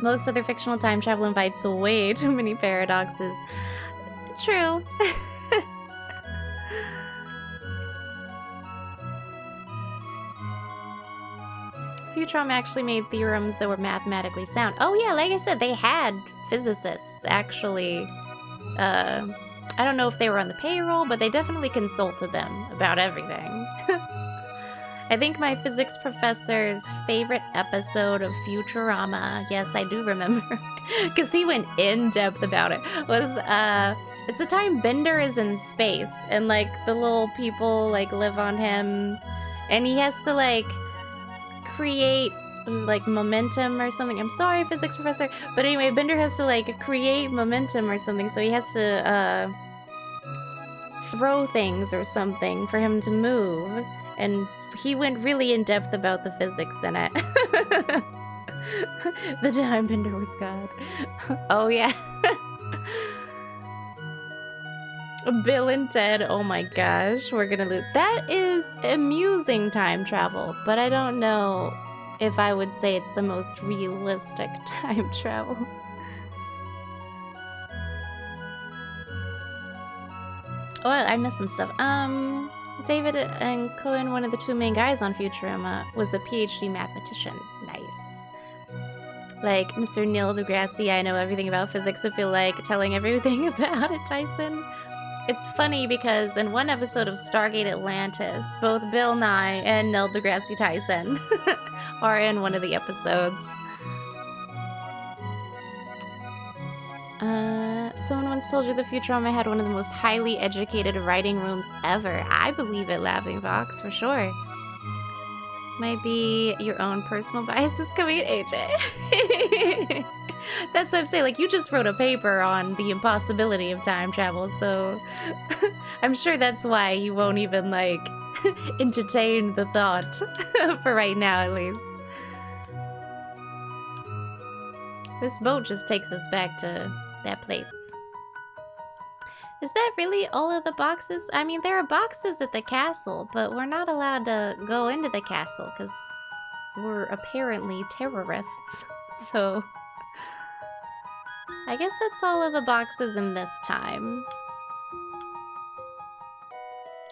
Most other fictional time travel invites way too many paradoxes. True. Futurama actually made theorems that were mathematically sound. Oh yeah, like I said, they had physicists actually. I don't know if they were on the payroll, but they definitely consulted them about everything. I think my physics professor's favorite episode of Futurama, yes, I do remember, because he went in depth about it, was, it's the time Bender is in space, and, like, the little people, like, live on him, and he has to, like, create, like, momentum or something. I'm sorry, physics professor, but anyway, Bender has to, like, create momentum or something, so he has to, throw things or something for him to move, and he went really in depth about the physics in it. The time Bender was God. Oh yeah. Bill and Ted, oh my gosh, we're gonna lose. That is amusing time travel, but I don't know if I would say it's the most realistic time travel. Oh, I missed some stuff. David and Cohen, one of the 2 main guys on Futurama, was a PhD mathematician. Nice. Like Mr. Neil deGrasse, I know everything about physics. I feel like telling everything about it, Tyson. It's funny because in one episode of Stargate Atlantis, both Bill Nye and Neil deGrasse Tyson are in one of the episodes. Someone once told you the Futurama had one of the most highly educated writing rooms ever. I believe it, Laughing Fox, for sure. Might be your own personal biases coming in, AJ. That's what I'm saying. Like, you just wrote a paper on the impossibility of time travel, so I'm sure that's why you won't even, like, entertain the thought, for right now, at least. This boat just takes us back to that place. Is that really all of the boxes? I mean, there are boxes at the castle, but we're not allowed to go into the castle because we're apparently terrorists. So I guess that's all of the boxes in this time.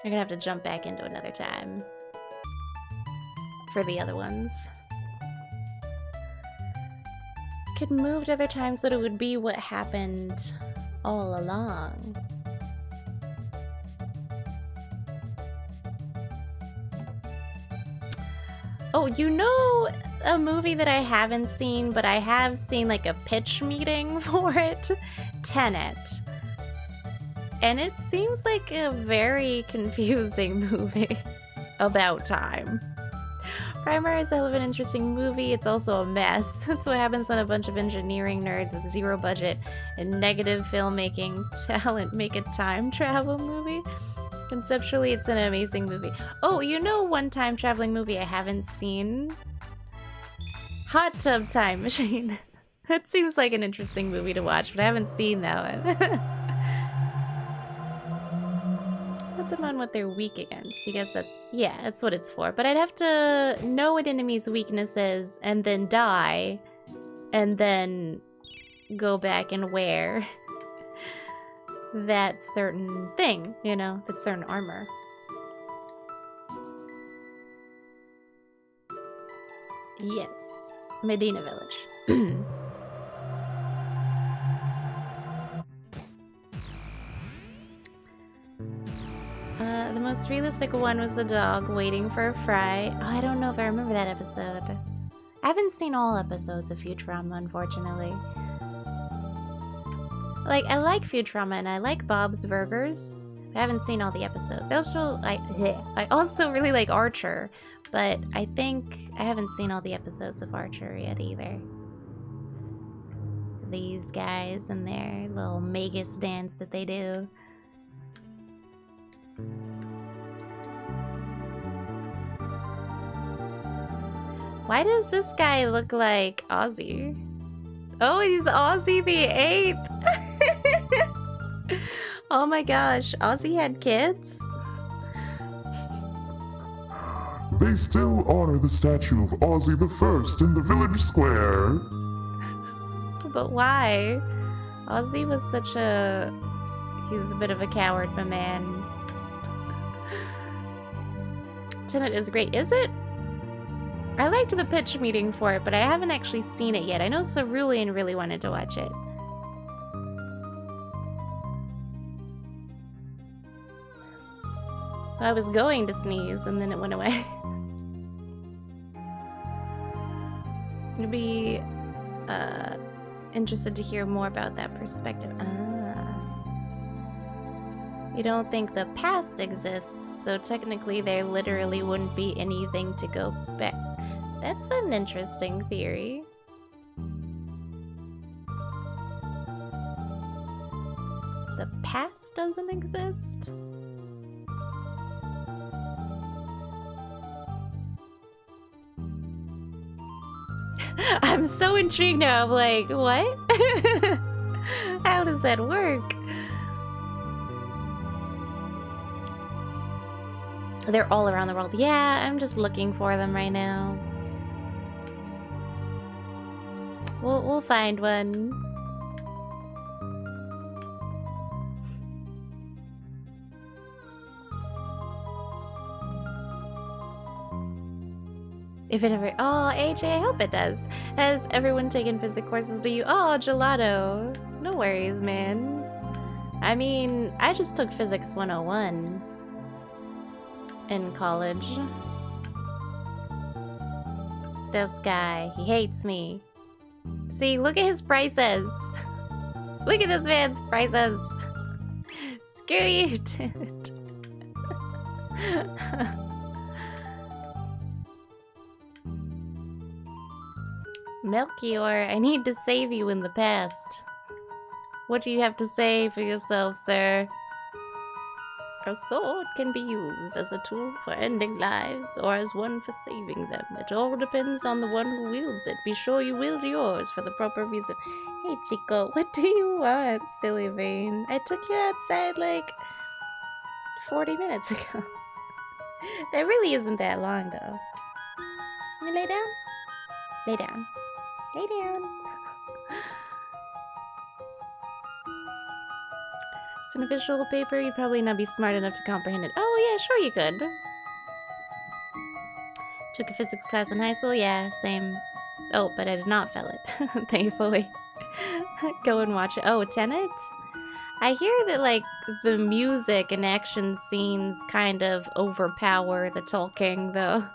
You're gonna have to jump back into another time for the other ones. Could move to other times so that it would be what happened all along. Oh, you know a movie that I haven't seen, but I have seen like a pitch meeting for it? Tenet. And it seems like a very confusing movie about time. Primer is a hell of an interesting movie. It's also a mess. That's what happens when a bunch of engineering nerds with zero budget and negative filmmaking talent make a time travel movie. Conceptually, it's an amazing movie. Oh, you know one time traveling movie I haven't seen? Hot Tub Time Machine. That seems like an interesting movie to watch, but I haven't seen that one. Put them on what they're weak against. I guess that's what it's for. But I'd have to know an enemy's weakness is, and then die, and then go back and wear that certain thing, you know, that certain armor. Yes, Medina Village. The most realistic one was the dog waiting for a fry. Oh, I don't know if I remember that episode. I haven't seen all episodes of Futurama, unfortunately. Like, I like Futurama and I like Bob's Burgers. I haven't seen all the episodes. I also really like Archer, but I think I haven't seen all the episodes of Archer yet either. These guys and their little Magus dance that they do. Why does this guy look like Ozzy? Oh, he's Ozzy the 8th! Oh my gosh, Ozzy had kids? They still honor the statue of Ozzy the First in the village square. But why? Ozzy was such a... He's a bit of a coward, my man. Tenet is great. Is it? I liked the pitch meeting for it, but I haven't actually seen it yet. I know Cerulean really wanted to watch it. I was going to sneeze, and then it went away. I'd be interested to hear more about that perspective. You don't think the past exists, so technically there literally wouldn't be anything to go back. That's an interesting theory. The past doesn't exist? I'm so intrigued now. I'm like, what? How does that work? They're all around the world. Yeah, I'm just looking for them right now. We'll find one. If it ever... Oh, AJ, I hope it does. Has everyone taken physics courses but you? Oh, gelato. No worries, man. I mean, I just took Physics 101 in college. This guy, he hates me. See, look at his prices. Look at this man's prices. Screw you, dude. Melchior, I need to save you in the past. What do you have to say for yourself, sir? A sword can be used as a tool for ending lives or as one for saving them. It all depends on the one who wields it. Be sure you wield yours for the proper reason. Hey, Chico, what do you want, silly vein? I took you outside like 40 minutes ago. That really isn't that long, though. Can you lay down? Lay down. Hey, Dan. It's an official paper. You'd probably not be smart enough to comprehend it. Oh, yeah, sure you could. Took a physics class in high school. Yeah, same. Oh, but I did not fail it. Thankfully. Go and watch it. Oh, Tenet? I hear that, like, the music and action scenes kind of overpower the talking, though.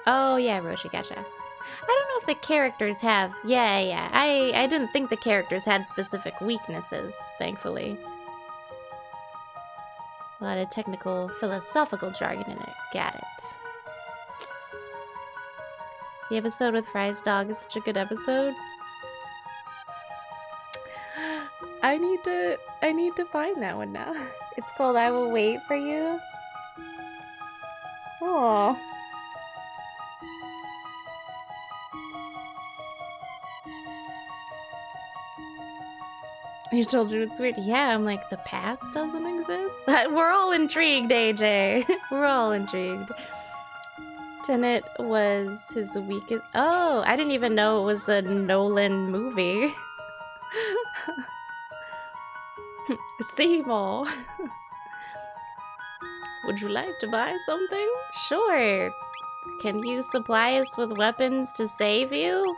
Oh, yeah, Roshi, gotcha. I don't know if the characters have... Yeah. I didn't think the characters had specific weaknesses, thankfully. A lot of technical, philosophical jargon in it. Got it. The episode with Fry's dog is such a good episode. I need to find that one now. It's called I Will Wait for You. Oh. You told you it's weird. Yeah, I'm like, the past doesn't exist? We're all intrigued, AJ. We're all intrigued. Tenet was his weakest... Oh, I didn't even know it was a Nolan movie. Seymour. Would you like to buy something? Sure. Can you supply us with weapons to save you?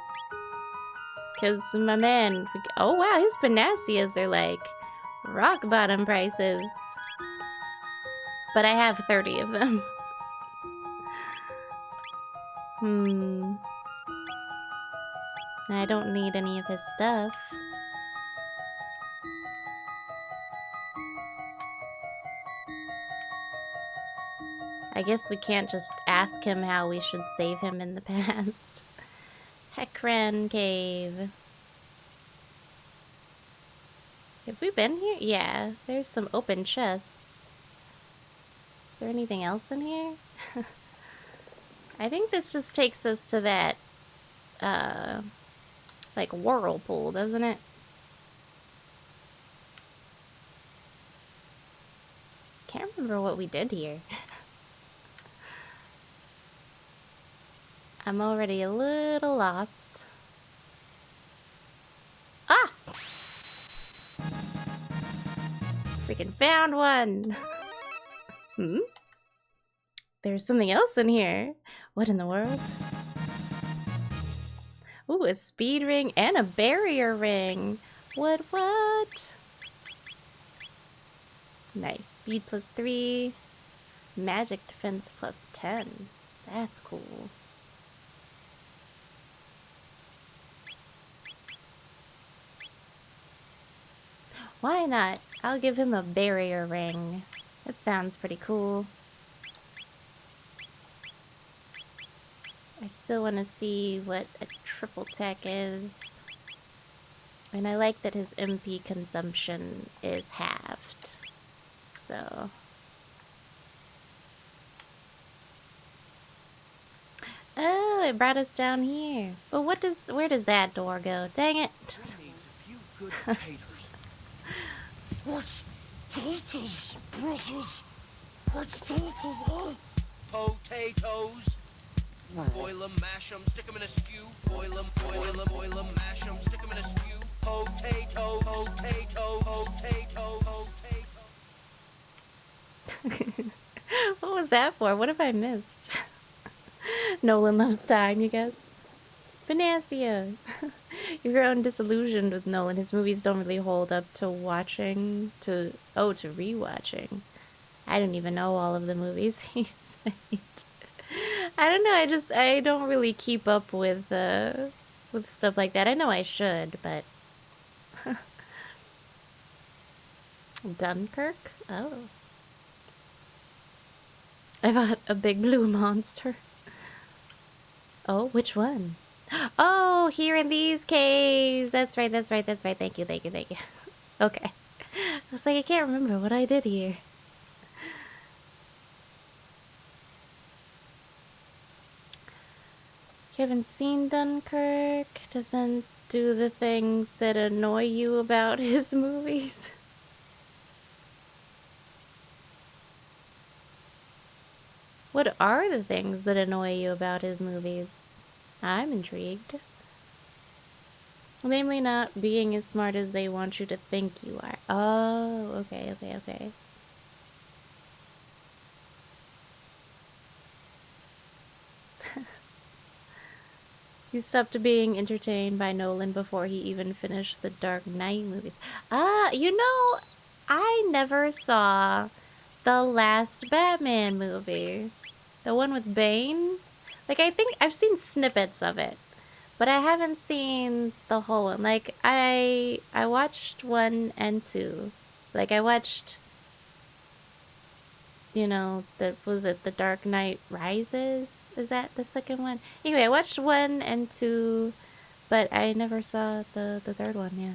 Because, my man... Oh, wow, his panaceas are like rock bottom prices. But I have 30 of them. I don't need any of his stuff. I guess we can't just ask him how we should save him in the past. Hekran Cave. Have we been here? Yeah, there's some open chests. Is there anything else in here? I think this just takes us to that, like, whirlpool, doesn't it? Can't remember what we did here. I'm already a little lost. Ah! Freaking found one! There's something else in here. What in the world? Ooh, a speed ring and a barrier ring. What? Nice. Speed +3. Magic defense +10. That's cool. Why not? I'll give him a barrier ring. That sounds pretty cool. I still want to see what a triple tech is. And I like that his MP consumption is halved. So... Oh, it brought us down here. But where does that door go? Dang it. What's taters, brothers? What's taters, huh? Potatoes. Boil 'em, mash 'em, stick 'em in a stew. Boil 'em, mash 'em, stick 'em in a stew. Potato. What was that for? What have I missed? Nolan loves time, you guess? Panacea! If you're disillusioned with Nolan, his movies don't really hold up to rewatching. I don't even know all of the movies he's made. I don't know, I don't really keep up with stuff like that. I know I should, but... Dunkirk? Oh. I bought a big blue monster. Oh, which one? Oh, here in these caves. That's right. Thank you. Okay. I was like, I can't remember what I did here. You haven't seen Dunkirk? Doesn't do the things that annoy you about his movies? What are the things that annoy you about his movies? I'm intrigued. Namely, not being as smart as they want you to think you are. Oh, okay, okay, okay. He stopped being entertained by Nolan before he even finished the Dark Knight movies. You know, I never saw the last Batman movie. The one with Bane. Like, I think I've seen snippets of it, but I haven't seen the whole one. Like, I watched 1 and 2. Like, I watched, you know, was it The Dark Knight Rises? Is that the second one? Anyway, I watched 1 and 2, but I never saw the third one, yeah.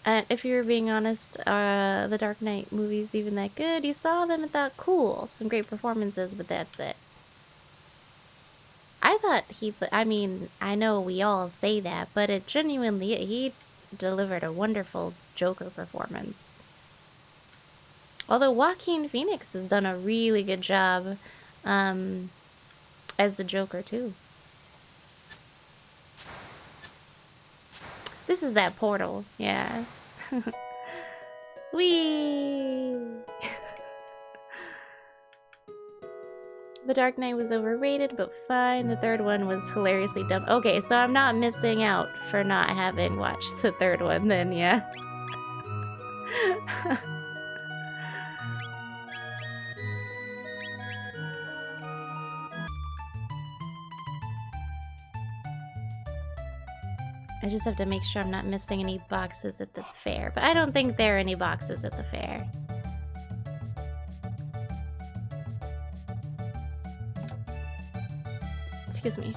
And if you're being honest, the Dark Knight movies even that good? You saw them and thought, cool, some great performances, but that's it. I thought I mean, I know we all say that, but it genuinely, he delivered a wonderful Joker performance. Although Joaquin Phoenix has done a really good job as the Joker, too. This is that portal, yeah. Whee! The Dark Knight was overrated, but fine. The third one was hilariously dumb. Okay, so I'm not missing out for not having watched the third one then, yeah. I just have to make sure I'm not missing any boxes at this fair. But I don't think there are any boxes at the fair. Excuse me.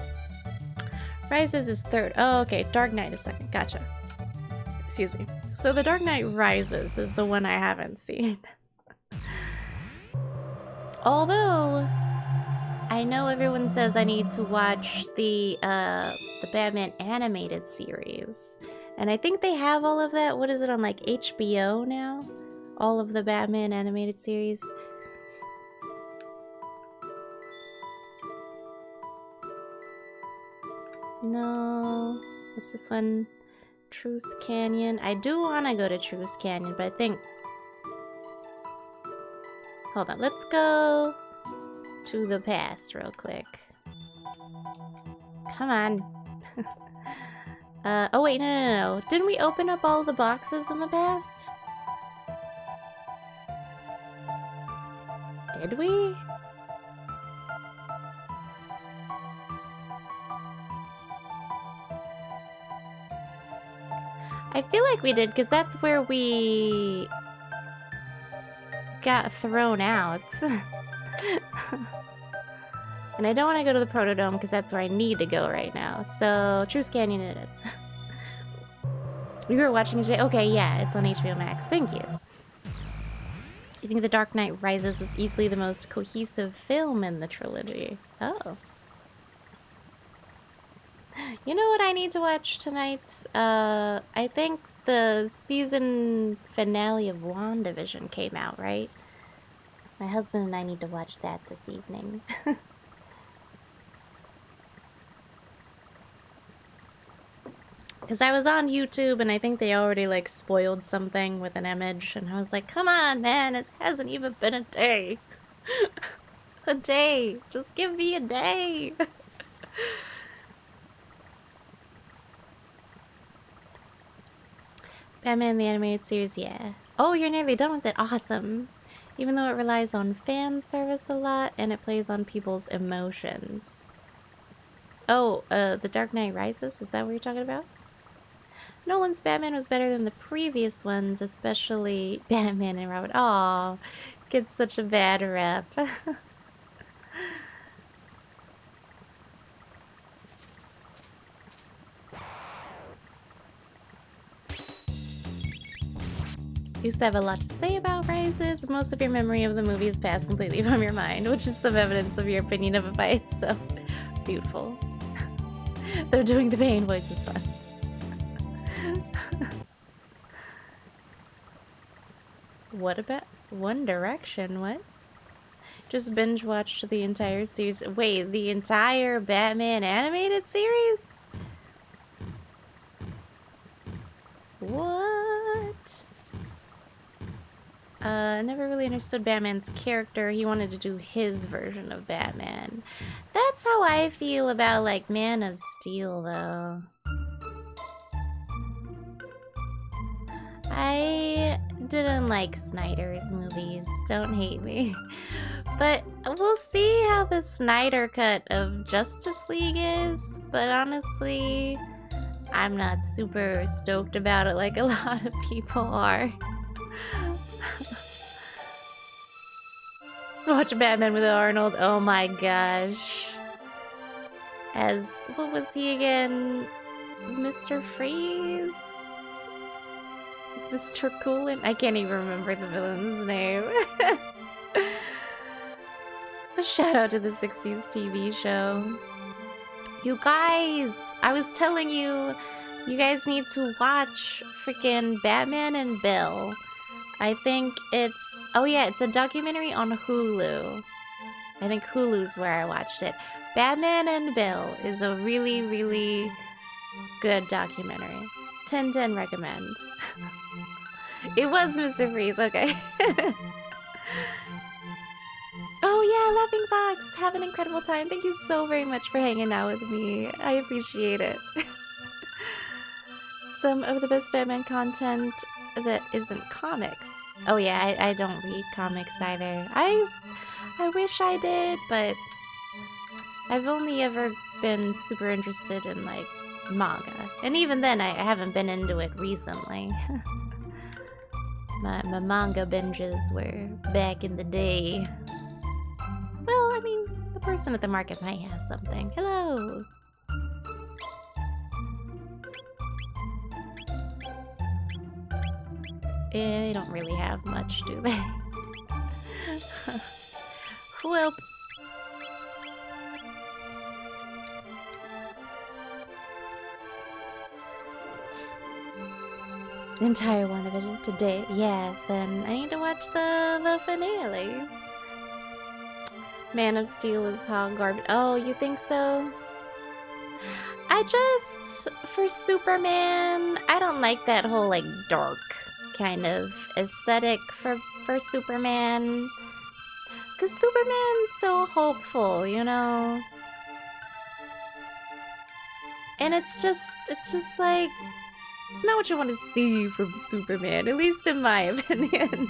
Rises is third. Oh, okay. Dark Knight is second. Gotcha. Excuse me. So the Dark Knight Rises is the one I haven't seen. Although, I know everyone says I need to watch the Batman animated series. And I think they have all of that. What is it on, like, HBO now? All of the Batman animated series. No. What's this one? Truce Canyon. I do want to go to Truce Canyon, but I think... Hold on. Let's go to the past real quick. Come on. Oh wait, no. Didn't we open up all the boxes in the past? Did we? I feel like we did, because that's where we got thrown out. And I don't want to go to the Protodome, because that's where I need to go right now. So, Truce Canyon it is. We were watching it today. Okay, yeah, it's on HBO Max. Thank you. I think The Dark Knight Rises was easily the most cohesive film in the trilogy. Oh. You know what I need to watch tonight? I think the season finale of WandaVision came out, right? My husband and I need to watch that this evening. Because I was on YouTube and I think they already like spoiled something with an image and I was like, come on man, it hasn't even been a day. A day. Just give me a day. Batman the Animated Series, yeah. Oh, you're nearly done with it. Awesome. Even though it relies on fan service a lot and it plays on people's emotions. Oh, The Dark Knight Rises? Is that what you're talking about? Nolan's Batman was better than the previous ones, especially Batman and Robin. Aw, gets such a bad rep. Used to have a lot to say about Rises, but most of your memory of the movie is passed completely from your mind, which is some evidence of your opinion of it by itself. Beautiful. They're doing the Bane voice this one. What about? One Direction, what? Just binge watched the entire series. Wait, the entire Batman animated series? What? Never really understood Batman's character. He wanted to do his version of Batman. That's how I feel about, like, Man of Steel, though. I didn't like Snyder's movies. Don't hate me. But we'll see how the Snyder cut of Justice League is. But honestly, I'm not super stoked about it like a lot of people are. Watch Batman with Arnold. Oh my gosh. As, what was he again? Mr. Freeze? Mr. Coolin? I can't even remember the villain's name. A shout out to the 60s TV show. You guys, I was telling you, you guys need to watch freaking Batman and Bill. I think it's, oh yeah, it's a documentary on Hulu. I think Hulu's where I watched it. Batman and Bill is a really, really good documentary. 10/10 recommend. It was Mr. Freeze, okay. Oh yeah, Laughing Fox, have an incredible time. Thank you so very much for hanging out with me. I appreciate it. Some of the best Batman content that isn't comics. Oh yeah, I don't read comics either. I wish I did, but I've only ever been super interested in, like, manga. And even then, I haven't been into it recently. My manga binges were back in the day. Well, I mean, the person at the market might have something. Hello! They don't really have much, do they? Well, entire WandaVision today, yes, and I need to watch the finale. Man of Steel is hot garbage. Oh, you think so? I just, for Superman, I don't like that whole, like, dark kind of aesthetic for Superman. Because Superman's so hopeful, you know? And it's just like, it's not what you want to see from Superman, at least in my opinion.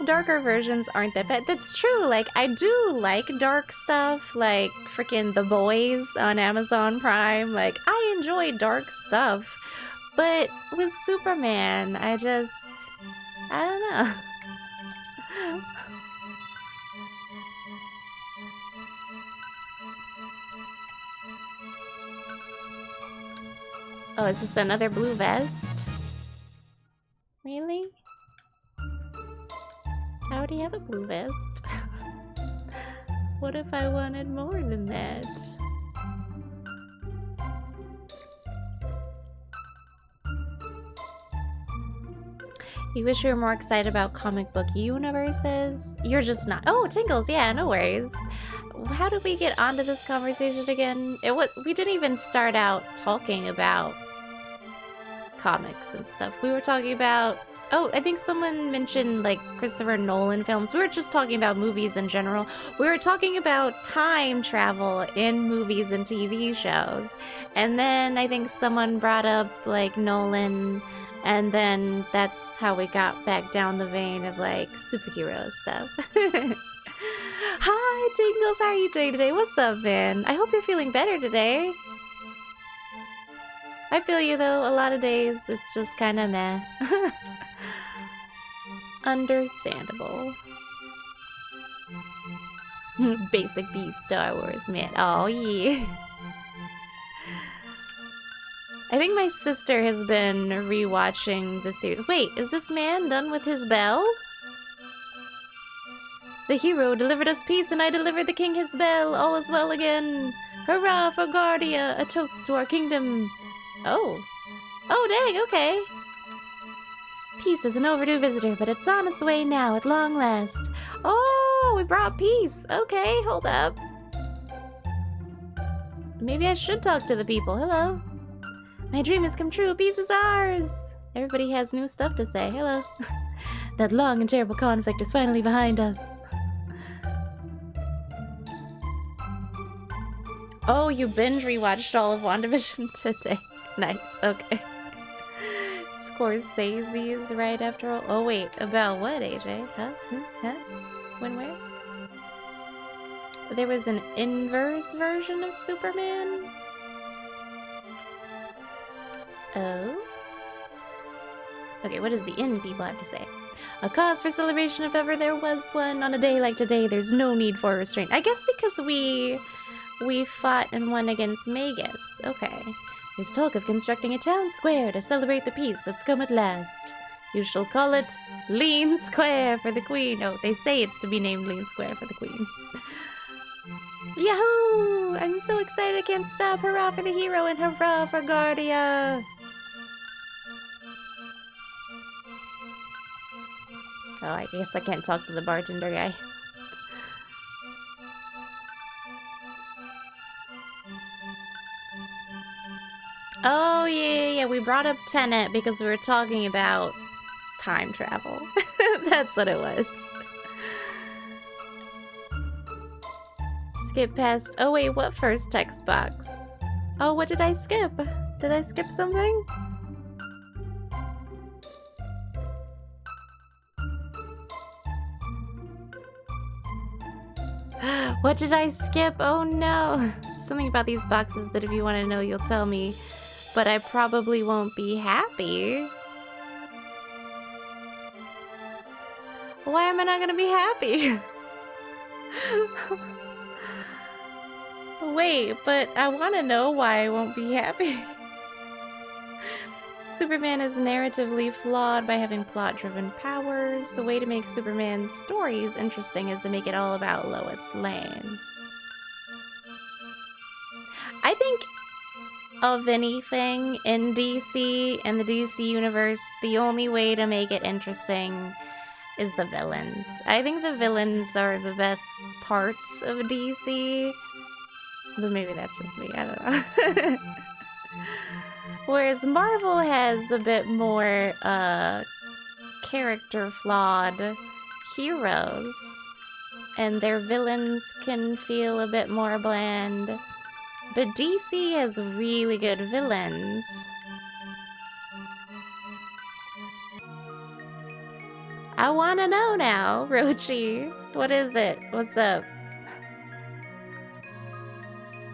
Darker versions aren't that bad. That's true, like, I do like dark stuff, like freaking The Boys on Amazon Prime. Like, I enjoy dark stuff. But with Superman, I don't know. Oh, it's just another blue vest? Really? I already have a blue vest. What if I wanted more than that? You wish you were more excited about comic book universes? You're just not. Oh, Tingles, yeah, no worries. How did we get onto this conversation again? We didn't even start out talking about comics and stuff. We were talking about, oh, I think someone mentioned like Christopher Nolan films. We were just talking about movies in general. We were talking about time travel in movies and TV shows. And then I think someone brought up like Nolan, and then that's how we got back down the vein of like superhero stuff. Hi, Tingles, how are you doing today? What's up, man? I hope you're feeling better today. I feel you though, a lot of days it's just kind of meh. Understandable. Basic beat Star Wars, man. Oh yeah. I think my sister has been rewatching the series. Wait, is this man done with his bell? The hero delivered us peace, and I delivered the king his bell. All is well again. Hurrah for Guardia, a toast to our kingdom. Oh. Oh, dang, okay. Peace is an overdue visitor, but it's on its way now at long last. Oh, we brought peace. Okay, hold up. Maybe I should talk to the people. Hello. My dream has come true. Peace is ours. Everybody has new stuff to say. Hello. That long and terrible conflict is finally behind us. Oh, you binge rewatched all of WandaVision today. Nice. Okay. Scorsese is right after all. Oh wait, about what, AJ? Huh? Huh? When, where? There was an inverse version of Superman? Oh? Okay, what does the in people have to say? A cause for celebration if ever there was one. On a day like today, there's no need for restraint. I guess because we fought and won against Magus. Okay. There's talk of constructing a town square to celebrate the peace that's come at last. You shall call it Lean Square for the Queen. Oh, they say it's to be named Lean Square for the Queen. Yahoo! I'm so excited I can't stop. Hurrah for the hero and hurrah for Guardia! Oh, I guess I can't talk to the bartender guy. Oh, yeah, we brought up Tenet because we were talking about time travel. That's what it was. Skip past... Oh, wait, what first text box? Oh, what did I skip? Did I skip something? What did I skip? Oh, no. Something about these boxes that if you want to know, you'll tell me. But I probably won't be happy. Why am I not gonna be happy? Wait, but I want to know why I won't be happy. Superman is narratively flawed by having plot-driven powers. The way to make Superman's stories interesting is to make it all about Lois Lane. I think of anything in DC and the DC universe, the only way to make it interesting is the villains. I think the villains are the best parts of DC, but maybe that's just me, I don't know. Whereas Marvel has a bit more character flawed heroes, and their villains can feel a bit more bland. But DC has really good villains. I wanna know now, Rochi. What is it? What's up?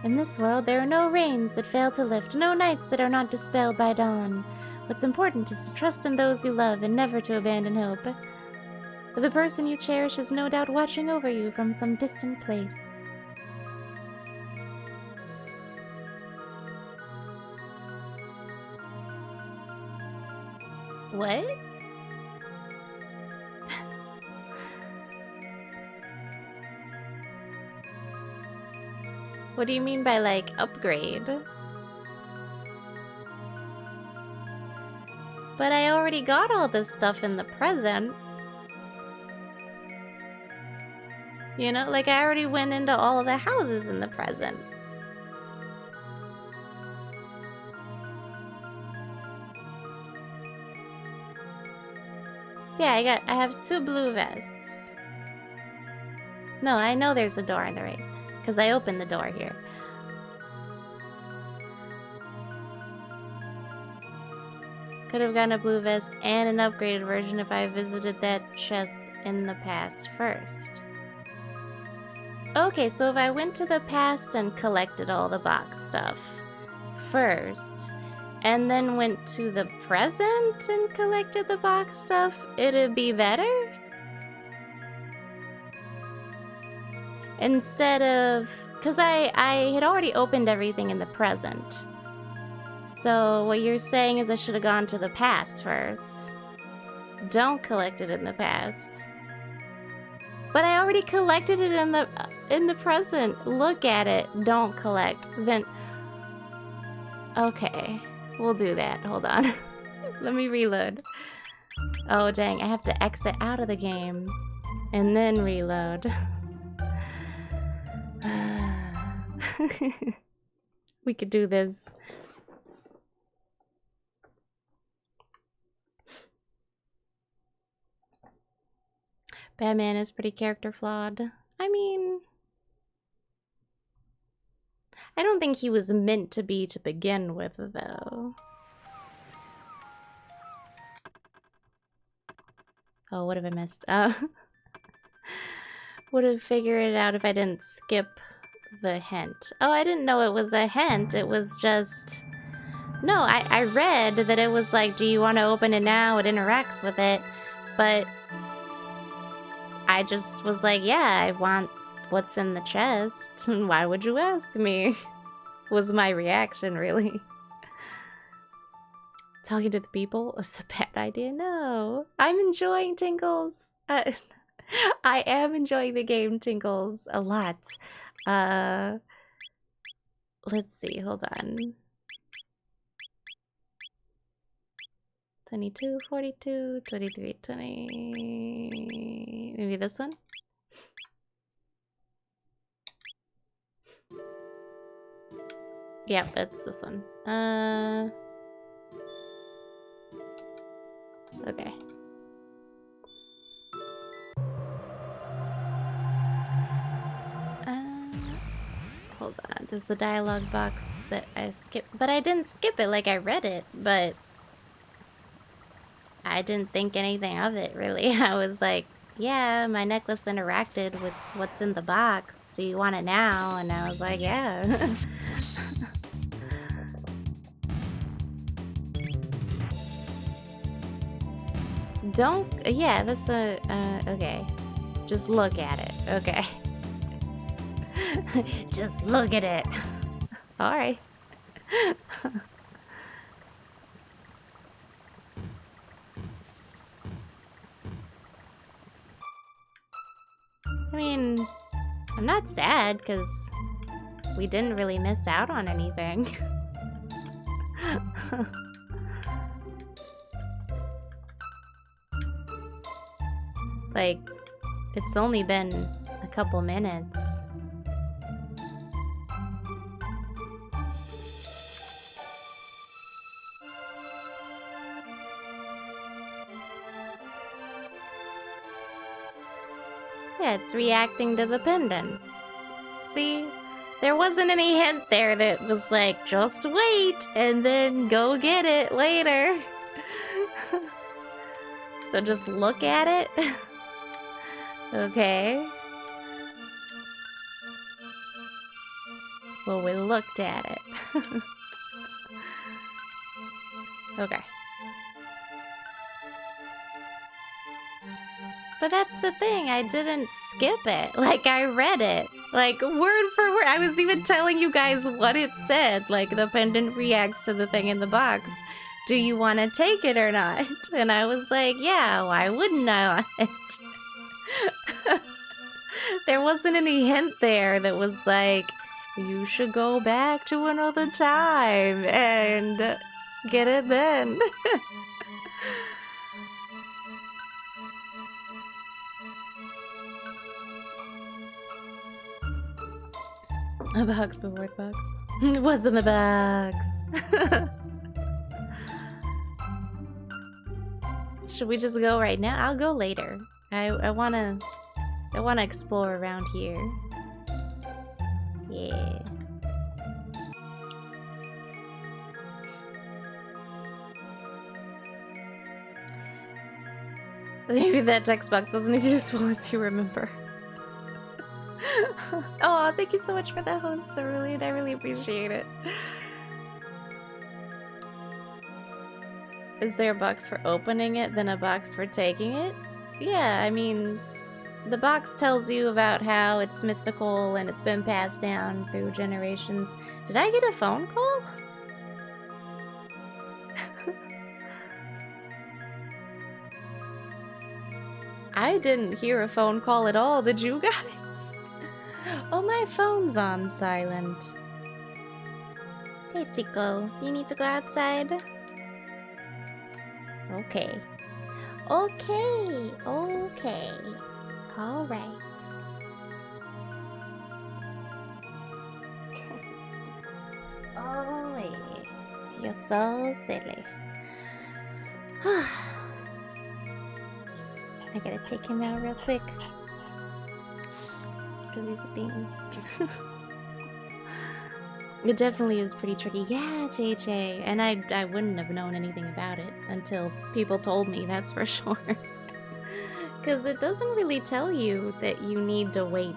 In this world, there are no rains that fail to lift, no nights that are not dispelled by dawn. What's important is to trust in those you love and never to abandon hope. The person you cherish is no doubt watching over you from some distant place. What? What do you mean by, like, upgrade? But I already got all this stuff in the present. You know, like, I already went into all of the houses in the present. Yeah, I have 2 blue vests. No, I know there's a door on the right. Because I opened the door here. Could have gotten a blue vest and an upgraded version if I visited that chest in the past first. Okay, so if I went to the past and collected all the box stuff first, and then went to the present and collected the box stuff, it'd be better? Instead of... Because I had already opened everything in the present. So what you're saying is I should have gone to the past first. Don't collect it in the past. But I already collected it in the present. Look at it. Don't collect. Then... Okay. We'll do that. Hold on. Let me reload. Oh dang, I have to exit out of the game and then reload. We could do this. Batman is pretty character flawed. I mean, I don't think he was meant to be to begin with, though. Oh, what have I missed? Would have figured it out if I didn't skip the hint. Oh, I didn't know it was a hint. It was just... No, I read that it was like, do you want to open it now? It interacts with it. But I just was like, yeah, I want what's in the chest. Why would you ask me? Was my reaction, really. Talking to the people was a bad idea. No, I'm enjoying Tingles. I am enjoying the game Tingles a lot. Let's see, hold on. 22, 42, 23, 20... Maybe this one? Yeah, it's this one. Okay. Hold on. There's the dialogue box that I skipped. But I didn't skip it, like I read it, but I didn't think anything of it, really. I was like, yeah, my necklace interacted with what's in the box. Do you want it now? And I was like, yeah. Yeah, that's okay. Just look at it, okay. Just look at it. Alright. I mean, I'm not sad, because we didn't really miss out on anything. Like, it's only been a couple minutes. Yeah, it's reacting to the pendant. See? There wasn't any hint there that was like, just wait and then go get it later. So just look at it. Okay. Well, we looked at it. Okay. But that's the thing, I didn't skip it. Like, I read it. Like, word for word. I was even telling you guys what it said. Like, the pendant reacts to the thing in the box. Do you want to take it or not? And I was like, yeah, why wouldn't I want it? There wasn't any hint there that was like, you should go back to another time and get it then. A box before the box. It was in the box. Should we just go right now? I'll go later. I wanna explore around here. Yeah. Maybe that text box wasn't as useful as you remember. Oh, thank you so much for the host, Cerulean. I really appreciate it. Is there a box for opening it, then a box for taking it? Yeah, I mean, the box tells you about how it's mystical and it's been passed down through generations. Did I get a phone call? I didn't hear a phone call at all, did you guys? Oh, my phone's on silent. Hey, Tico, you need to go outside? Okay. Okay. Okay. All right. Oh, you're so silly. I gotta take him out real quick. Because he's a bean. It definitely is pretty tricky. Yeah, JJ. And I wouldn't have known anything about it until people told me, that's for sure. Because it doesn't really tell you that you need to wait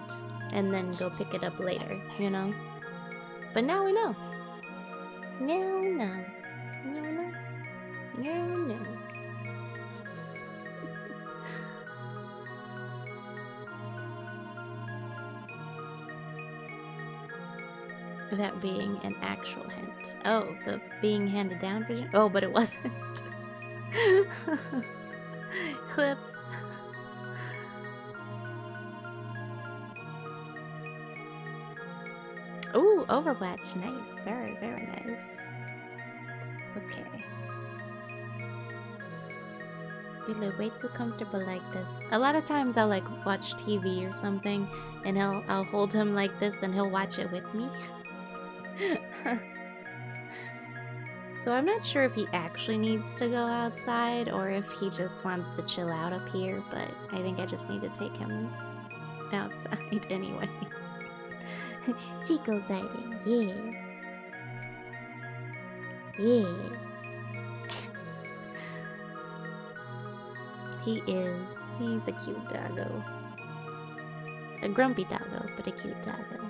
and then go pick it up later, you know? But now we know. Now we know. Now we know. Now we know. That being an actual hint. Oh, the being handed down version? Oh, but it wasn't. Whoops. Ooh, Overwatch. Nice. Very, very nice. Okay. You look way too comfortable like this. A lot of times I'll like watch TV or something and I'll hold him like this and he'll watch it with me. So I'm not sure if he actually needs to go outside or if he just wants to chill out up here, but I think I just need to take him outside anyway. Chico sighting, yeah. Yeah. He's a cute doggo. A grumpy doggo, but a cute doggo.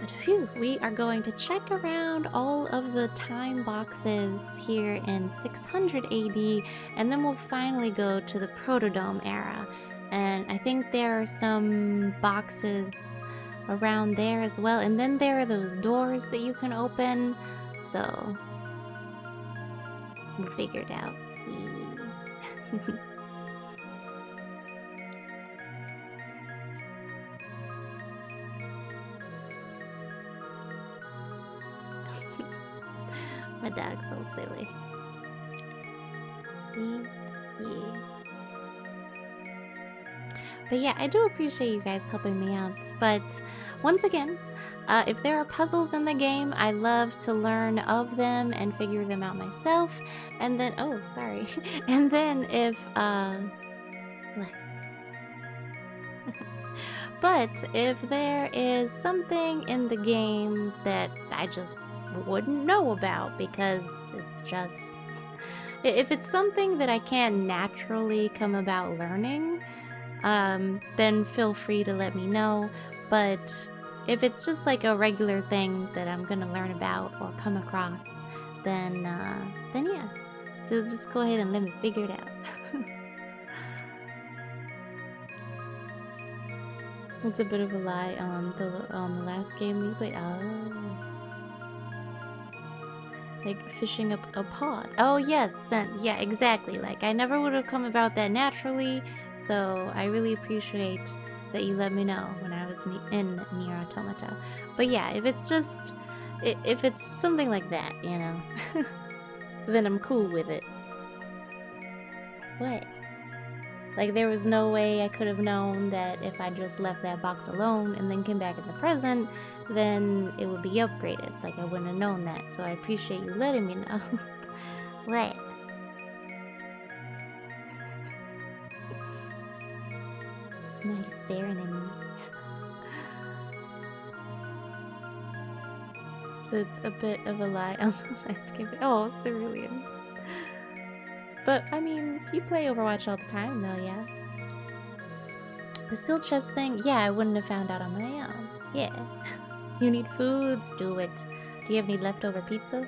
But phew, we are going to check around all of the time boxes here in 600 AD, and then we'll finally go to the Protodome era. And I think there are some boxes around there as well. And then there are those doors that you can open. So we'll figure it out. My dog's so silly. But yeah, I do appreciate you guys helping me out. But once again, if there are puzzles in the game, I love to learn of them and figure them out myself. And then, oh, sorry. And then if, but if there is something in the game that I just wouldn't know about because it's just, if it's something that I can't naturally come about learning, then feel free to let me know. But if it's just like a regular thing that I'm gonna learn about or come across, then yeah, so just go ahead and let me figure it out. It's a bit of a lie on the last game we played. Oh, like fishing up a pond. Oh yes, yeah, exactly. Like I never would have come about that naturally. So I really appreciate that you let me know when I was in Nier Automata. But yeah, if it's just, if it's something like that, you know, then I'm cool with it. What? Like there was no way I could have known that if I just left that box alone and then came back in the present, then it would be upgraded. Like I wouldn't have known that. So I appreciate you letting me know. What? Now he's staring at me. So it's a bit of a lie on the last game. Oh, cerulean. But, I mean, you play Overwatch all the time, though, yeah? The steel chest thing? Yeah, I wouldn't have found out on my own. Yeah. You need foods? Do it. Do you have any leftover pizza?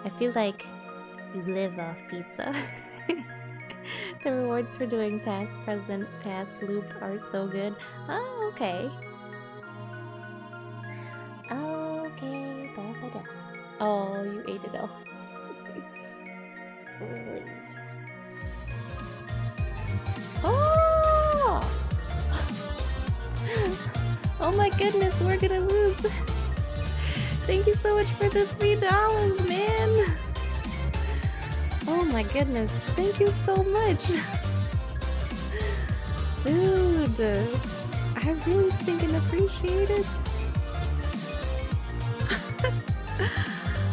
I feel like you live off pizza. The rewards for doing past, present, past loop are so good. Oh, okay. Okay, ba-ba-da. Oh, you ate it all. Oh! Oh my goodness, we're gonna lose. Thank you so much for the $3, man. Oh my goodness, thank you so much. Dude, I really freaking appreciate it.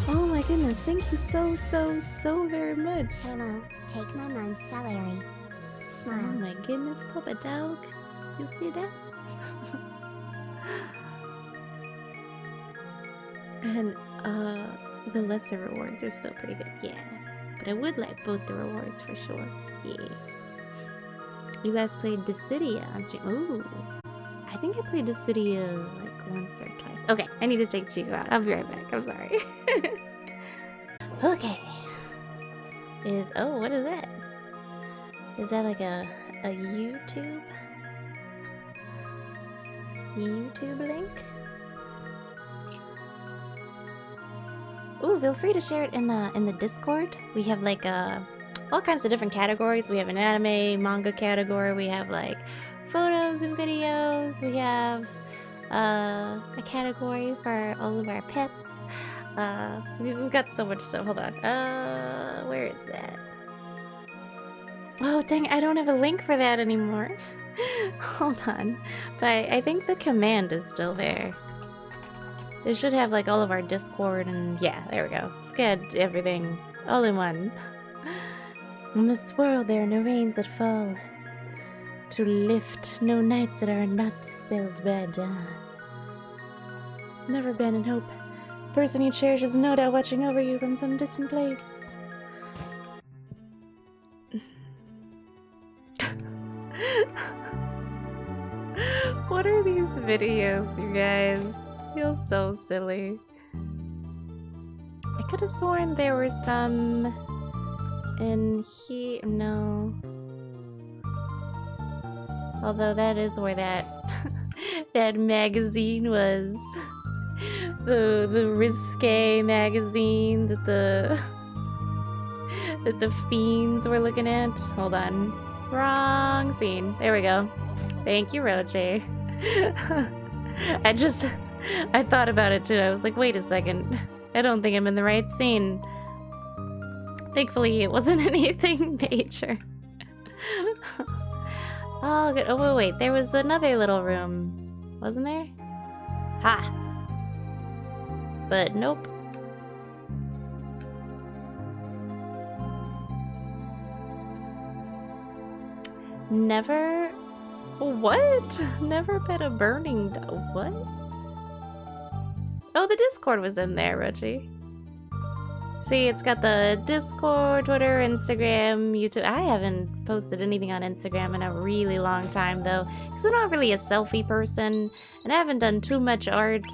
Oh my goodness, thank you so very much. Hello, take my month's salary. Oh Smile. my goodness, Papa Dog. You see that? And the lesser rewards are still pretty good, yeah. But I would like both the rewards for sure. Yeah. You guys played Dissidia on stream. Ooh. I think I played Dissidia like once or twice. Okay, I need to take Chico out. I'll be right back. I'm sorry. Okay. Oh, what is that? Is that like a YouTube? YouTube link? Ooh, feel free to share it in the Discord. We have like all kinds of different categories. We have an anime, manga category. We have like photos and videos. We have a category for all of our pets. We've got so much stuff. Hold on. Where is that? Oh, dang, I don't have a link for that anymore. Hold on. But I think the command is still there. It should have like all of our Discord and yeah, there we go. It's got everything all in one. In this world there are no rains that fall to lift, no nights that are not dispelled by dawn. Never abandon hope. Person you cherish is no doubt watching over you from some distant place. What are these videos, you guys? Feel so silly. I could have sworn there were some in here. No. Although that is where that that magazine was. The risque magazine that the fiends were looking at. Hold on. Wrong scene. There we go. Thank you, Roche. I thought about it too. I was like, wait a second. I don't think I'm in the right scene. Thankfully, it wasn't anything major. Oh, good. Oh, wait. There was another little room. Wasn't there? Ha! But nope. Never... What? Never been a burning... What? Oh, the Discord was in there, Rochi. See, it's got the Discord, Twitter, Instagram, YouTube. I haven't posted anything on Instagram in a really long time, though, because I'm not really a selfie person, and I haven't done too much art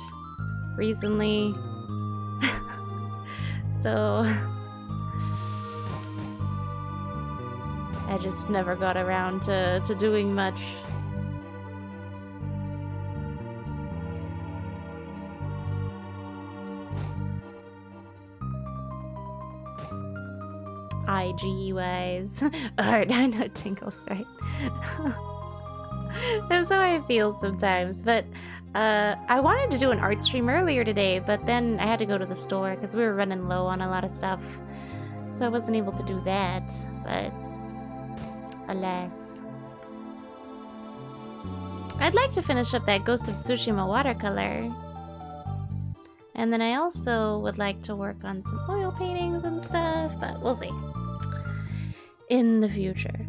recently. So... I just never got around to doing much. IG-wise. Art, I know tingles, right? That's how I feel sometimes, but I wanted to do an art stream earlier today, but then I had to go to the store because we were running low on a lot of stuff. So I wasn't able to do that, but alas. I'd like to finish up that Ghost of Tsushima watercolor. And then I also would like to work on some oil paintings and stuff, but we'll see. In the future.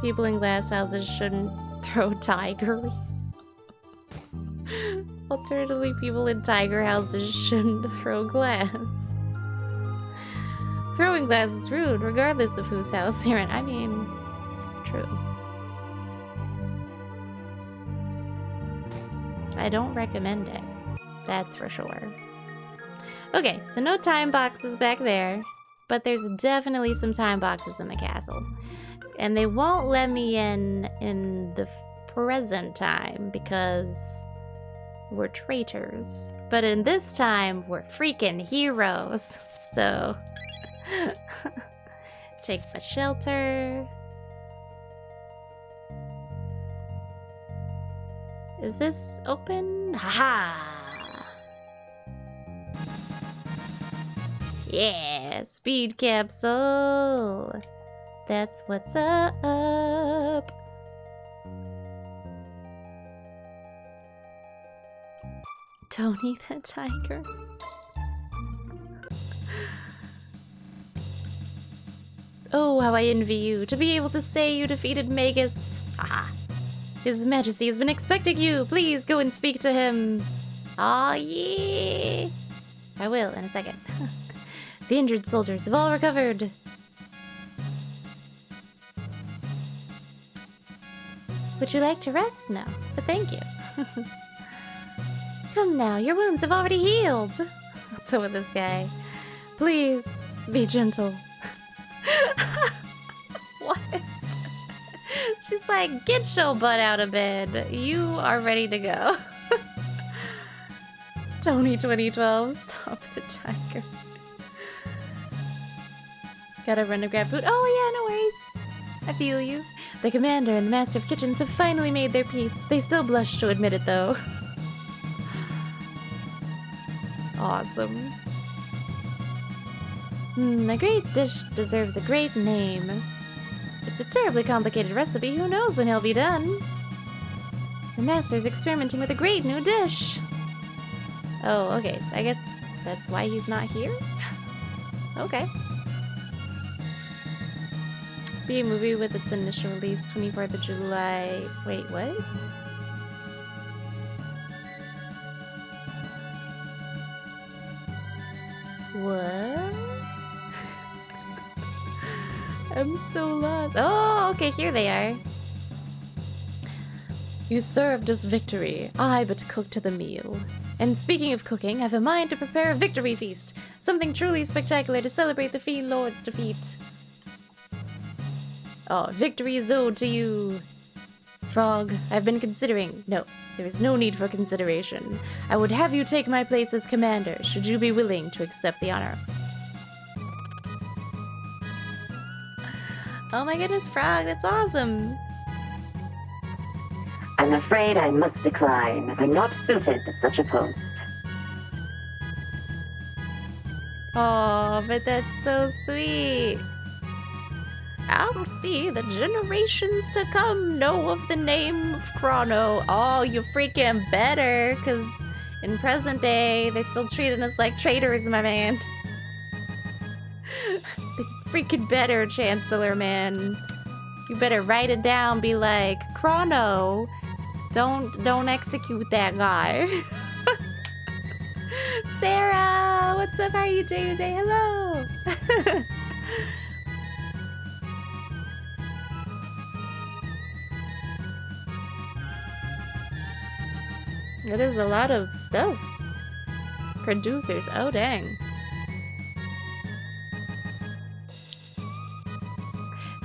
People in glass houses shouldn't throw tigers. Alternatively, people in tiger houses shouldn't throw glass. Throwing glass is rude, regardless of whose house you're in. I mean, true. I don't recommend it. That's for sure. Okay, so no time boxes back there, but there's definitely some time boxes in the castle. And they won't let me in the present time because we're traitors. But in this time, we're freaking heroes. So, take my shelter. Is this open? Haha! Yeah, speed capsule. That's what's up. Tony the Tiger. Oh, how I envy you, to be able to say you defeated Magus. Haha. His Majesty has been expecting you. Please go and speak to him. Aw, yeah. I will in a second. The injured soldiers have all recovered. Would you like to rest? No, but thank you. Come now, your wounds have already healed. What's up with this guy? Please, be gentle. What? She's like, get your butt out of bed. You are ready to go. Tony 2012, stop the tiger. Gotta run to grab food. Oh yeah, no worries. I feel you. The commander and the master of kitchens have finally made their peace. They still blush to admit it though. Awesome. A great dish deserves a great name. It's a terribly complicated recipe. Who knows when he'll be done? The master's experimenting with a great new dish. Oh, okay. So I guess that's why he's not here? Okay. Be a movie with its initial release 24th of July. Wait, what? What? I'm so lost. Oh, okay, here they are. You served us victory. I but cooked the meal. And speaking of cooking, I've a mind to prepare a victory feast. Something truly spectacular to celebrate the Fiend Lord's defeat. Oh, victory is owed to you. Frog, I've been considering. No, there is no need for consideration. I would have you take my place as commander, should you be willing to accept the honor. Oh my goodness, Frog, that's awesome. I'm afraid I must decline. I'm not suited to such a post. Oh, but that's so sweet. I'll see the generations to come know of the name of Chrono. Oh, you freaking better, because in present day, they're still treating us like traitors, my man. The freaking better, Chancellor, man. You better write it down, be like, Chrono, don't execute that guy. Sarah, what's up? How are you doing today? Hello. It is a lot of stuff. Producers, oh dang.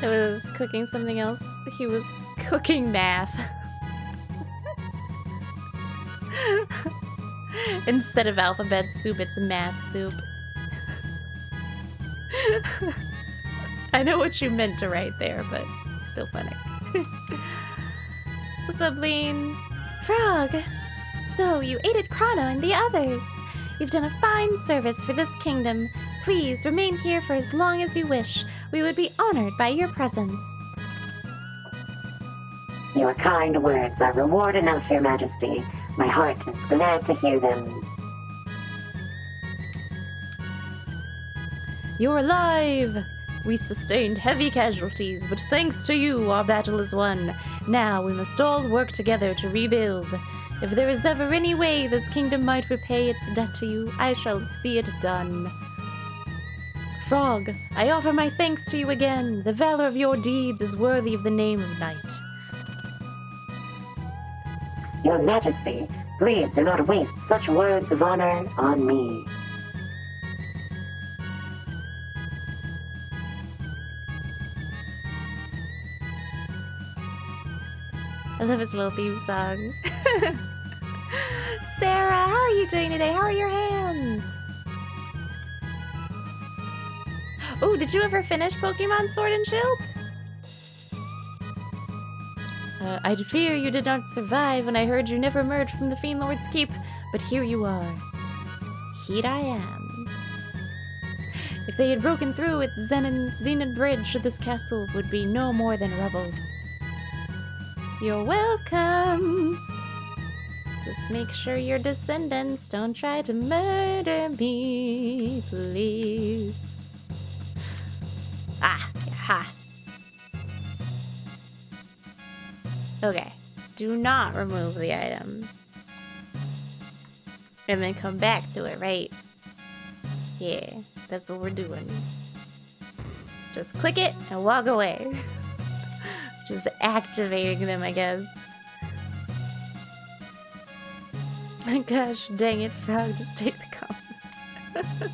I was cooking something else. He was cooking math. Instead of alphabet soup, it's math soup. I know what you meant to write there, but it's still funny. What's up, Lean? Frog! So, you aided Chrono and the others. You've done a fine service for this kingdom. Please remain here for as long as you wish. We would be honored by your presence. Your kind words are reward enough, Your Majesty. My heart is glad to hear them. You're alive! We sustained heavy casualties, but thanks to you, our battle is won. Now we must all work together to rebuild. If there is ever any way this kingdom might repay its debt to you, I shall see it done. Frog, I offer my thanks to you again. The valor of your deeds is worthy of the name of knight. Your Majesty, please do not waste such words of honor on me. I love his little theme song. Sarah, how are you doing today? How are your hands? Oh, did you ever finish Pokemon Sword and Shield? I fear you did not survive when I heard you never emerged from the Fiend Lord's Keep, but here you are. Here I am. If they had broken through its Zenith Bridge, this castle would be no more than rubble. You're welcome! Just make sure your descendants don't try to murder me, please. Ah, ha. Okay. Do not remove the item. And then come back to it, right? Yeah, that's what we're doing. Just click it and walk away. Just activating them, I guess. Gosh, dang it, Frog, just take the comment.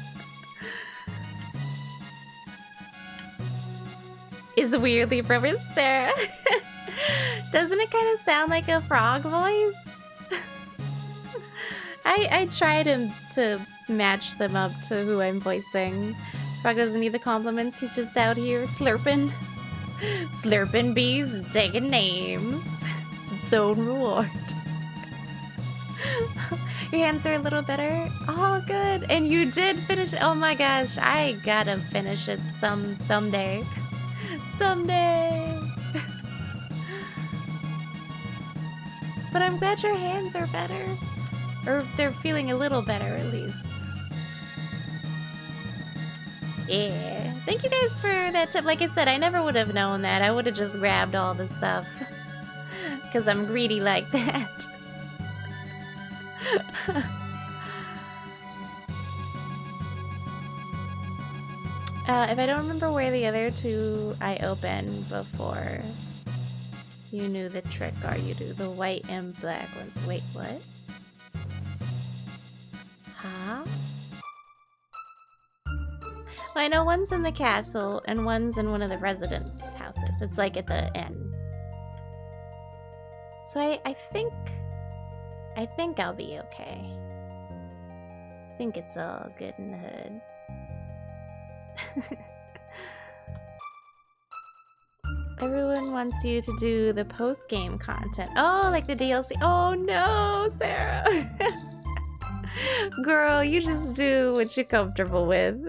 Is weirdly from his Sarah. Doesn't it kind of sound like a frog voice? I try to match them up to who I'm voicing. Frog doesn't need the compliments, he's just out here slurping. Slurping bees and taking names. It's its own reward. Your hands are a little better? Oh, good. And you did finish it. Oh my gosh, I gotta finish it someday. Someday. But I'm glad your hands are better. Or they're feeling a little better, at least. Yeah. Thank you guys for that tip. Like I said, I never would have known that. I would have just grabbed all the stuff. Because I'm greedy like that. If I don't remember where the other two I opened before, you knew the trick, or you do the white and black ones. Wait, what? Huh? Well, I know one's in the castle and one's in one of the residents' houses. It's like at the end. So I think I'll be okay. I think it's all good in the hood. Everyone wants you to do the post-game content. Oh, like the DLC. Oh no, Sarah. Girl, you just do what you're comfortable with.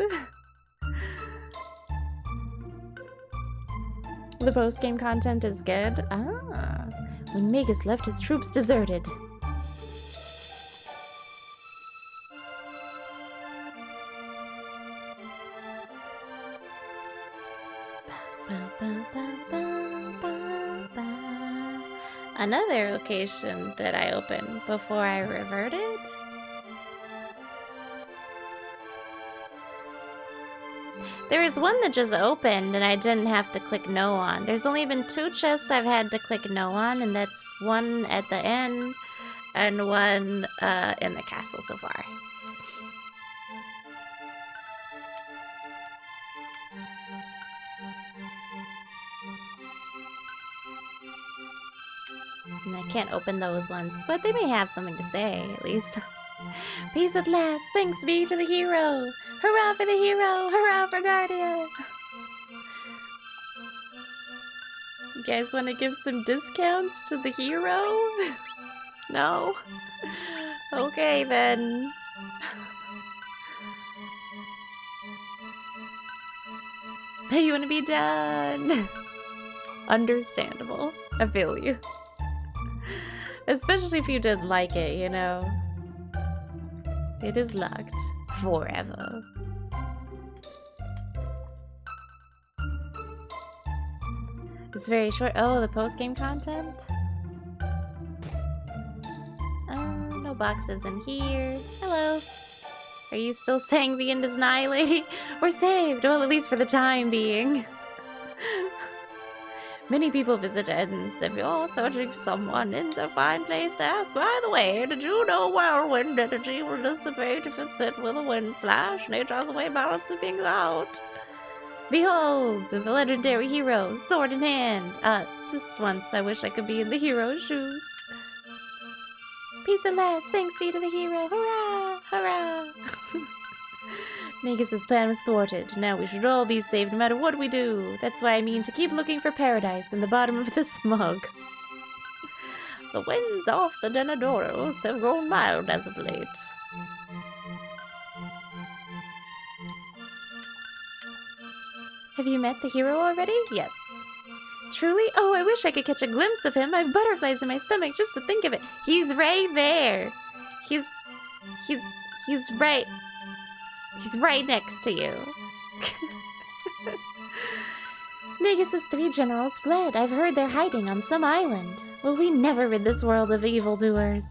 The post-game content is good. Ah, when Magus left, his troops deserted. Another location that I opened before I reverted? There was one that just opened and I didn't have to click no on. There's only been 2 chests I've had to click no on, and that's one at the end and one in the castle so far. And I can't open those ones, but they may have something to say, at least. Peace at last, thanks be to the hero! Hurrah for the hero! Hurrah for Guardia! You guys want to give some discounts to the hero? No? Okay then. You want to be done? Understandable. I feel you. Especially if you didn't like it, you know. It is locked forever. It's very short. Oh, the post-game content? No boxes in here. Hello. Are you still saying the end is nigh, lady? We're saved! Well, at least for the time being. Many people visit inns. If you're searching for someone, inns are a fine place to ask. By the way, did you know whirlwind energy will dissipate if it's hit with a wind slash? Nature has a way of balancing things out. Behold, the legendary hero, sword in hand. Just once I wish I could be in the hero's shoes. Peace at last, thanks be to the hero. Hurrah! Hurrah! Magus' plan was thwarted. Now we should all be saved no matter what we do. That's why I mean to keep looking for paradise in the bottom of the smug. The winds off the Denadoros have grown mild as of late. Have you met the hero already? Yes. Truly? Oh, I wish I could catch a glimpse of him. I have butterflies in my stomach just to think of it. He's right there. He's right. He's right next to you. Magus' 3 generals fled. I've heard they're hiding on some island. Will we never rid this world of evildoers?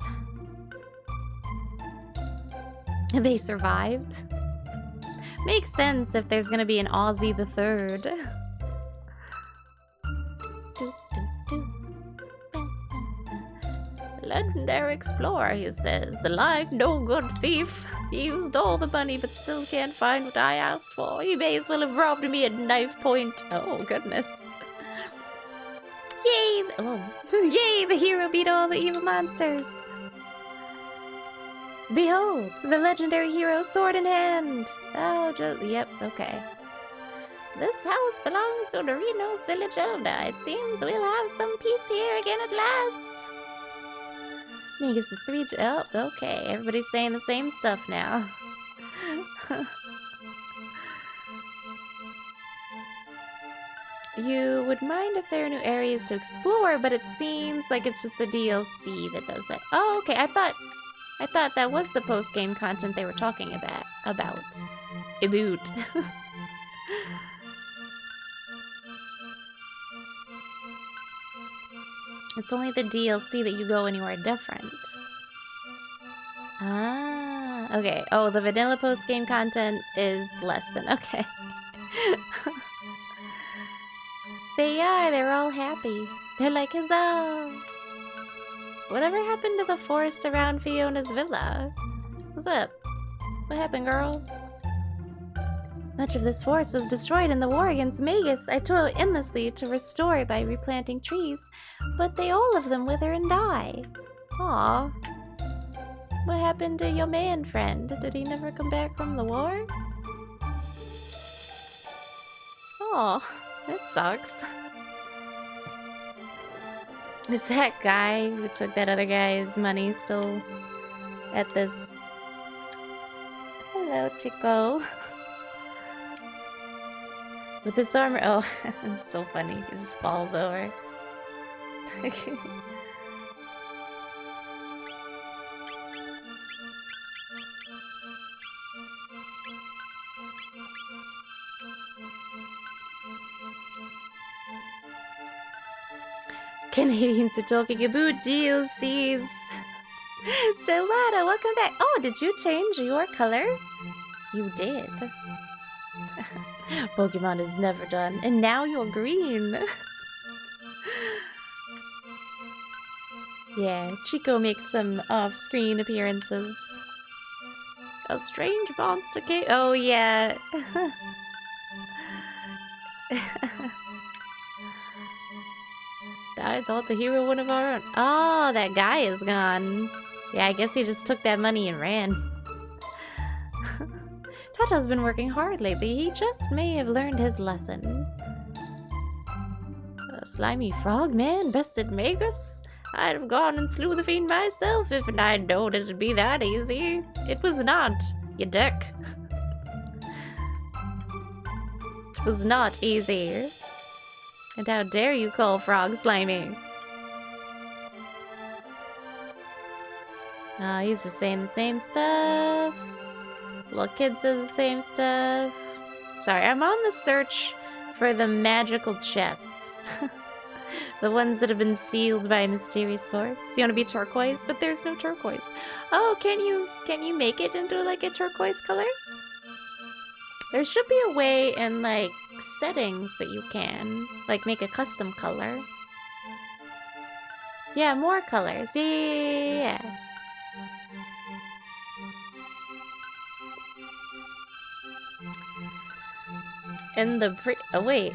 They survived. Makes sense if there's gonna be an Aussie the Third. Legendary explorer, he says. The like no good thief. He used all the money but still can't find what I asked for. He may as well have robbed me at knife point. Oh, goodness. Yay! Oh. Yay! The hero beat all the evil monsters. Behold, the legendary hero sword in hand. Oh, yep, okay. This house belongs to Dorino's village elder. It seems we'll have some peace here again at last. Magus is 3. Oh, okay. Everybody's saying the same stuff now. You would mind if there are new areas to explore, but it seems like it's just the DLC that does it. Oh, okay. I thought that was the post-game content they were talking about. About. It's only the DLC that you go anywhere different. Ah, okay. Oh, the vanilla post-game content is less than... Okay. They are. They're all happy. They're like, huzzah! Whatever happened to the forest around Fiona's villa? What's up? What happened, girl? Much of this forest was destroyed in the war against Magus. I toil endlessly to restore it by replanting trees, but they all of them wither and die. Aw. What happened to your man friend? Did he never come back from the war? Aw, that sucks. Is that guy who took that other guy's money still at this? Hello, Chico. With this armor, oh, it's so funny. He just falls over. Canadians are talking about DLCs. Gelato, welcome back. Oh, did you change your color? You did. Pokemon is never done. And now you're green. Yeah, Chico makes some off-screen appearances. A strange monster came. Oh, yeah. I thought the hero one of our own. Oh, that guy is gone. Yeah, I guess he just took that money and ran. Tato's been working hard lately. He just may have learned his lesson. A slimy frog man bested Magus? I'd have gone and slew the fiend myself if I'd known it'd be that easy. It was not, you dick. It was not easy. And how dare you call Frog slimy? Oh, he's just saying the same stuff. Little kid says the same stuff. Sorry, I'm on the search for the magical chests. The ones that have been sealed by a mysterious force. You want to be turquoise, but there's no turquoise. Oh, can you make it into like a turquoise color? There should be a way in like settings that you can like make a custom color. Yeah, more colors. Yeah. In the oh wait,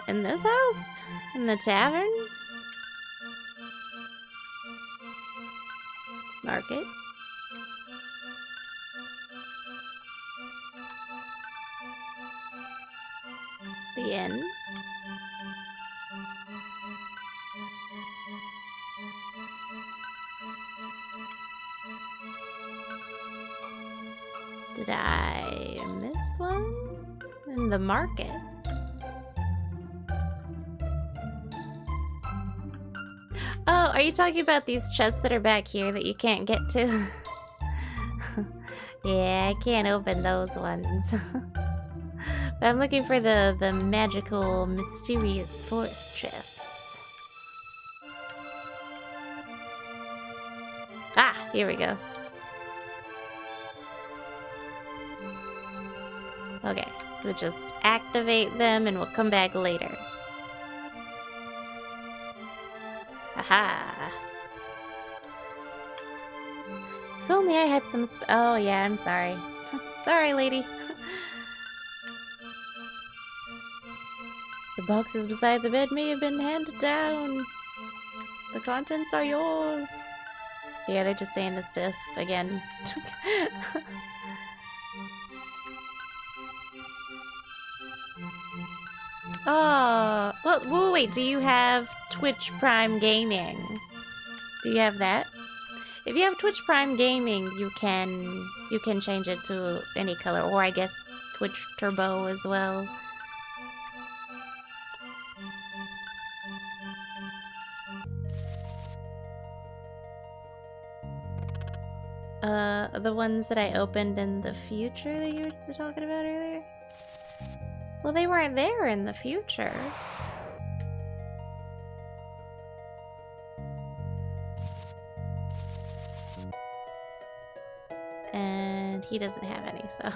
in this house? In the tavern? Market? The inn? Did I miss one? In the market? Oh, are you talking about these chests that are back here that you can't get to? Yeah, I can't open those ones. But I'm looking for the magical, mysterious forest chests. Ah, here we go. Okay, we'll just activate them and we'll come back later. Aha! If only I had some oh yeah, I'm sorry. Sorry, lady. The boxes beside the bed may have been handed down. The contents are yours. Yeah, they're just saying this stuff again. Oh, well, wait, do you have Twitch Prime Gaming? Do you have that? If you have Twitch Prime Gaming, you can change it to any color, or I guess Twitch Turbo as well. The ones that I opened in the future that you were talking about earlier? Well, they weren't there in the future. And he doesn't have any, so...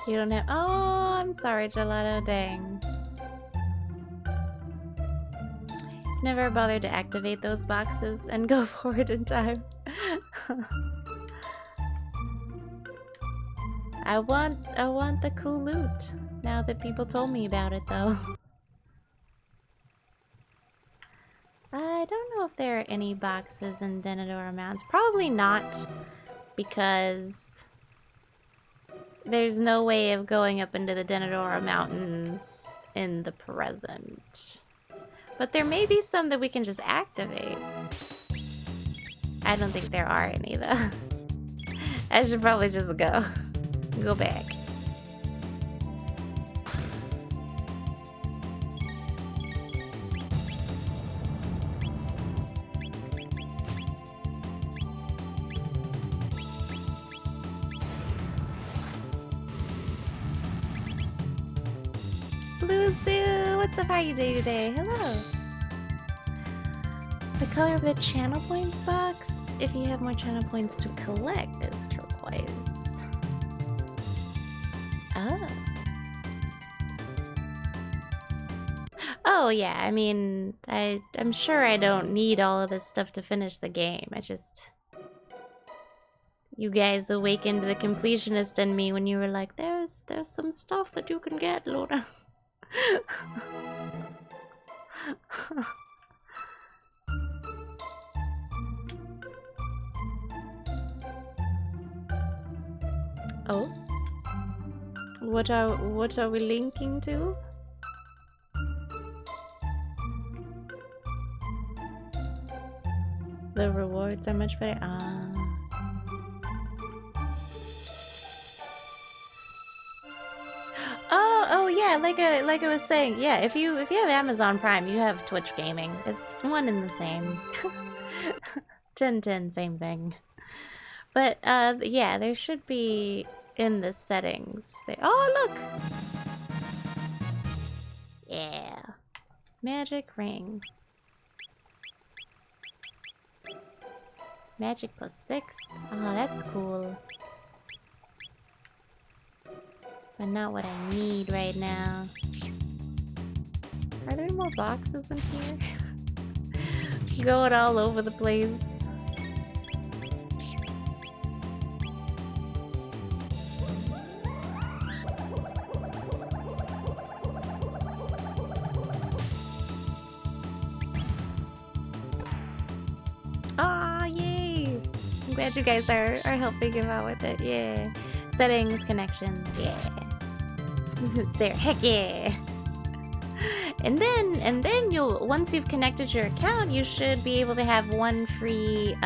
You don't have... Oh, I'm sorry, Gelato. Dang. Never bothered to activate those boxes and go forward in time. I want the cool loot. Now that people told me about it, though. I don't know if there are any boxes in Denadora Mountains. Probably not, because there's no way of going up into the Denadora Mountains in the present. But there may be some that we can just activate. I don't think there are any, though. I should probably just go back. Blue Zoo, what's up? How are you doing today? Hello. The color of the channel points box, if you have more channel points to collect, is turquoise. Oh. Oh yeah, I mean, I'm sure I don't need all of this stuff to finish the game. I just... You guys awakened the completionist in me when you were like, there's some stuff that you can get, Luna. Oh? What are we linking to? The rewards are much better. Ah. Oh yeah, like I was saying, yeah, if you have Amazon Prime, you have Twitch Gaming. It's one and the same. 10/10, same thing. But yeah, there should be in the settings. Oh look! Yeah. Magic ring. Magic +6. Oh, that's cool. But not what I need right now. Are there more boxes in here? Going all over the place. Ah, yay! I'm glad you guys are helping him out with it. Yeah. Settings, connections, yeah. Sarah, heck yeah. And then you'll, once you've connected your account, you should be able to have one free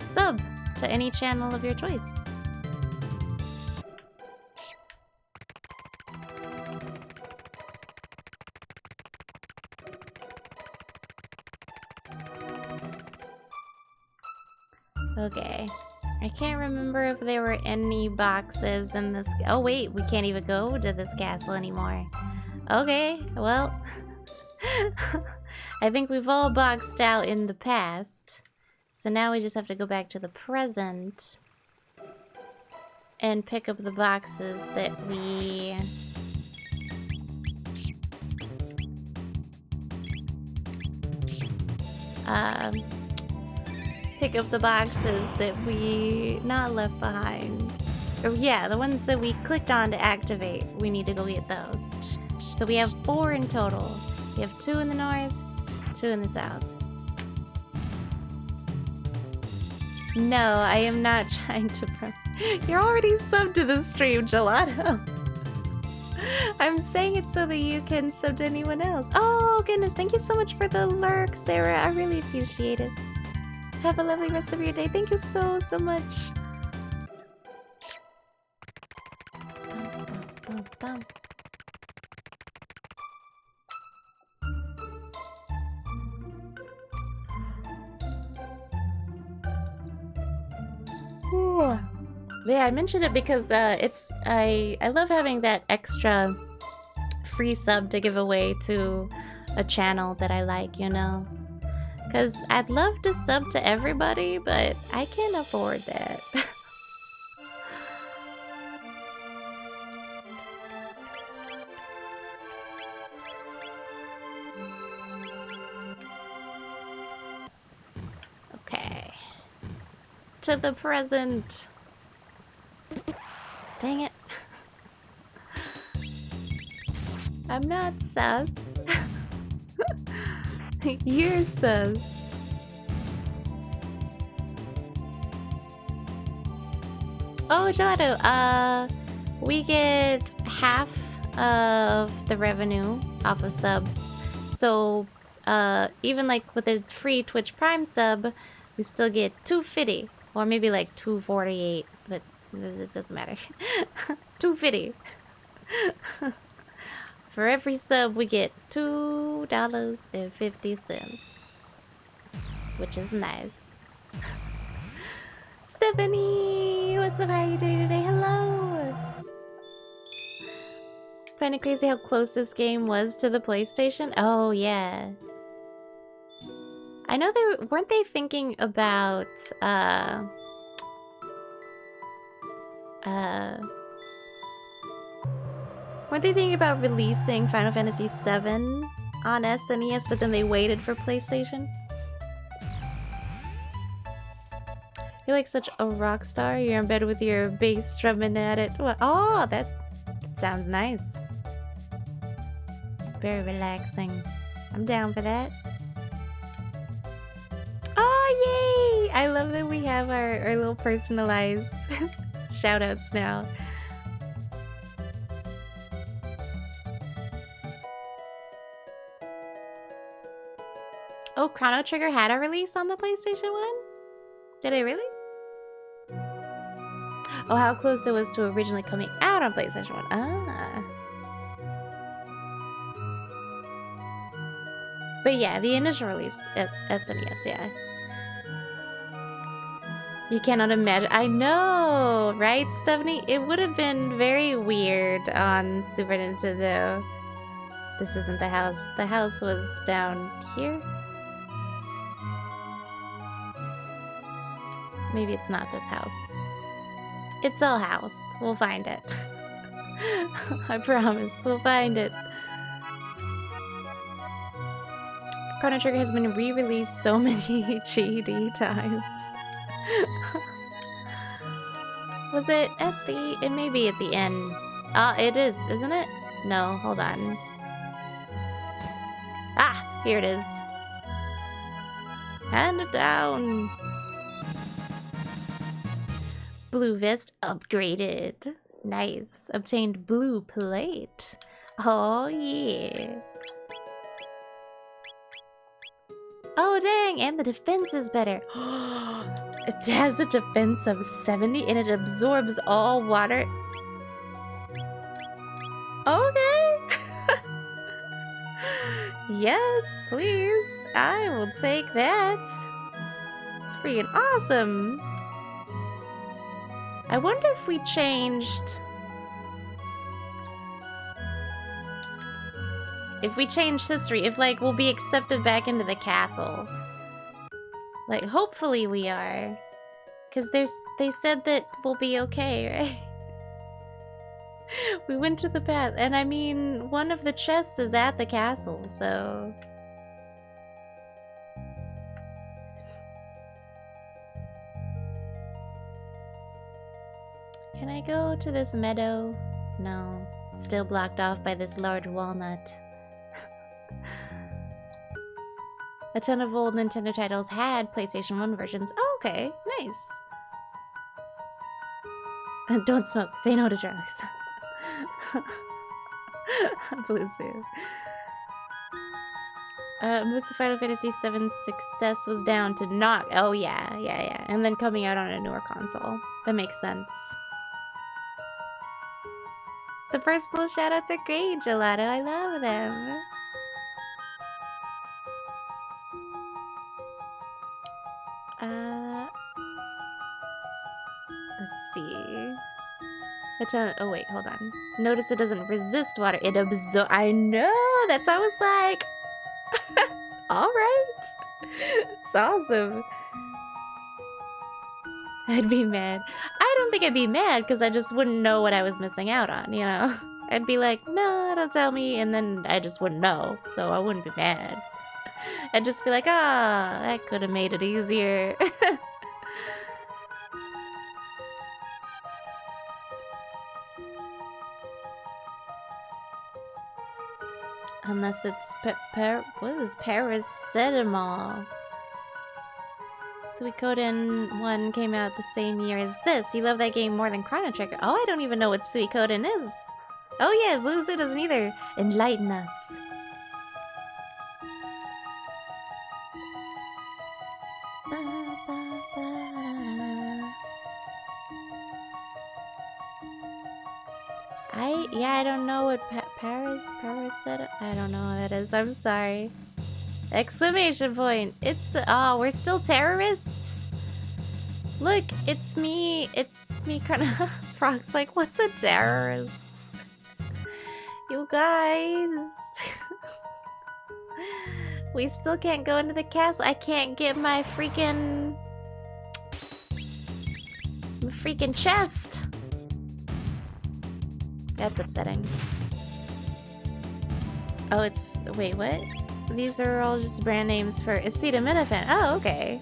sub to any channel of your choice. Okay. I can't remember if there were any boxes in this. Oh wait, we can't even go to this castle anymore. Okay, well, I think we've all boxed out in the past. So now we just have to go back to the present and pick up the boxes that we... pick up the boxes that we not left behind. Or yeah, the ones that we clicked on to activate. We need to go get those. So we have 4 in total. We have 2 in the north, 2 in the south. No, I am not trying to... You're already subbed to the stream, Gelato. I'm saying it so that you can sub to anyone else. Oh, goodness. Thank you so much for the lurk, Sarah. I really appreciate it. Have a lovely rest of your day. Thank you so much. Yeah, I mentioned it because I love having that extra free sub to give away to a channel that I like, you know? Because I'd love to sub to everybody, but I can't afford that. Okay. To the present. Dang it. I'm not sus. You're sus. Oh, Gelato, we get half of the revenue off of subs. So, even like with a free Twitch Prime sub, we still get $2.50 or maybe like $2.48, but it doesn't matter. $2.50. For every sub, we get $2.50, which is nice. Stephanie, what's up? How are you doing today? Hello. Find it crazy how close this game was to the PlayStation? Oh yeah. I know weren't they thinking about weren't they thinking about releasing Final Fantasy VII on SNES, but then they waited for PlayStation? You're like such a rock star. You're in bed with your bass strumming at it. What? Oh, that sounds nice. Very relaxing. I'm down for that. Oh, yay! I love that we have our little personalized shoutouts now. Oh, Chrono Trigger had a release on the PlayStation 1? Did it really? Oh, how close it was to originally coming out on PlayStation 1. Ah. But yeah, the initial release at SNES, yeah. You cannot imagine. I know, right, Stephanie? It would have been very weird on Super Nintendo. This isn't the house. The house was down here. Maybe it's not this house. It's a house. We'll find it. I promise. We'll find it. Chrono Trigger has been re-released so many GD times. Was it at the... It may be at the end. It is, isn't it? No, hold on. Ah, here it is. Hand it down. Blue vest upgraded. Nice. Obtained blue plate. Oh, yeah. Oh, dang. And the defense is better. It has a defense of 70 and it absorbs all water. Okay. Yes, please. I will take that. It's freaking awesome. I wonder if we changed... If we change history, if, like, we'll be accepted back into the castle. Like, hopefully we are. Because they said that we'll be okay, right? We went to the path, and I mean, one of the chests is at the castle, so... Can I go to this meadow? No. Still blocked off by this large walnut. A ton of old Nintendo titles had PlayStation 1 versions. Oh, okay. Nice. Don't smoke. Say no to drugs. Blue suit. Most of Final Fantasy VII's success was down to not... Oh, yeah. And then coming out on a newer console. That makes sense. The personal shoutouts are great, Gelato. I love them. Let's see. Oh wait, hold on. Notice it doesn't resist water. It absorbs. I know. That's why I was like, all right. It's awesome. I'd be mad. I don't think I'd be mad because I just wouldn't know what I was missing out on, you know? I'd be like, no, don't tell me, and then I just wouldn't know, so I wouldn't be mad. I'd just be like, ah, that could have made it easier. Unless it's what is paracetamol? Suikoden 1 came out the same year as this. You love that game more than Chrono Trigger. Oh, I don't even know what Suikoden is. Oh yeah, Blue Zoo doesn't either. Enlighten us. I don't know what paracetamol. I don't know what that is. I'm sorry. Exclamation point. It's the... Oh, we're still terrorists? Look, it's me. It's me, Chrono. Frog's like, what's a terrorist? You guys. We still can't go into the castle. I can't get my freaking... chest. That's upsetting. Oh, it's... Wait, what? These are all just brand names for acetaminophen. Oh, okay.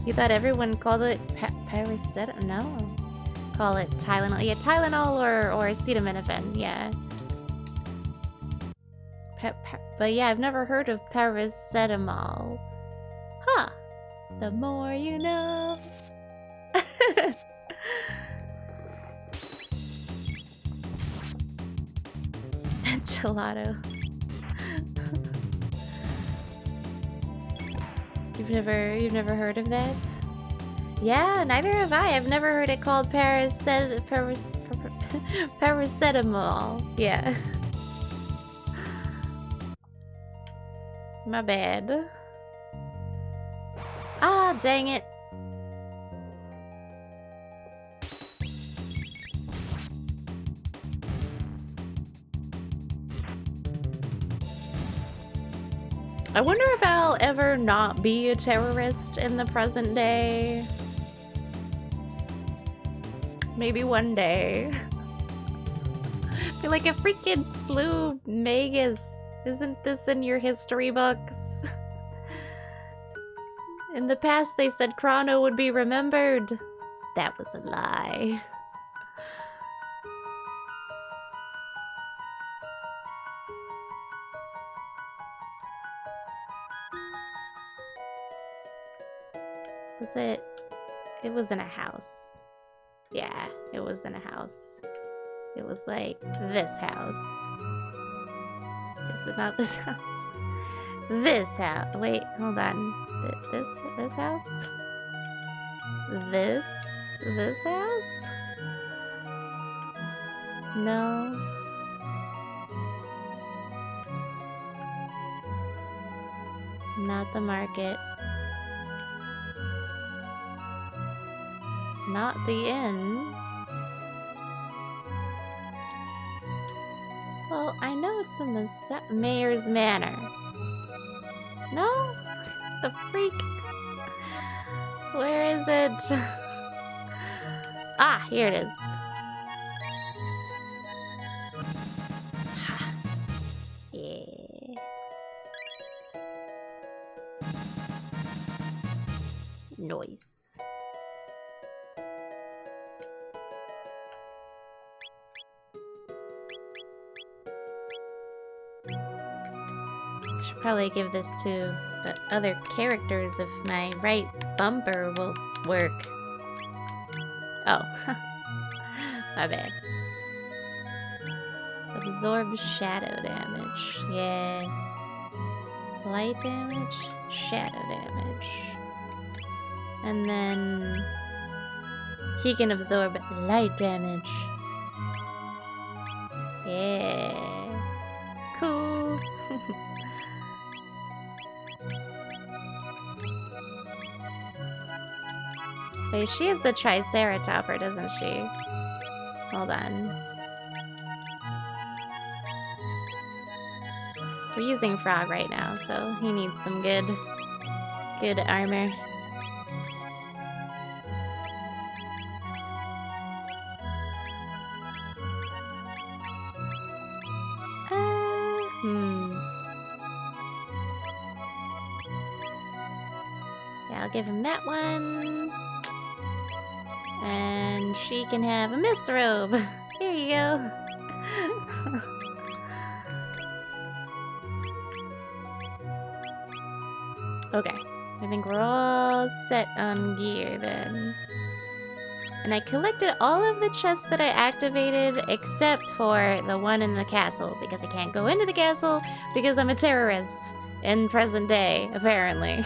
You thought everyone called it paracetamol? No. Call it Tylenol. Yeah, Tylenol or acetaminophen. Yeah. But yeah, I've never heard of paracetamol. Huh. The more you know. Gelato. You've never heard of that? Yeah, neither have I. I've never heard it called paracetamol. Yeah. My bad. Ah, dang it. I wonder if I'll ever not be a terrorist in the present day. Maybe one day. I feel like a freaking slew Magus. Isn't this in your history books? In the past they said Chrono would be remembered. That was a lie. Was it? It was in a house. Yeah, it was in a house. It was like this house. Is it not this house? This house. Wait, hold on. This house? This house? No. Not the market. Not the inn. Well, I know it's in the Mayor's Manor. No? The freak? Where is it? Ah, here it is. Yeah. Nice. Should probably give this to the other characters if my right bumper will work. Oh, my bad. Absorb shadow damage. Yeah. Light damage, shadow damage. And then he can absorb light damage. Yeah. Cool. Wait, she is the Triceratopper, doesn't she? Hold on. We're using Frog right now, so he needs some good armor. Yeah, I'll give him that one. And she can have a mist robe. Here you go. Okay, I think we're all set on gear then. And I collected all of the chests that I activated except for the one in the castle, because I can't go into the castle because I'm a terrorist in present day, apparently.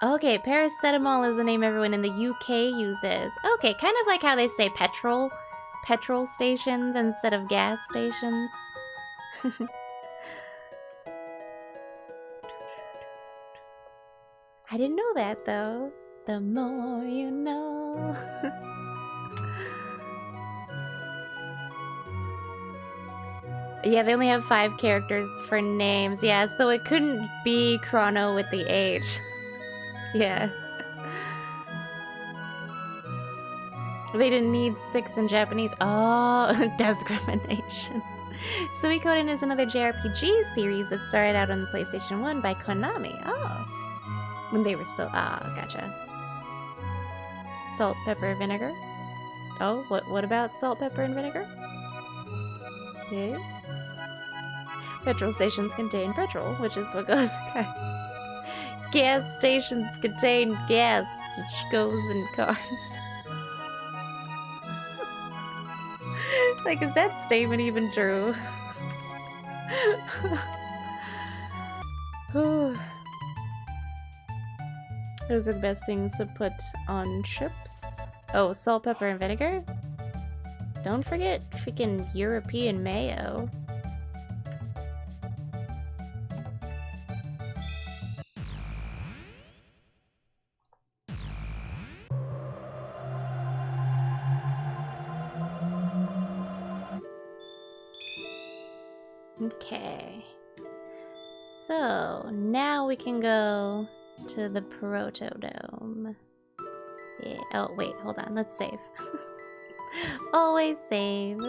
Okay, paracetamol is the name everyone in the UK uses. Okay, kind of like how they say petrol stations instead of gas stations. I didn't know that though. The more you know. Yeah, they only have 5 characters for names. Yeah, so it couldn't be Chrono with the H. Yeah. They didn't need 6 in Japanese. Oh, discrimination. Suikoden is another JRPG series that started out on the PlayStation 1 by Konami. Oh. When they were still... Ah, gotcha. Salt, pepper, vinegar. Oh, what about salt, pepper, and vinegar? Yeah. Petrol stations contain petrol, which is what goes in cars. Gas stations contain gas, which goes in cars. Like, is that statement even true? Those are the best things to put on chips. Oh, salt, pepper, and vinegar? Don't forget freaking European mayo. Okay. So, now we can go to the Protodome. Yeah. Oh, wait, hold on. Let's save. Always save.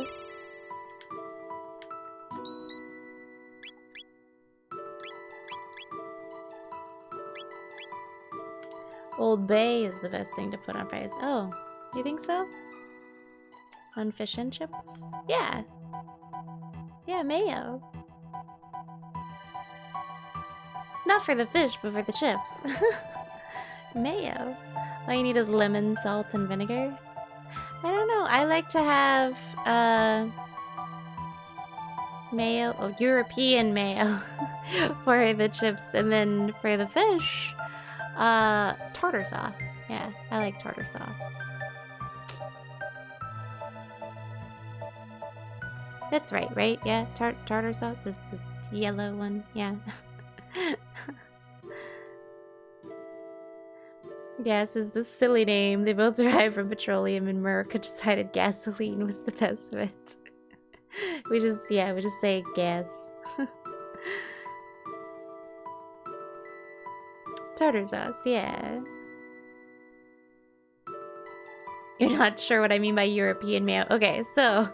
Old Bay is the best thing to put on fries. Oh, you think so? On fish and chips? Yeah. Yeah, mayo. Not for the fish, but for the chips. Mayo. All you need is lemon, salt, and vinegar. I don't know. I like to have mayo. Oh, European mayo for the chips, and then for the fish, tartar sauce. Yeah, I like tartar sauce. That's right, right? Yeah, tartar sauce. This is the yellow one. Yeah. Gas is the silly name. They both derive from petroleum, and America decided gasoline was the best bet. we just say gas. Tartar sauce, yeah. You're not sure what I mean by European mayo. Okay, so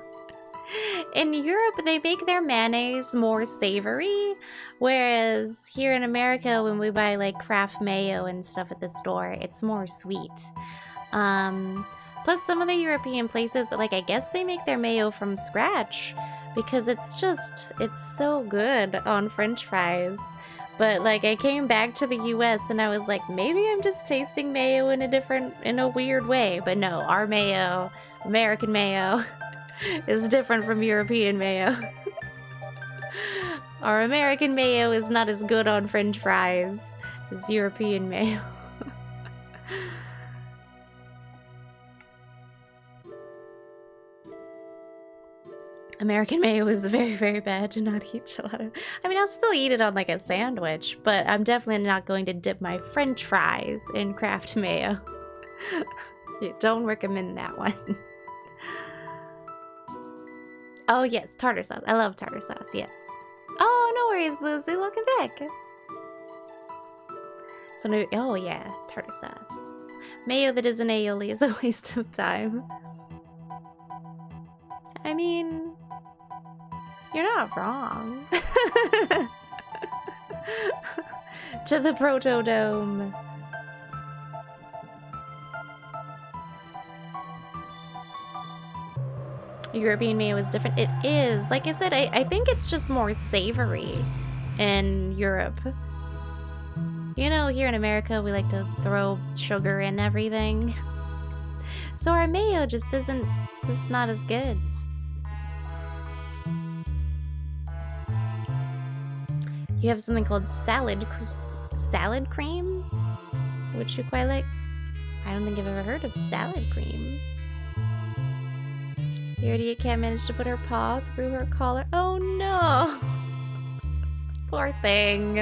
in Europe, they make their mayonnaise more savory, whereas here in America, when we buy like Kraft mayo and stuff at the store, it's more sweet. Plus, some of the European places, like I guess they make their mayo from scratch because it's so good on French fries. But like I came back to the US and I was like, maybe I'm just tasting mayo in a weird way. But no, our mayo, American mayo, is different from European mayo. Our American mayo is not as good on French fries as European mayo. American mayo is very, very bad. Do not eat gelato. I mean, I'll still eat it on like a sandwich, but I'm definitely not going to dip my French fries in Kraft mayo. Don't recommend that one. Oh yes, tartar sauce. I love tartar sauce, yes. Oh, no worries, Blue Zoo. Welcome back. So no, oh yeah, tartar sauce. Mayo that isn't aioli is a waste of time. I mean, you're not wrong. To the Protodome. European mayo is different. It is. Like I said, I think it's just more savory in Europe. You know, here in America, we like to throw sugar in everything. So our mayo just isn't, it's just not as good. You have something called salad cream, which you quite like. I don't think I've ever heard of salad cream. The idiot cat managed to put her paw through her collar. Oh no! Poor thing.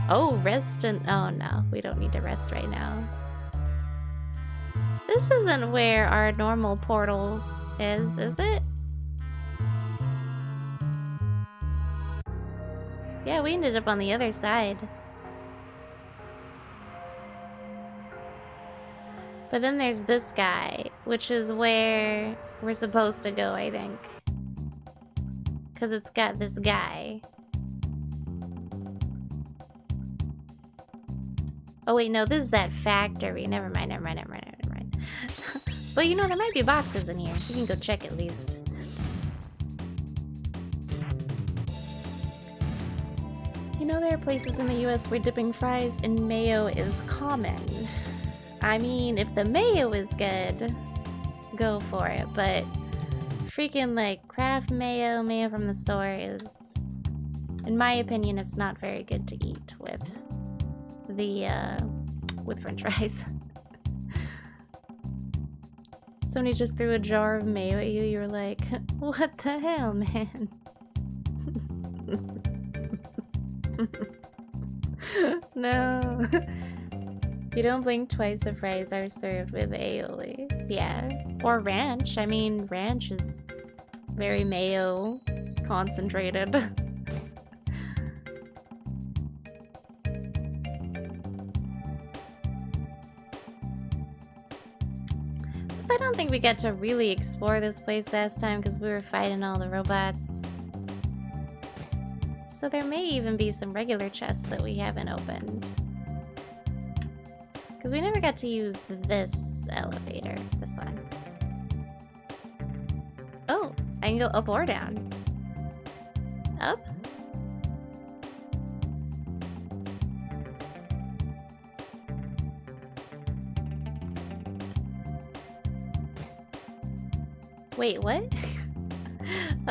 Oh, rest and... Oh no, we don't need to rest right now. This isn't where our normal portal is it? Yeah, we ended up on the other side. But then there's this guy, which is where we're supposed to go, I think. Because it's got this guy. Oh wait, no, this is that factory. Never mind. But you know, there might be boxes in here. We can go check at least. You know, there are places in the US where dipping fries in mayo is common. I mean, if the mayo is good, go for it. But freaking like Kraft mayo from the store is, in my opinion, it's not very good to eat with French fries. Somebody just threw a jar of mayo at you. You were like, what the hell, man? No. You don't blink twice, the fries are served with aioli. Yeah. Or ranch. I mean, ranch is very mayo concentrated. I don't think we got to really explore this place last time because we were fighting all the robots. So there may even be some regular chests that we haven't opened. Because we never got to use this elevator, this one. Oh, I can go up or down. Up? Wait, what?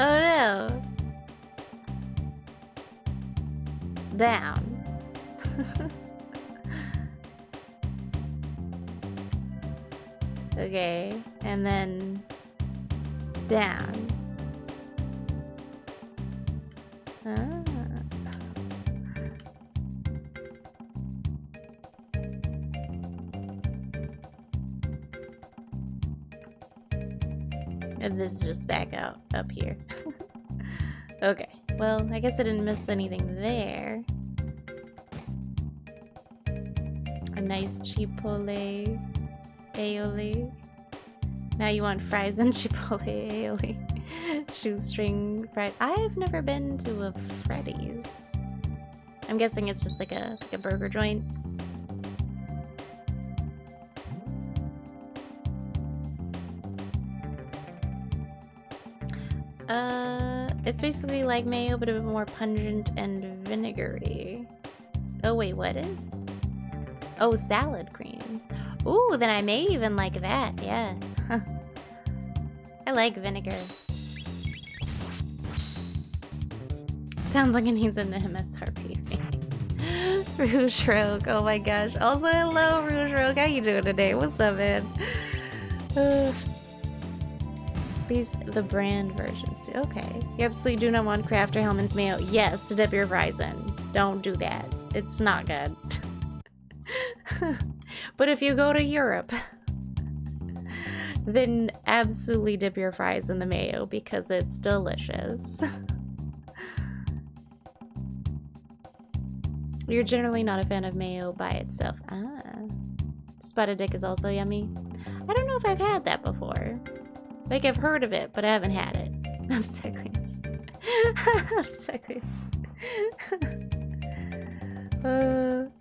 Oh no. Down. Okay, and then down. Ah. And this is just back out up here. Okay, well, I guess I didn't miss anything there. A nice chipotle aioli. Now you want fries and chipotle aioli. Shoestring fries. I've never been to a Freddy's. I'm guessing it's just like a burger joint. It's basically like mayo, but a bit more pungent and vinegary. Oh wait, what is? Oh, salad cream. Ooh, then I may even like that, yeah. I like vinegar. Sounds like it needs an MSRP. Rouge Rogue, oh my gosh. Also, hello, Rouge Rogue. How you doing today? What's up, man? These the brand versions. Okay. You absolutely do not want Crafter Hellman's mayo. Yes, to dip your fries in. Don't do that. It's not good. But if you go to Europe, then absolutely dip your fries in the mayo because it's delicious. You're generally not a fan of mayo by itself. Ah. Spotted dick is also yummy. I don't know if I've had that before. Like, I've heard of it, but I haven't had it. Obsequious. Obsequious.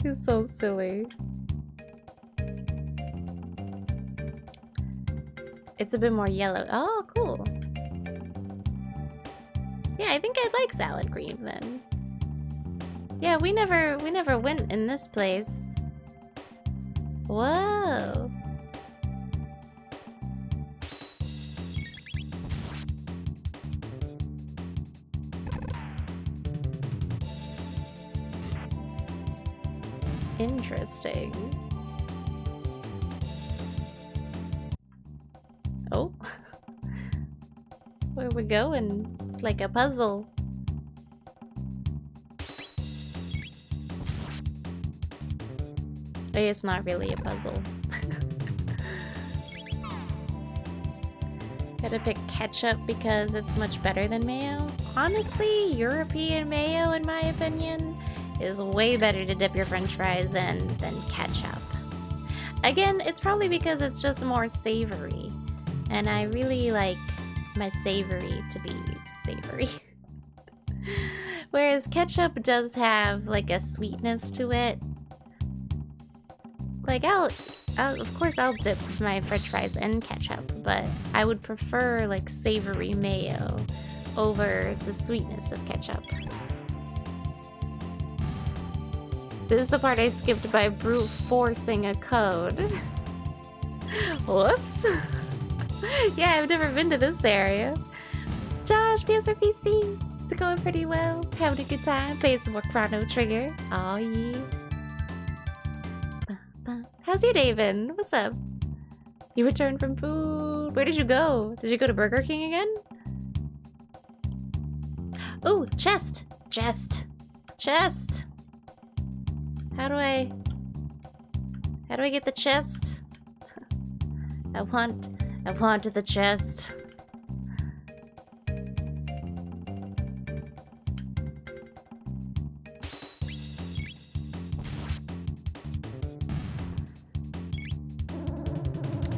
He's so silly. It's a bit more yellow. Oh, cool. Yeah, I think I'd like salad cream then. Yeah, we never went in this place. Whoa. Interesting. Oh. Where we going? It's like a puzzle. It's not really a puzzle. Gotta pick ketchup because it's much better than mayo. Honestly, European mayo, in my opinion, is way better to dip your french fries in than ketchup. Again, it's probably because it's just more savory. And I really like my savory to be savory. Whereas ketchup does have like a sweetness to it. Like of course I'll dip my french fries in ketchup, but I would prefer like savory mayo over the sweetness of ketchup. This is the part I skipped by brute forcing a code. Whoops. Yeah, I've never been to this area. Josh, PS4 PC. Is it going pretty well? Having a good time? Playing some more Chrono Trigger. Oh yeah. How's your day been? What's up? You returned from food. Where did you go? Did you go to Burger King again? Ooh, chest. Chest. Chest. How do I get the chest? I want the chest.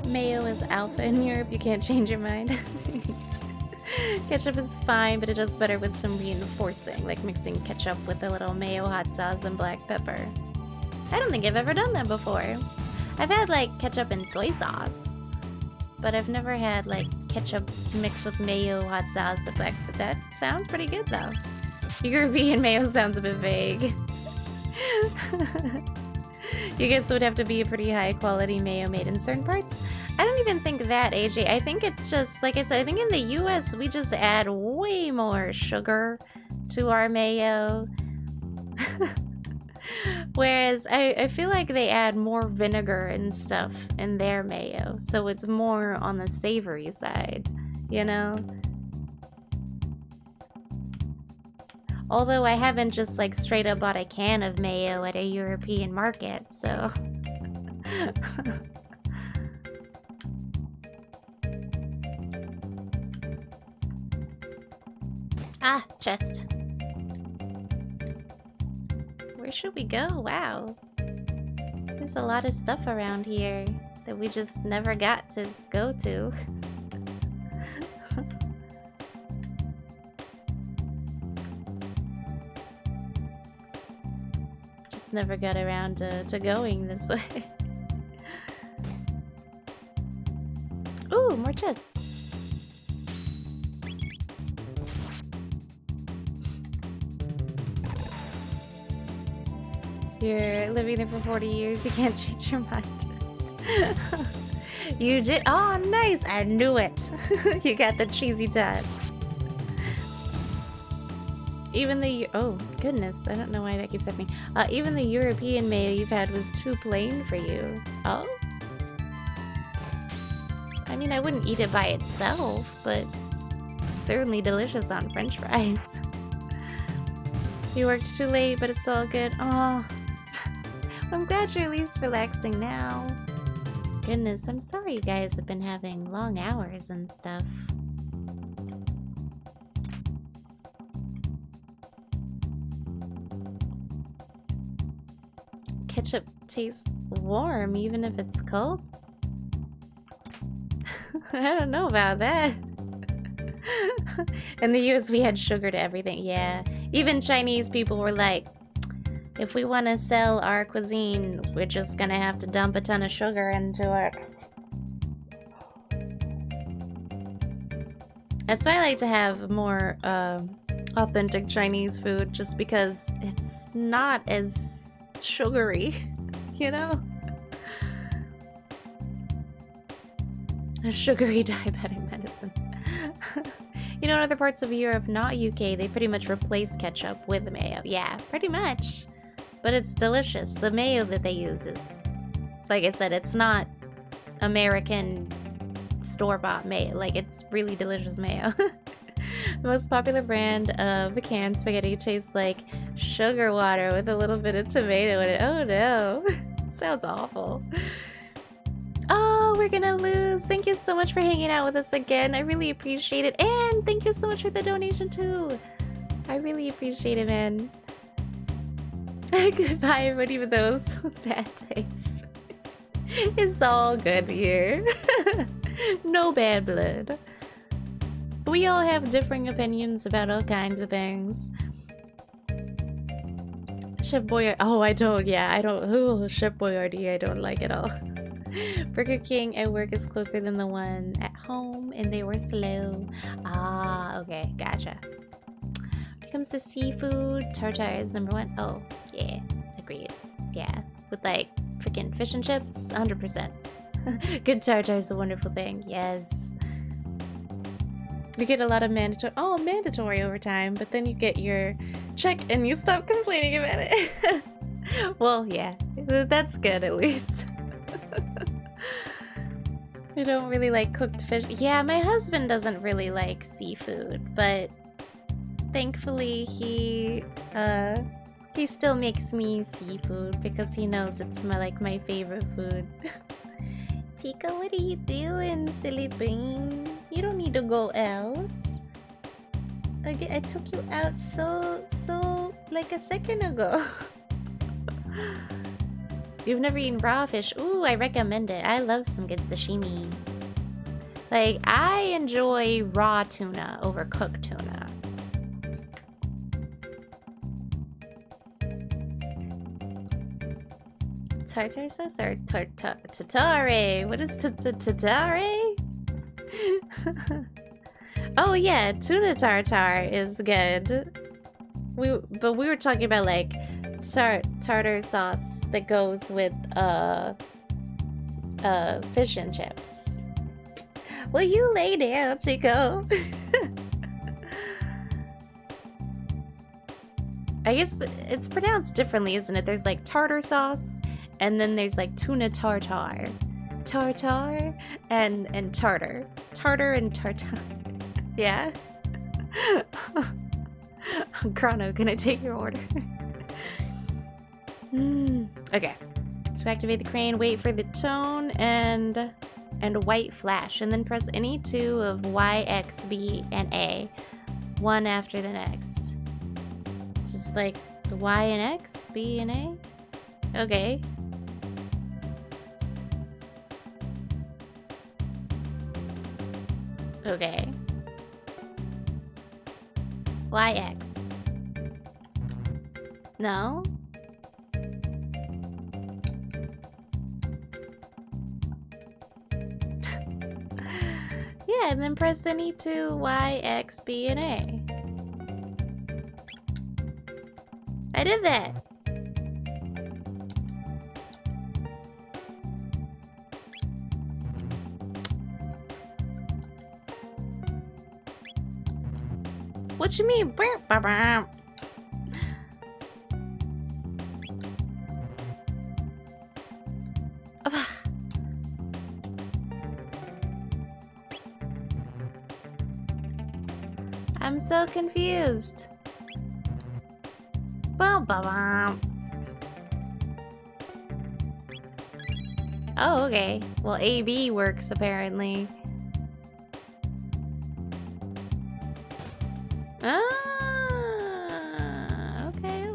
Mayo is alpha in Europe. You can't change your mind. Ketchup is fine, but it does better with some reinforcing, like mixing ketchup with a little mayo, hot sauce, and black pepper. I don't think I've ever done that before. I've had like ketchup and soy sauce, but I've never had like ketchup mixed with mayo, hot sauce, and black pepper. That sounds pretty good though. European mayo sounds a bit vague. You guess it would have to be a pretty high quality mayo made in certain parts. I don't even think that, AJ. I think it's just, like I said, I think in the US we just add way more sugar to our mayo. Whereas I feel like they add more vinegar and stuff in their mayo. So it's more on the savory side, you know? Although I haven't just like straight up bought a can of mayo at a European market, so... Ah, chest. Where should we go? Wow. There's a lot of stuff around here that we just never got to go to. Just never got around to going this way. Ooh, more chests. You're living there for 40 years, you can't change your mind. You did? Oh, nice! I knew it! You got the cheesy tots. Even the... Oh, goodness. I don't know why that keeps happening. Even the European mayo you've had was too plain for you. Oh? I mean, I wouldn't eat it by itself, but it's certainly delicious on french fries. You worked too late, but it's all good. Oh, I'm glad you're at least relaxing now. Goodness, I'm sorry you guys have been having long hours and stuff. Ketchup tastes warm even if it's cold? I don't know about that. In the US we had sugar to everything, yeah. Even Chinese people were like, if we want to sell our cuisine, we're just gonna have to dump a ton of sugar into it. That's why I like to have more authentic Chinese food, just because it's not as sugary, you know? A sugary diabetic medicine. You know, in other parts of Europe, not UK, they pretty much replace ketchup with mayo. Yeah, pretty much. But it's delicious. The mayo that they use is, like I said, it's not American store-bought mayo. Like, it's really delicious mayo. The most popular brand of canned spaghetti tastes like sugar water with a little bit of tomato in it. Oh no. Sounds awful. Oh, we're gonna lose. Thank you so much for hanging out with us again. I really appreciate it. And thank you so much for the donation too. I really appreciate it, man. Goodbye, everybody with those with bad taste. It's all good here. No bad blood. We all have differing opinions about all kinds of things. Chef Boyardee. Oh, I don't. Yeah, I don't. Oh, Chef Boyardee. I don't like it all. Burger King at work is closer than the one at home, and they were slow. Ah, okay, gotcha. When it comes to seafood, tartare is #1. Oh, yeah, agreed. Yeah, with like freaking fish and chips, 100%. Good tartare is a wonderful thing. Yes. You get a lot of mandatory overtime, but then you get your check and you stop complaining about it. Well, yeah, that's good at least. I don't really like cooked fish. Yeah, my husband doesn't really like seafood, but thankfully he still makes me seafood because he knows it's my favorite food. Tika, what are you doing, silly bean? You don't need to go out. I took you out so like a second ago. You've never eaten raw fish? Ooh, I recommend it. I love some good sashimi. Like, I enjoy raw tuna over cooked tuna. Tartare sauce or tartare? What is tartare? Oh yeah, tuna tartare is good. But we were talking about like tartar sauce that goes with fish and chips. Will you lay down, Chico? I guess it's pronounced differently, isn't it? There's like tartar sauce, and then there's like tuna tartar. Tartar and tartar. Tartar and tartar. Yeah? Chrono, can I take your order? Okay. So activate the crane, wait for the tone, and white flash, and then press any two of Y, X, B, and A, one after the next. Just like the Y and X, B and A? Okay. Okay. Y, X. No? Yeah, and then press any two Y, X, B, and A. I did that. What you mean? I'm so confused. Oh, okay. Well, AB works apparently. Ah, okay.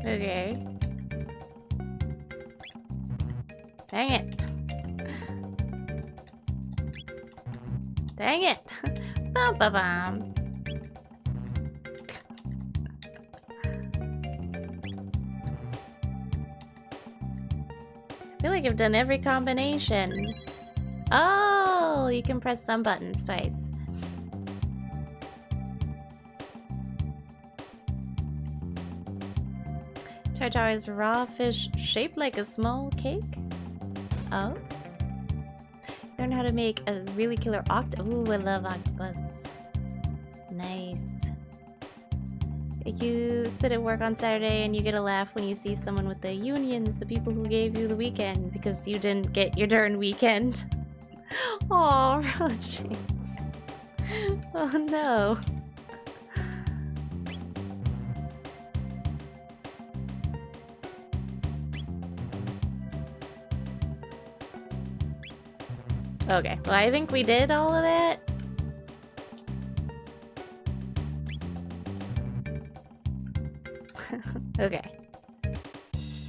Okay. Dang it. Dang it. Bum, bum, bum. I feel like I've done every combination. Oh, you can press some buttons twice. Tartar is raw fish shaped like a small cake. Oh. Learn how to make a really killer octopus. Ooh, I love octopus. Nice. You sit at work on Saturday and you get a laugh when you see someone with the unions, the people who gave you the weekend because you didn't get your darn weekend. Aw, Roger. Oh no. Okay, well I think we did all of that. Okay.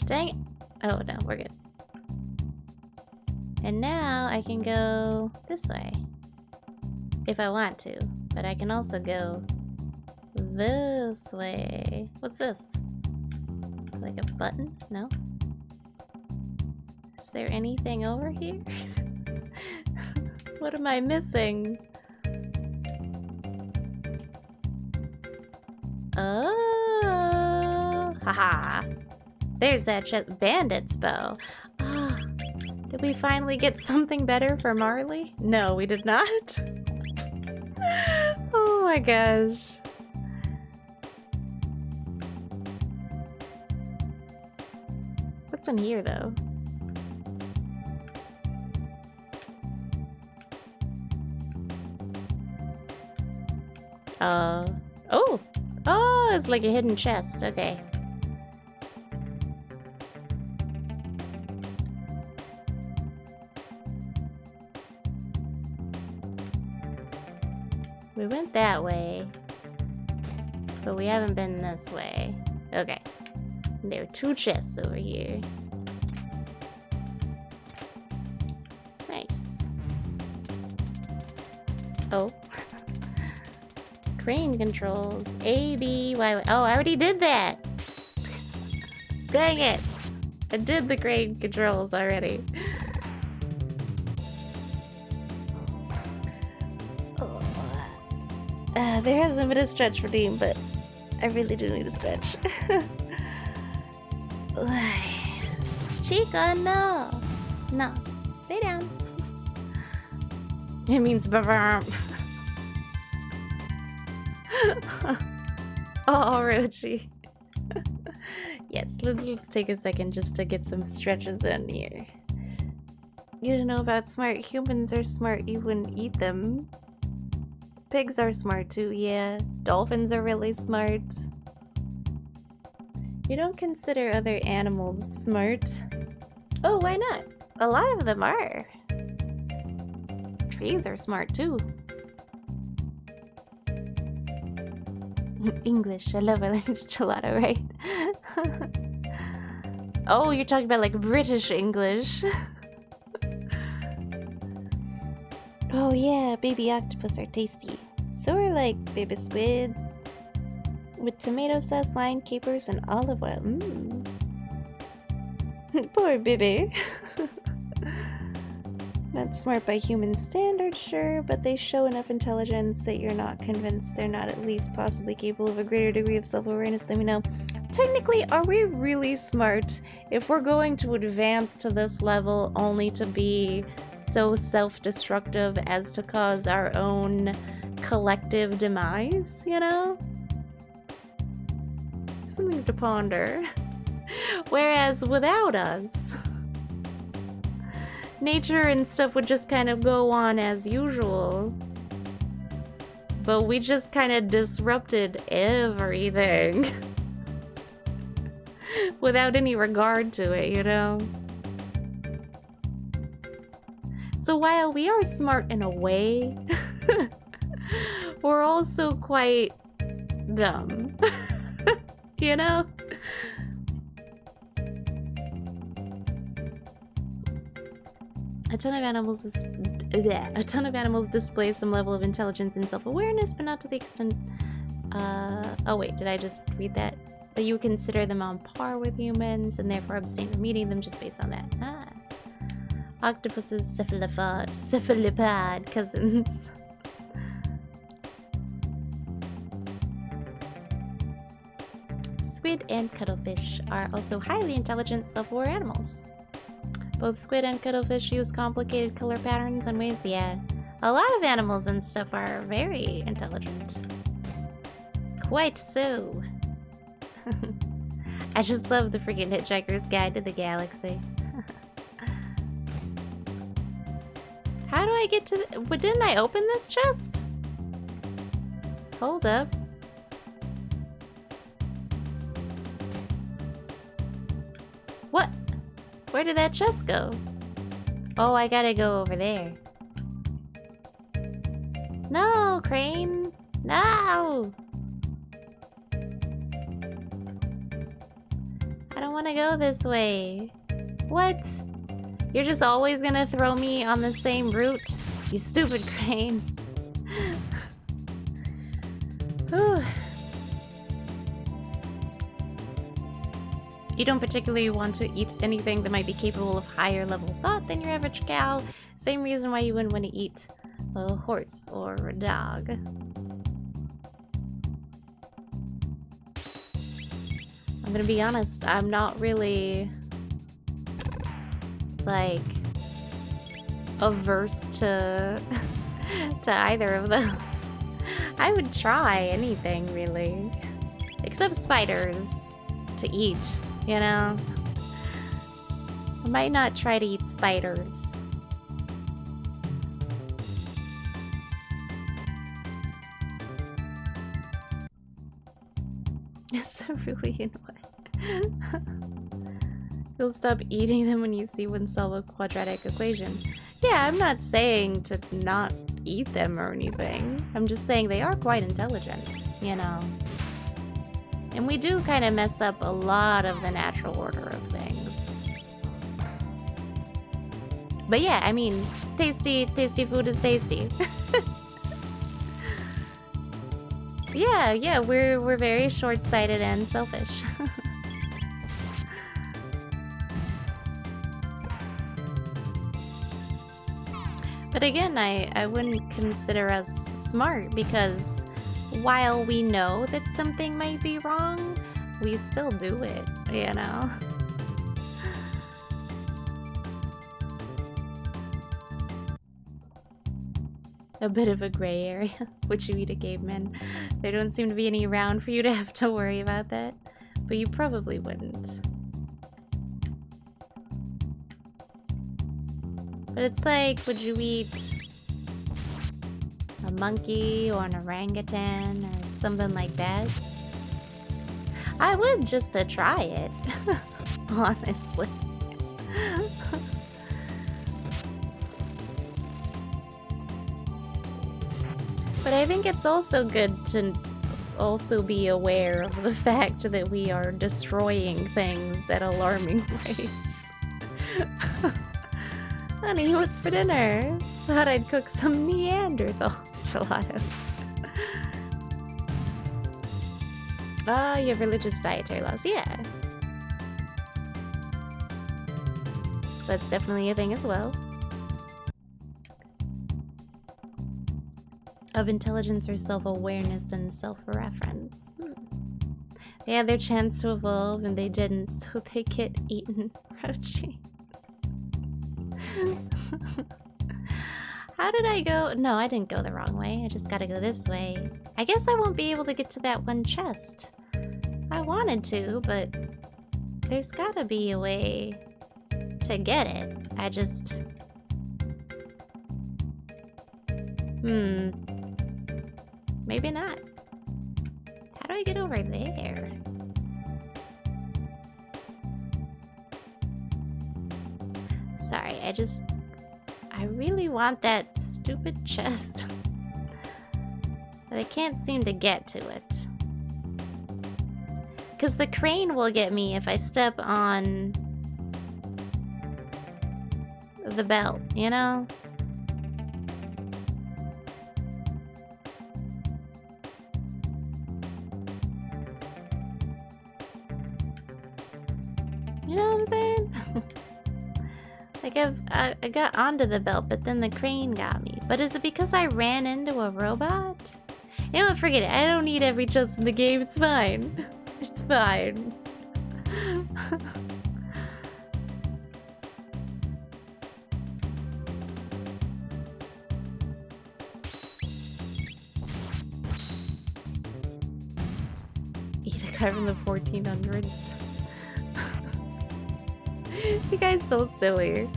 Dang it. Oh no, we're good. And now I can go this way. If I want to. But I can also go this way. What's this? Like a button? No? Is there anything over here? What am I missing? Oh, haha. There's that bandit's bow. Ah, did we finally get something better for Marley? No, we did not. Oh my gosh. What's in here though? Oh, it's like a hidden chest. Okay. We went that way, but we haven't been this way. Okay. There are two chests over here. Nice. Oh. Crane controls. A, B, Y. Oh, I already did that. Dang it. I did the crane controls already. There hasn't been a stretch redeem, but I really do need a stretch. Chica, no. No. Lay down. It means ba-bam. Oh, Rochi. Yes, let's take a second just to get some stretches in here. You don't know about smart humans are smart, you wouldn't eat them. Pigs are smart too, yeah. Dolphins are really smart. You don't consider other animals smart? Oh, why not? A lot of them are. Trees are smart too. English, I love it. It's gelato, right? Oh, you're talking about like British English. Oh yeah, baby octopus are tasty. So are like baby squid. With tomato sauce, wine, capers, and olive oil. Mmm. Poor baby. Not smart by human standards, sure, but they show enough intelligence that you're not convinced they're not at least possibly capable of a greater degree of self-awareness than we know. Technically, are we really smart if we're going to advance to this level only to be so self-destructive as to cause our own collective demise, you know? Something to ponder. Whereas without us, nature and stuff would just kind of go on as usual. But we just kind of disrupted everything. Without any regard to it, you know? So while we are smart in a way, we're also quite dumb. You know? A ton of animals display some level of intelligence and self-awareness, but not to the extent... oh wait, did I just read that? That you consider them on par with humans, and therefore abstain from eating them just based on that. Ah. Octopuses, cephalopod cousins. Squid and cuttlefish are also highly intelligent, self-aware animals. Both squid and cuttlefish use complicated color patterns and waves. Yeah, a lot of animals and stuff are very intelligent. Quite so. I just love the freaking Hitchhiker's Guide to the Galaxy. How do I get to the... But didn't I open this chest? Hold up. What? Where did that chest go? Oh, I gotta go over there. No, Crane! No! I don't want to go this way. What? You're just always gonna throw me on the same route? You stupid Crane. Whew. You don't particularly want to eat anything that might be capable of higher level thought than your average cow. Same reason why you wouldn't want to eat a horse or a dog. I'm gonna be honest, I'm not really like averse to to either of those. I would try anything really, except spiders to eat, you know. I might not try to eat spiders. Cerulean what? You'll stop eating them when you see one solve a quadratic equation. Yeah, I'm not saying to not eat them or anything. I'm just saying they are quite intelligent, you know. And we do kind of mess up a lot of the natural order of things. But yeah, I mean, tasty food is tasty. Yeah, we're very short-sighted and selfish. But again, I wouldn't consider us smart because while we know that something might be wrong, we still do it, you know? A bit of a gray area. Would you eat a caveman? There don't seem to be any around for you to have to worry about that, but you probably wouldn't. But it's like, would you eat a monkey or an orangutan or something like that? I would just to try it, honestly. But I think it's also good to also be aware of the fact that we are destroying things at alarming rates. Honey, what's for dinner? Thought I'd cook some Neanderthal gelato. Oh, you have religious dietary laws. Yeah. That's definitely a thing as well. Of intelligence or self-awareness and self-reference. They had their chance to evolve and they didn't, so they get eaten. Roachie. How did I go? No, I didn't go the wrong way. I just gotta go this way. I guess I won't be able to get to that one chest. I wanted to, but there's gotta be a way to get it. I just... Maybe not. How do I get over there? Sorry, I really want that stupid chest. But I can't seem to get to it. Because the crane will get me if I step on the belt, you know? You know what I'm saying? Like I got onto the belt, but then the crane got me. But is it because I ran into a robot? You know what, forget it. I don't need every chest in the game. It's fine. It's fine. Eat a guy from the 1400s. You guys so silly.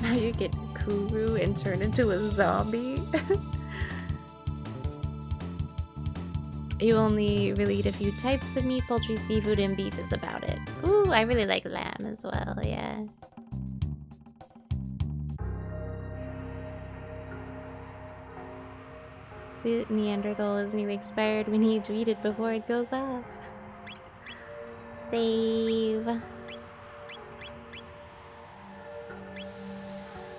Now you get Kuru and turn into a zombie. You only really eat a few types of meat, poultry, seafood, and beef is about it. Ooh, I really like lamb as well, yeah. The Neanderthal is nearly expired. We need to eat it before it goes off. Save.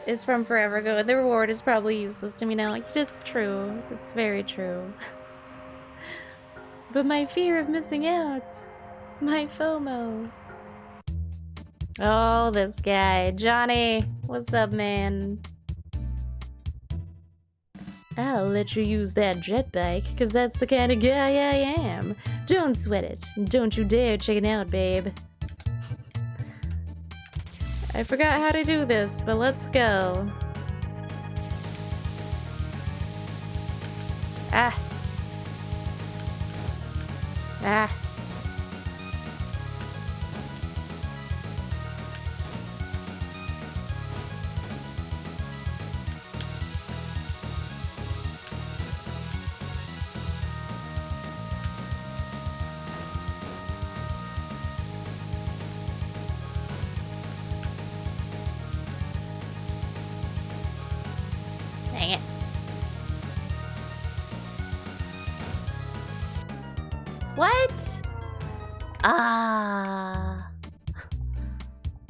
It's from forever ago. The reward is probably useless to me now. It's true. It's very true. But my fear of missing out. My FOMO. Oh, this guy. Johnny. What's up, man? I'll let you use that jet bike, because that's the kind of guy I am. Don't sweat it. Don't you dare check it out, babe. I forgot how to do this, but let's go. Ah. Ah. Dang it. What? Ah.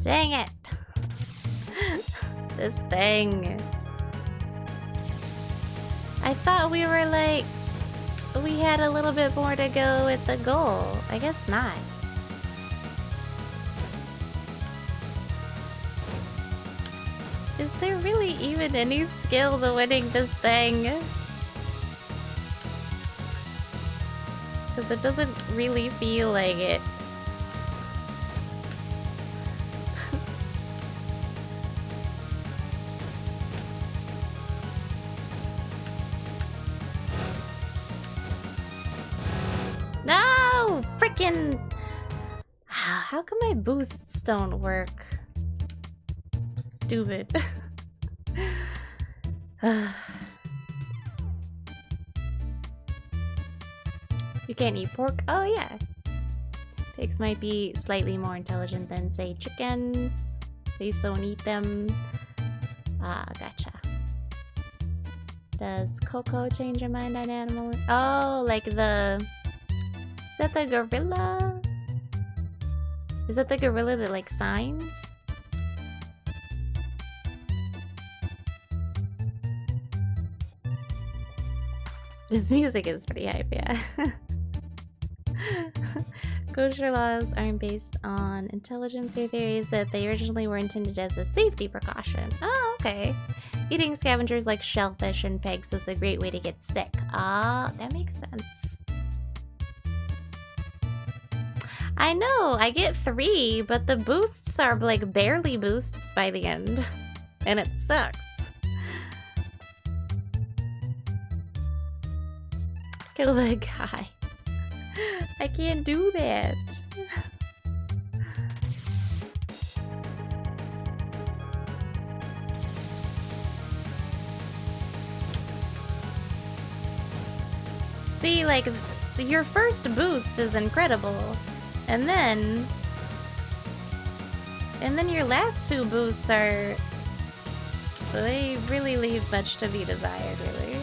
Dang it. This thing. I thought we were like, we had a little bit more to go with the goal. I guess not. Is there really even any skill to winning this thing? Because it doesn't really feel like it. No! Frickin'! How come my boosts don't work? Stupid. You can't eat pork? Oh yeah. Pigs might be slightly more intelligent than, say, chickens. They just don't eat them. Ah, gotcha. Does Coco change your mind on animal? Oh, like the... Is that the gorilla? Is that the gorilla that like signs? This music is pretty hype, yeah. Kosher laws aren't based on intelligence. Your theory is that they originally were intended as a safety precaution. Oh, okay. Eating scavengers like shellfish and pigs is a great way to get sick. Ah, that makes sense. I know, I get 3, but the boosts are like barely boosts by the end. And it sucks. Kill the guy. I can't do that. See, like, your first boost is incredible. And then your last 2 boosts are... They really leave much to be desired, really.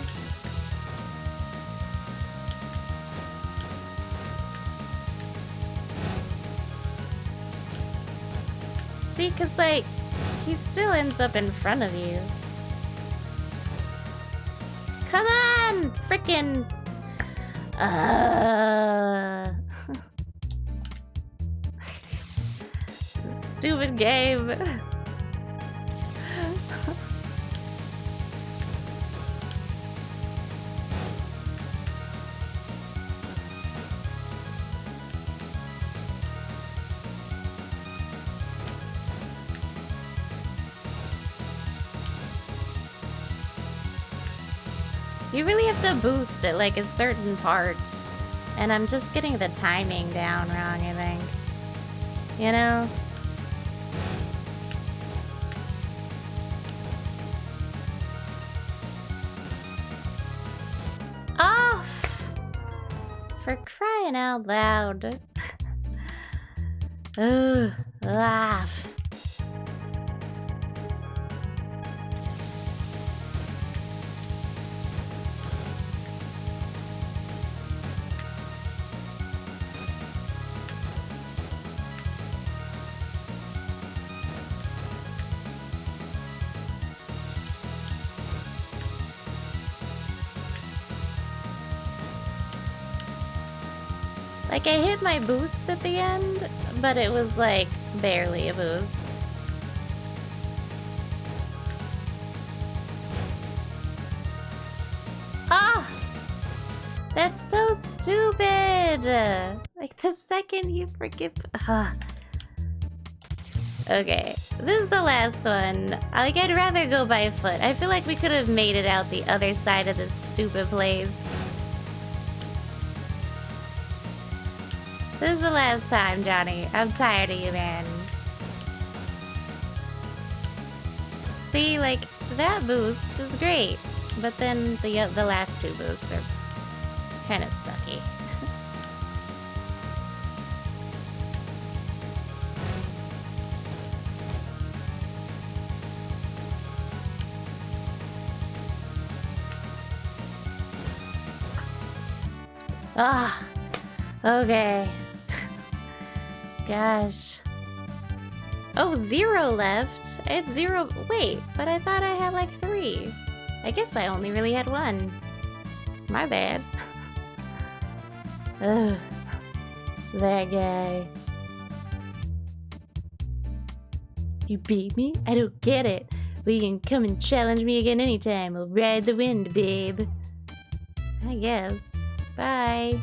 See, because, like, he still ends up in front of you. Come on! Frickin'... Stupid game. You really have to boost at like a certain part. And I'm just getting the timing down wrong, I think. You know? Off! For crying out loud. Ugh, laugh. Like, I hit my boosts at the end, but it was, like, barely a boost. Ah! That's so stupid! Like, the second you forget... Okay, this is the last one. Like, I'd rather go by foot. I feel like we could have made it out the other side of this stupid place. This is the last time, Johnny. I'm tired of you, man. See, like, that boost is great, but then the last 2 boosts are kind of sucky. Ah, okay. Gosh. Oh, 0 left. I had 0. Wait, but I thought I had like 3. I guess I only really had 1. My bad. Ugh. That guy. You beat me? I don't get it. Well, you can come and challenge me again anytime. We'll ride the wind, babe. I guess. Bye.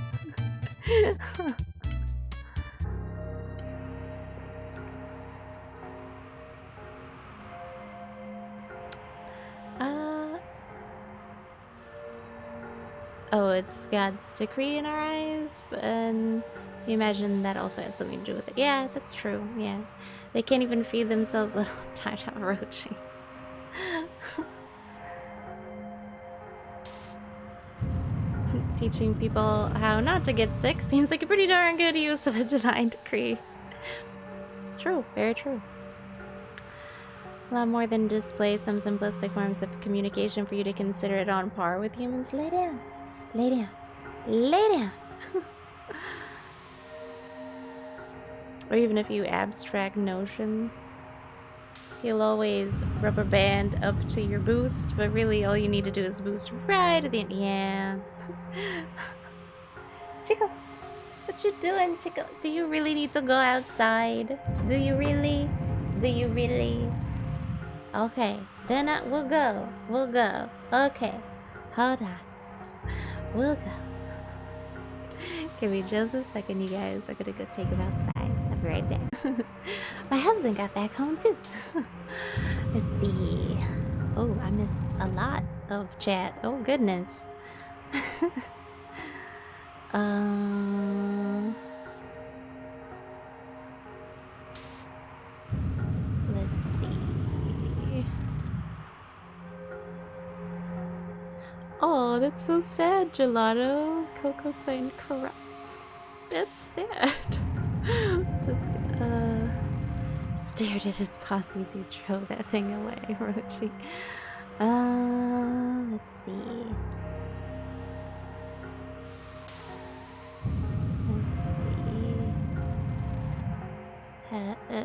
Oh, it's God's decree in our eyes, and you imagine that also had something to do with it. Yeah, that's true. Yeah, they can't even feed themselves, little Tata Rochi. Teaching people how not to get sick seems like a pretty darn good use of a divine decree. True, very true. A lot more than display some simplistic forms of communication for you to consider it on par with humans. Lay down. Lay down. Lay down. Or even a few abstract notions. He'll always rubber band up to your boost, but really all you need to do is boost right at the end. Yeah. Tickle, what you doing, Tickle? Do you really need to go outside? Do you really? Do you really? Okay, then we'll go. We'll go. Okay, hold on. We'll go. Give me just a second, you guys. I'm gonna go take him outside. I'll be right back. My husband got back home too. Let's see. Oh, I missed a lot of chat. Oh goodness. Let's see. Oh, that's so sad, Gelato. Coco saying corrupt. That's sad. Just stared at his posse as he drove that thing away, Rochi. Let's see.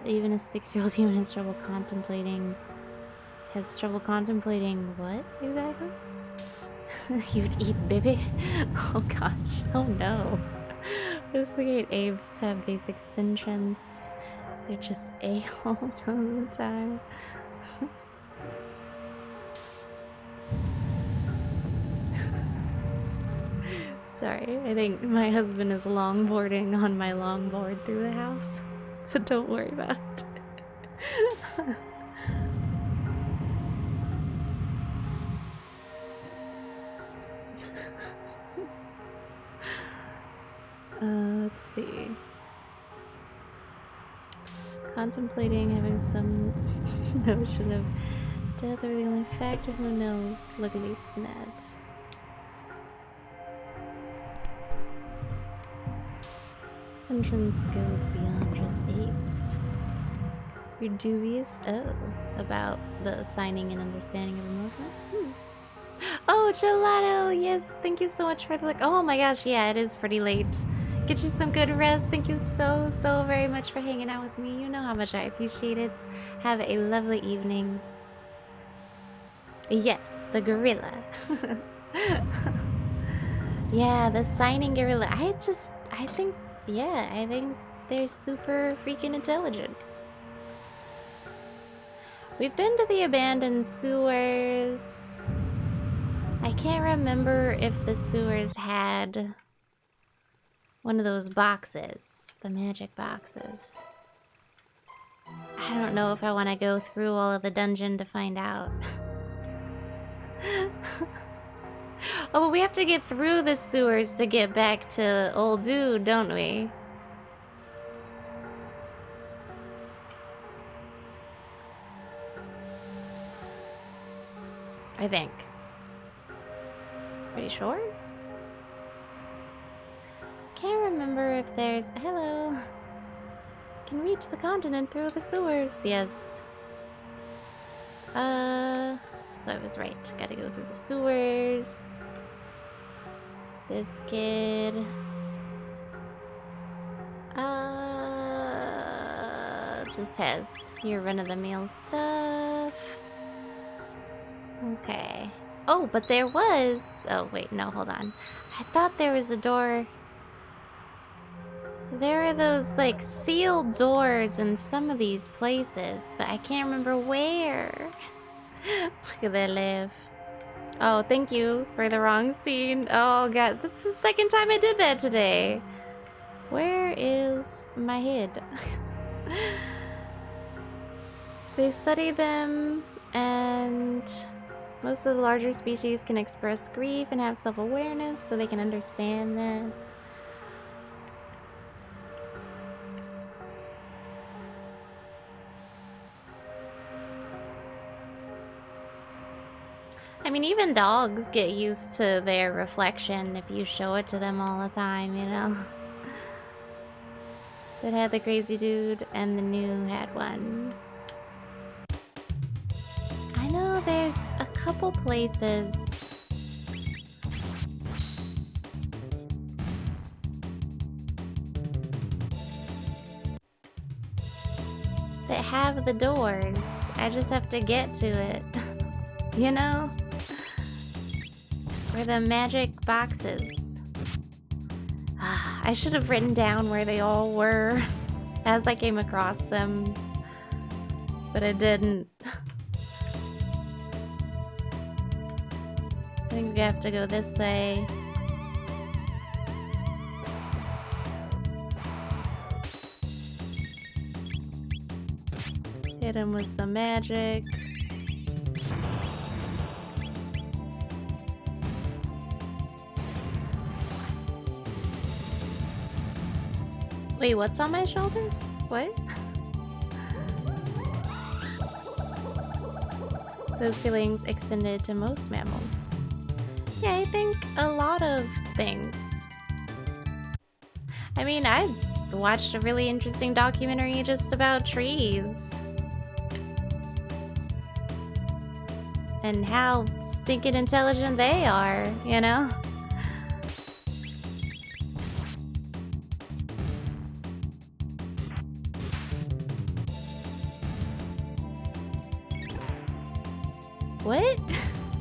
Even a 6-year-old human has trouble contemplating. What exactly? You'd eat baby? Oh gosh. Oh no. Just the great apes have basic sentience. They're just a-holes all the time. Sorry, I think my husband is longboarding on my longboard through the house. So don't worry about it. Let's see. Contemplating having some notion of death or the only factor, who knows? Luckily it's not. Sentience goes beyond just apes. You're dubious? Oh, about the assigning and understanding of emotions? Oh, Gelato! Yes, thank you so much for the oh my gosh, yeah, it is pretty late. Get you some good rest. Thank you so very much for hanging out with me. You know how much I appreciate it. Have a lovely evening. Yes, the gorilla. Yeah, the signing gorilla. I think they're super freaking intelligent. We've been to the abandoned sewers. I can't remember if the sewers had one of those boxes, the magic boxes. I don't know if I want to go through all of the dungeon to find out. Oh, but we have to get through the sewers to get back to old dude, don't we? I think. Pretty sure? Can't remember if there's... Hello. Can reach the continent through the sewers. Yes. So I was right. Gotta go through the sewers. This kid. Just has your run-of-the-mill stuff. Okay. Oh, but there was... Oh, wait, no, hold on. I thought there was a door... There are those, like, sealed doors in some of these places, but I can't remember where. Look at that laugh. Oh, thank you for the wrong scene. Oh, God, that's the second time I did that today. Where is my head? They've studied them, and most of the larger species can express grief and have self-awareness, so they can understand that. I mean, even dogs get used to their reflection if you show it to them all the time, you know? That had the crazy dude, and the new had one. I know there's a couple places that have the doors. I just have to get to it, you know? Where the magic boxes. I should have written down where they all were as I came across them, but I didn't. I think we have to go this way. Hit him with some magic. Wait, what's on my shoulders? What? Those feelings extended to most mammals. Yeah, I think a lot of things. I mean, I watched a really interesting documentary just about trees. And how stinking intelligent they are, you know? What?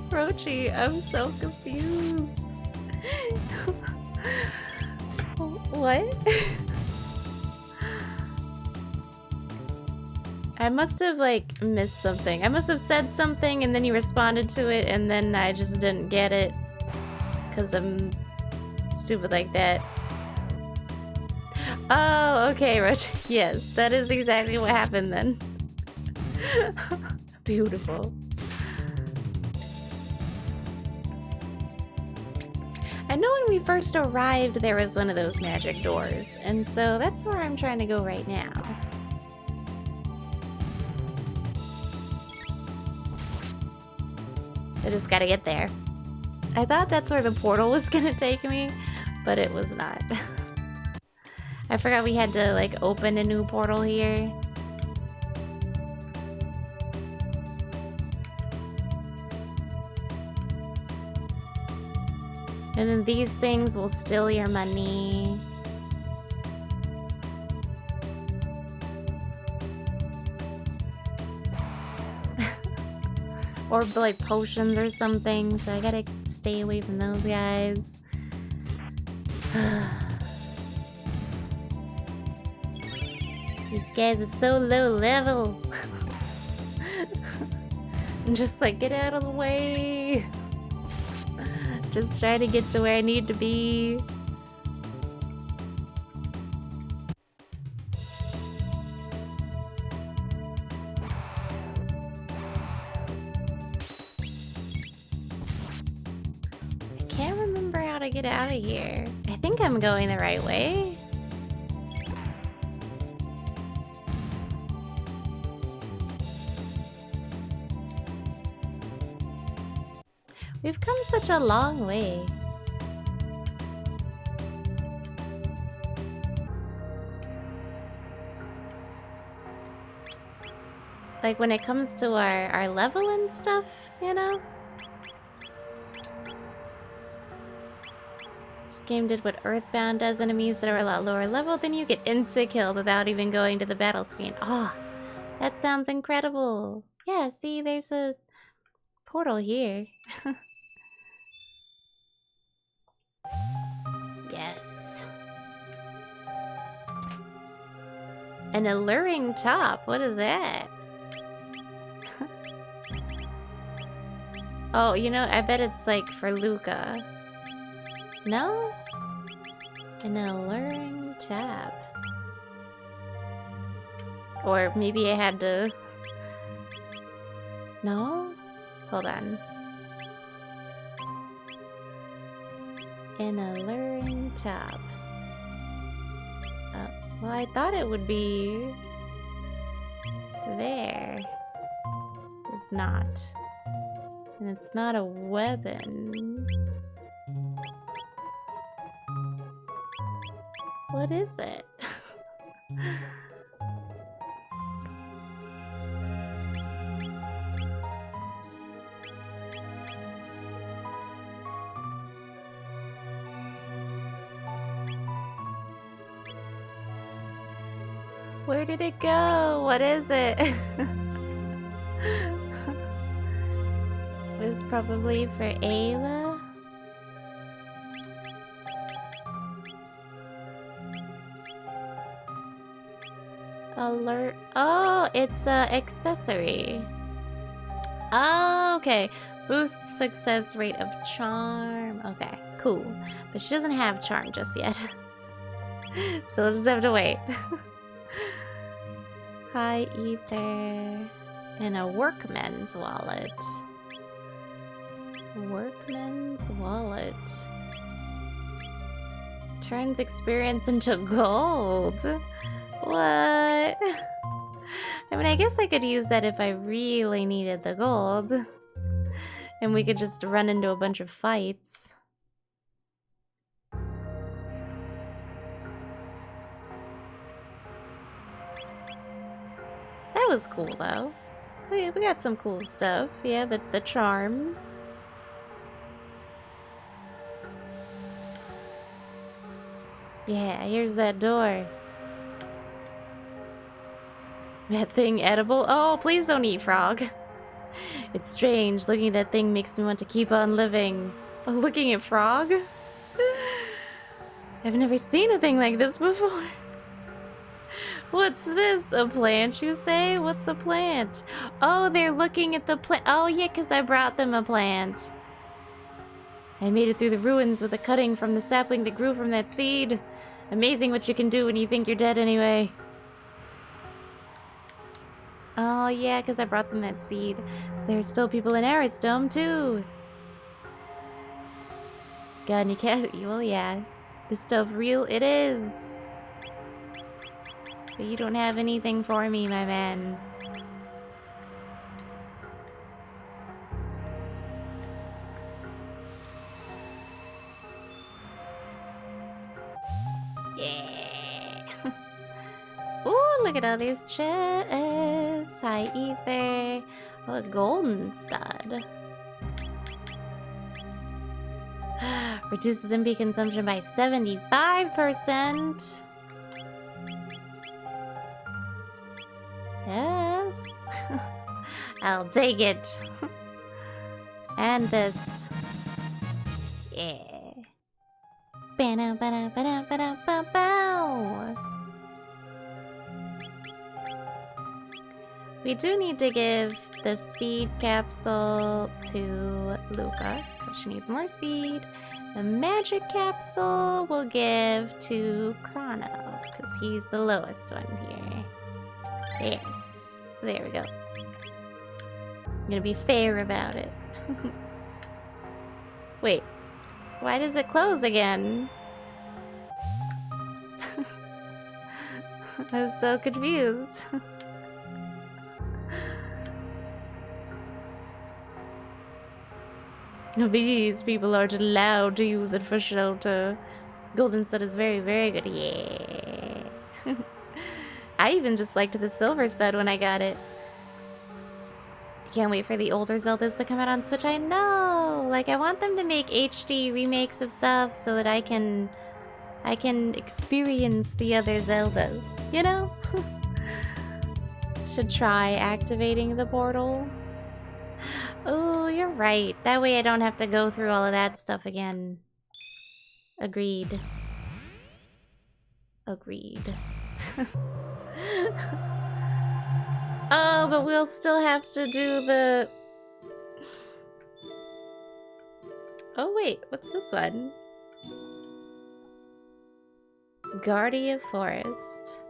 Rochi, I'm so confused. What? I must have, like, missed something. I must have said something and then you responded to it and then I just didn't get it. Because I'm stupid like that. Oh, okay, Rochi. Yes, that is exactly what happened then. Beautiful. I know when we first arrived there was one of those magic doors, and so that's where I'm trying to go right now. I just gotta get there. I thought that's where the portal was gonna take me, but it was not. I forgot we had to, like, open a new portal here. And then these things will steal your money. Or like potions or something, so I gotta stay away from those guys. These guys are so low level. I'm just like, get out of the way. Just trying to get to where I need to be. I can't remember how to get out of here. I think I'm going the right way. We've come such a long way. Like when it comes to our level and stuff, you know? This game did what Earthbound does. Enemies that are a lot lower level than you get insta-killed without even going to the battle screen. Oh, that sounds incredible. Yeah, see, there's a portal here. An alluring top. What is that? Oh, you know, I bet it's like for Luca. No? An alluring top. Or maybe I had to... No? Hold on. An alluring top. Well, I thought it would be... there. It's not. And it's not a weapon. What is it? Where did it go? What is it? It's probably for Ayla. Alert. Oh, it's a accessory. Oh, okay. Boost success rate of charm. Okay, cool. But she doesn't have charm just yet. So we'll just have to wait. High ether. And a workman's wallet. Workman's wallet. Turns experience into gold. What? I mean, I guess I could use that if I really needed the gold. And we could just run into a bunch of fights. That was cool, though. We got some cool stuff. Yeah, the charm. Yeah, here's that door. That thing edible? Oh, please don't eat frog. It's strange. Looking at that thing makes me want to keep on living. Oh, looking at frog? I've never seen a thing like this before. What's this? A plant, you say? What's a plant? Oh, they're looking at the plant. Oh, yeah, because I brought them a plant. I made it through the ruins with a cutting from the sapling that grew from that seed. Amazing what you can do when you think you're dead anyway. Oh, yeah, because I brought them that seed. So there's still people in Aristome, too. Got any cat? Well, yeah. This stuff real? It is. But you don't have anything for me, my man. Yeah. Ooh, look at all these chests. High ether. Oh, a golden stud. Reduces MP consumption by 75%. Yes. I'll take it. And this. Yeah. Ba-da-ba-da-ba-da-ba-da-ba-bow. We do need to give the speed capsule to Luca, because she needs more speed. The magic capsule we'll give to Chrono, because he's the lowest one here. Yes. There we go. I'm gonna be fair about it. Wait. Why does it close again? I'm so confused. These people aren't allowed to use it for shelter. Golden stud is very, very good. Yeah. I even just liked the silver stud when I got it. Can't wait for the older Zeldas to come out on Switch. I know! Like, I want them to make HD remakes of stuff so that I can experience the other Zeldas, you know? Should try activating the portal. Oh, you're right. That way I don't have to go through all of that stuff again. Agreed. Agreed. Oh, but we'll still have to do the... Oh wait, what's this one? Guardian Forest.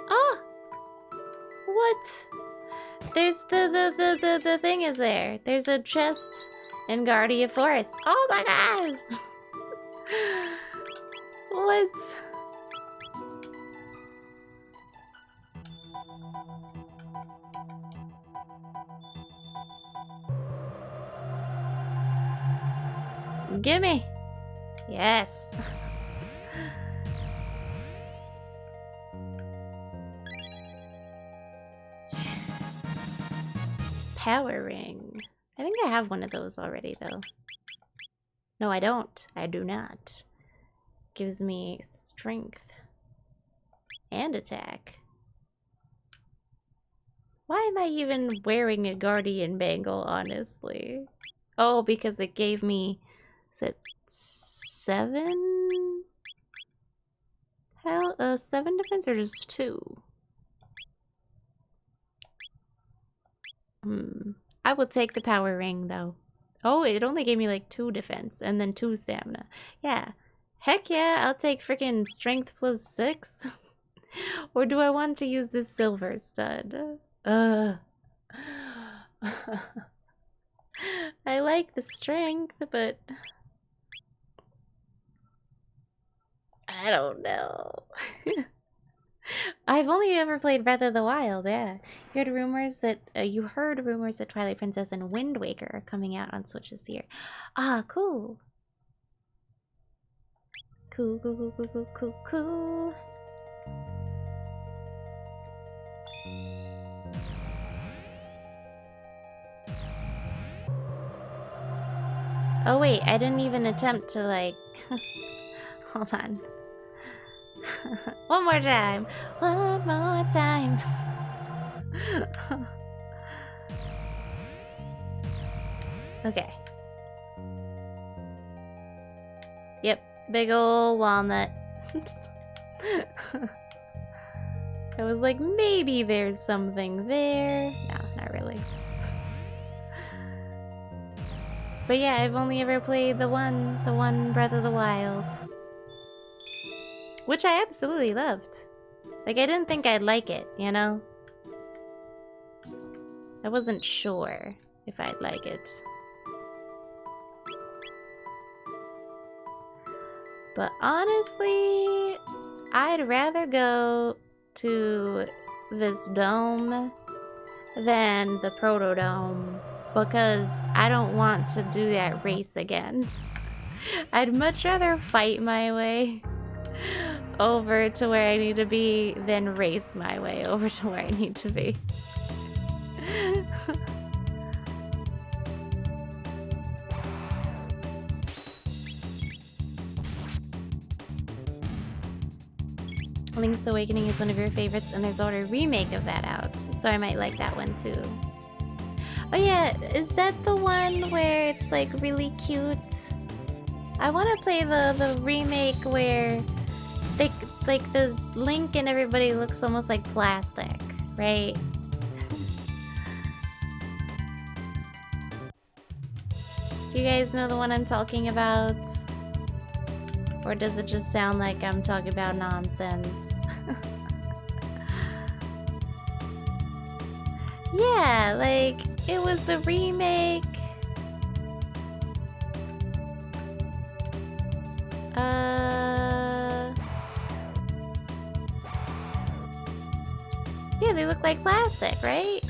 Oh! What? There's the thing is there. There's a chest in Guardian Forest. Oh my god! What? Gimme! Yes! Power ring. I think I have one of those already, though. No, I don't. I do not. Gives me strength. And attack. Why am I even wearing a guardian bangle, honestly? Oh, because it gave me... Is it 7? Hell, 7 defense or just 2? I will take the power ring, though. Oh, it only gave me like 2 defense and then 2 stamina. Yeah. Heck yeah, I'll take freaking strength plus 6. Or do I want to use this silver stud? I like the strength, but I don't know. I've only ever played Breath of the Wild, yeah. You heard rumors that Twilight Princess and Wind Waker are coming out on Switch this year. Ah, cool. Cool. Oh wait, I didn't even attempt to like... Hold on. One more time. One more time. Okay. Yep, big ol' walnut. I was like, maybe there's something there. No, not really. But yeah, I've only ever played the one Breath of the Wild. Which I absolutely loved. Like, I didn't think I'd like it, you know? I wasn't sure if I'd like it. But honestly, I'd rather go to this dome than the Proto Dome because I don't want to do that race again. I'd much rather fight my way over to where I need to be than race my way over to where I need to be. Link's Awakening is one of your favorites, and there's already a remake of that out, so I might like that one too. Oh yeah, is that the one where it's like really cute? I want to play the remake where they like the Link and everybody looks almost like plastic, right? Do you guys know the one I'm talking about? Or does it just sound like I'm talking about nonsense? Yeah, like, it was a remake. Yeah, they look like plastic, right?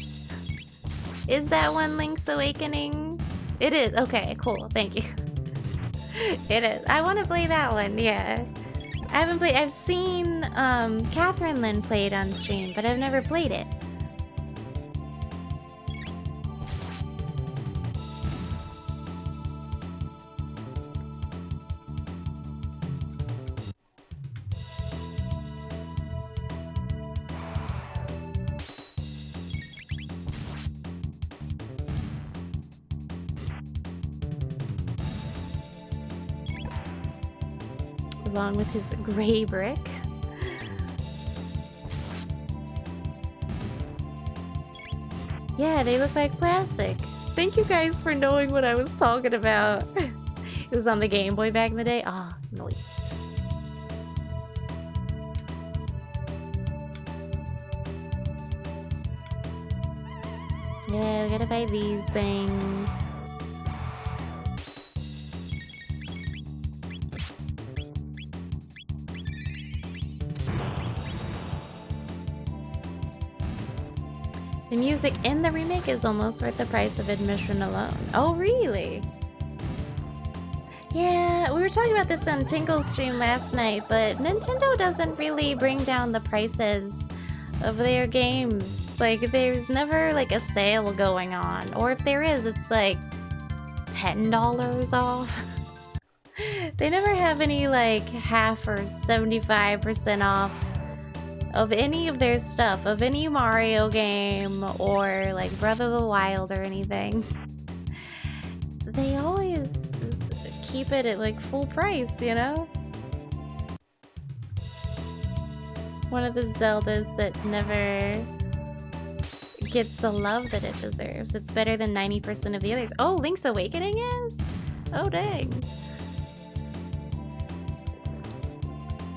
Is that one Link's Awakening? It is. Okay, cool. Thank you. It is. I want to play that one, yeah. I haven't played... I've seen Catherine Lynn play it on stream, but I've never played it. Along with his gray brick. Yeah, they look like plastic. Thank you guys for knowing what I was talking about. It was on the Game Boy back in the day. Ah, nice. Yeah, we gotta buy these things. The music in the remake is almost worth the price of admission alone. Oh, really? Yeah, we were talking about this on Tingle's stream last night, but Nintendo doesn't really bring down the prices of their games. Like, there's never like a sale going on. Or if there is, it's like $10 off. They never have any like half or 75% off of any of their stuff, of any Mario game or like Breath of the Wild or anything. They always keep it at like full price, you know? One of the Zeldas that never gets the love that it deserves. It's better than 90% of the others. Oh, Link's Awakening is? Oh, dang.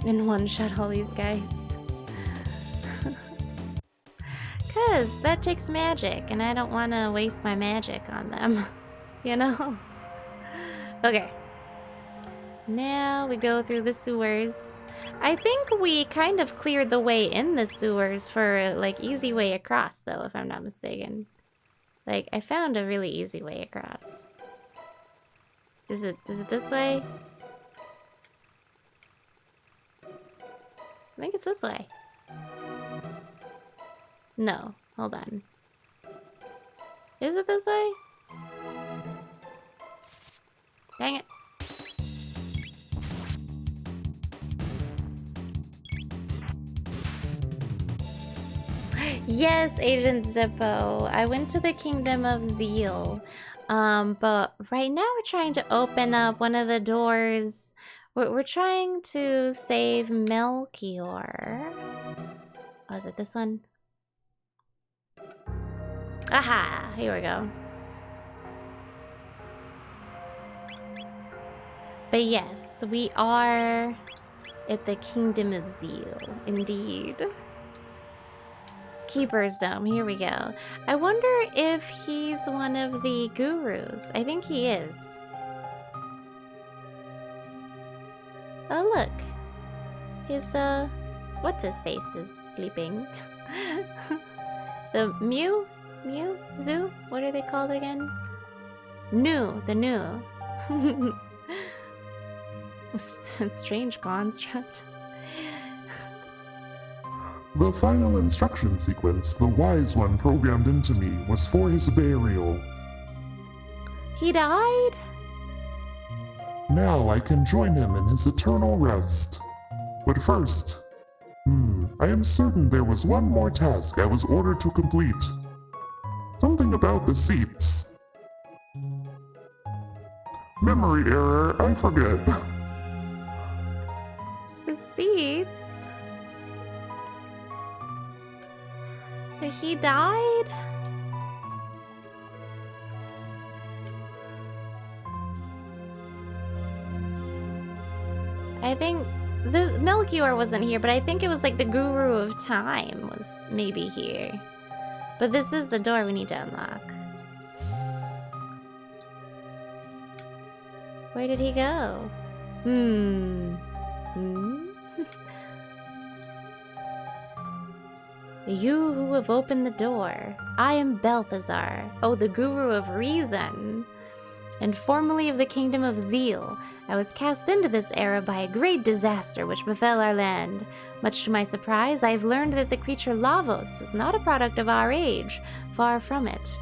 And one-shot all these guys. Cause that takes magic, and I don't want to waste my magic on them, you know? Okay. Now we go through the sewers. I think we kind of cleared the way in the sewers for, like, easy way across, though, if I'm not mistaken. Like, I found a really easy way across. Is it this way? I think it's this way. No, hold on. Is it this way? Dang it. Yes, Agent Zippo. I went to the Kingdom of Zeal. But right now we're trying to open up one of the doors. We're trying to save Melchior. Oh, is it this one? Aha! Here we go. But yes, we are at the Kingdom of Zeal, indeed. Keeper's Dome, here we go. I wonder if he's one of the gurus. I think he is. Oh, look. His, what's his face is sleeping. The Mew? Zoo? What are they called again? The New. Strange construct. The final instruction sequence the Wise One programmed into me was for his burial. He died? Now I can join him in his eternal rest. But first, I am certain there was one more task I was ordered to complete. Something about the seats. Memory error, I forget. The seats? He died? I think the Melchior wasn't here, but I think it was like the Guru of Time was maybe here. But this is the door we need to unlock. Where did he go? You who have opened the door. I am Balthazar, the Guru of Reason, and formerly of the Kingdom of Zeal. I was cast into this era by a great disaster which befell our land. Much to my surprise, I have learned that the creature Lavos was not a product of our age, far from it.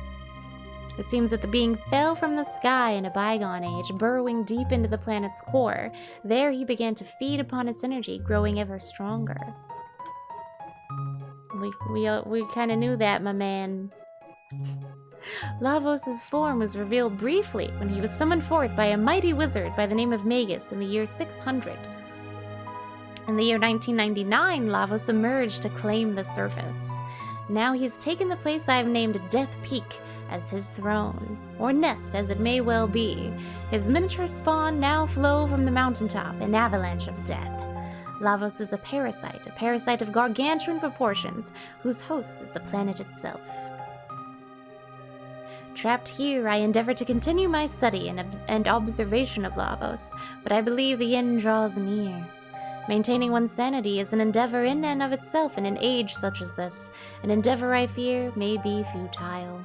It seems that the being fell from the sky in a bygone age, burrowing deep into the planet's core. There he began to feed upon its energy, growing ever stronger. We kind of knew that, my man. Lavos' form was revealed briefly when he was summoned forth by a mighty wizard by the name of Magus in the year 600. In the year 1999, Lavos emerged to claim the surface. Now he has taken the place I have named Death Peak as his throne, or nest as it may well be. His miniature spawn now flow from the mountaintop, an avalanche of death. Lavos is a parasite of gargantuan proportions, whose host is the planet itself. Trapped here, I endeavor to continue my study and observation of Lavos, but I believe the end draws near. Maintaining one's sanity is an endeavor in and of itself in an age such as this, an endeavor I fear may be futile.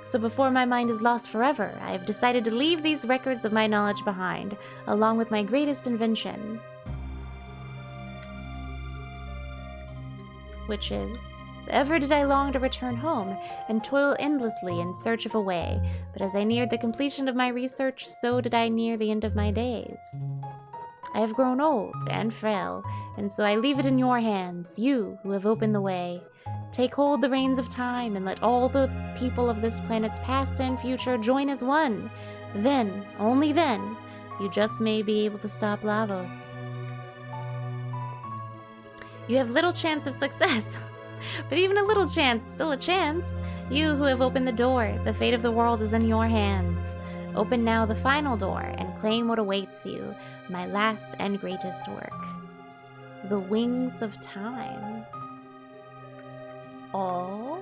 So before my mind is lost forever, I have decided to leave these records of my knowledge behind, along with my greatest invention, which is, ever did I long to return home and toil endlessly in search of a way, but as I neared the completion of my research, so did I near the end of my days. I have grown old and frail, and so I leave it in your hands, you who have opened the way. Take hold the reins of time and let all the people of this planet's past and future join as one. Then, only then, you just may be able to stop Lavos. You have little chance of success, but even a little chance is still a chance. You who have opened the door, the fate of the world is in your hands. Open now the final door and claim what awaits you, my last and greatest work. The Wings of Time. Oh.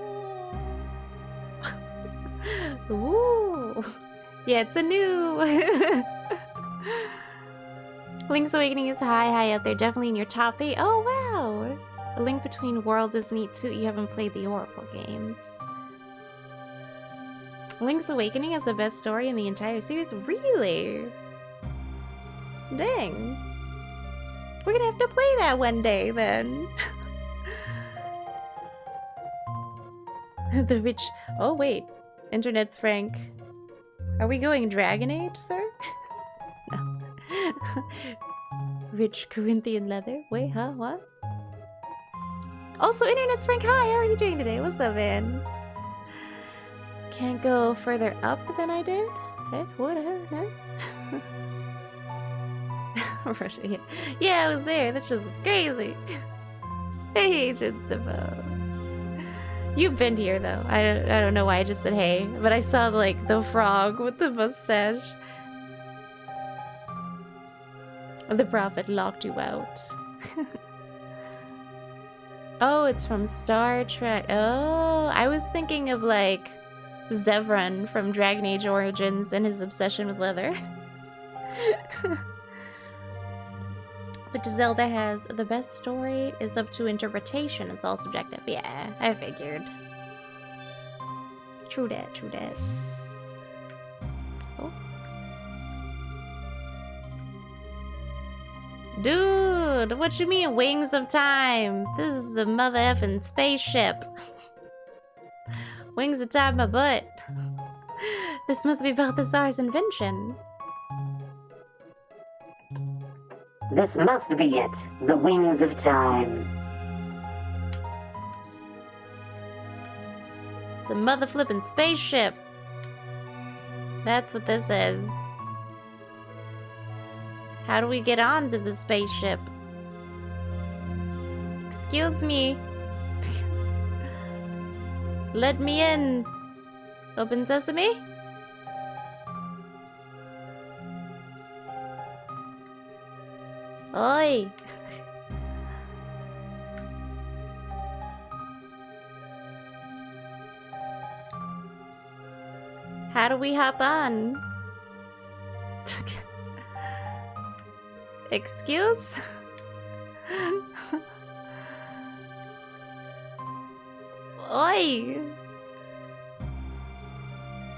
Ooh. Yeah, it's a new. Link's Awakening is high up there, definitely in your top 3. Oh, wow. A Link Between Worlds is neat too. You haven't played the Oracle games. Link's Awakening has the best story in the entire series? Really? Dang. We're gonna have to play that one day then. The rich... Oh, wait. Internet's frank. Are we going Dragon Age, sir? No. Rich Corinthian leather? Wait, huh? What? Also, Internet's frank, hi! How are you doing today? What's up, man? Can't go further up than I did? Eh? What? Huh? Russia, yeah, I was there. That just was crazy. Hey, Agent Simbo. You've been here though. I don't know why I just said hey, but I saw like the frog with the mustache. The prophet locked you out. Oh, it's from Star Trek. Oh, I was thinking of like Zevran from Dragon Age Origins and his obsession with leather. But Zelda has the best story is up to interpretation. It's all subjective. Yeah, I figured. True that, true that. Oh. Dude, what you mean Wings of Time? This is a mother effing spaceship. Wings of Time, my butt. This must be Balthazar's invention. This must be it. The Wings of Time. It's a mother flipping spaceship. That's what this is. How do we get onto the spaceship? Excuse me. Let me in. Open sesame? Oi! How do we hop on? Excuse? Oi!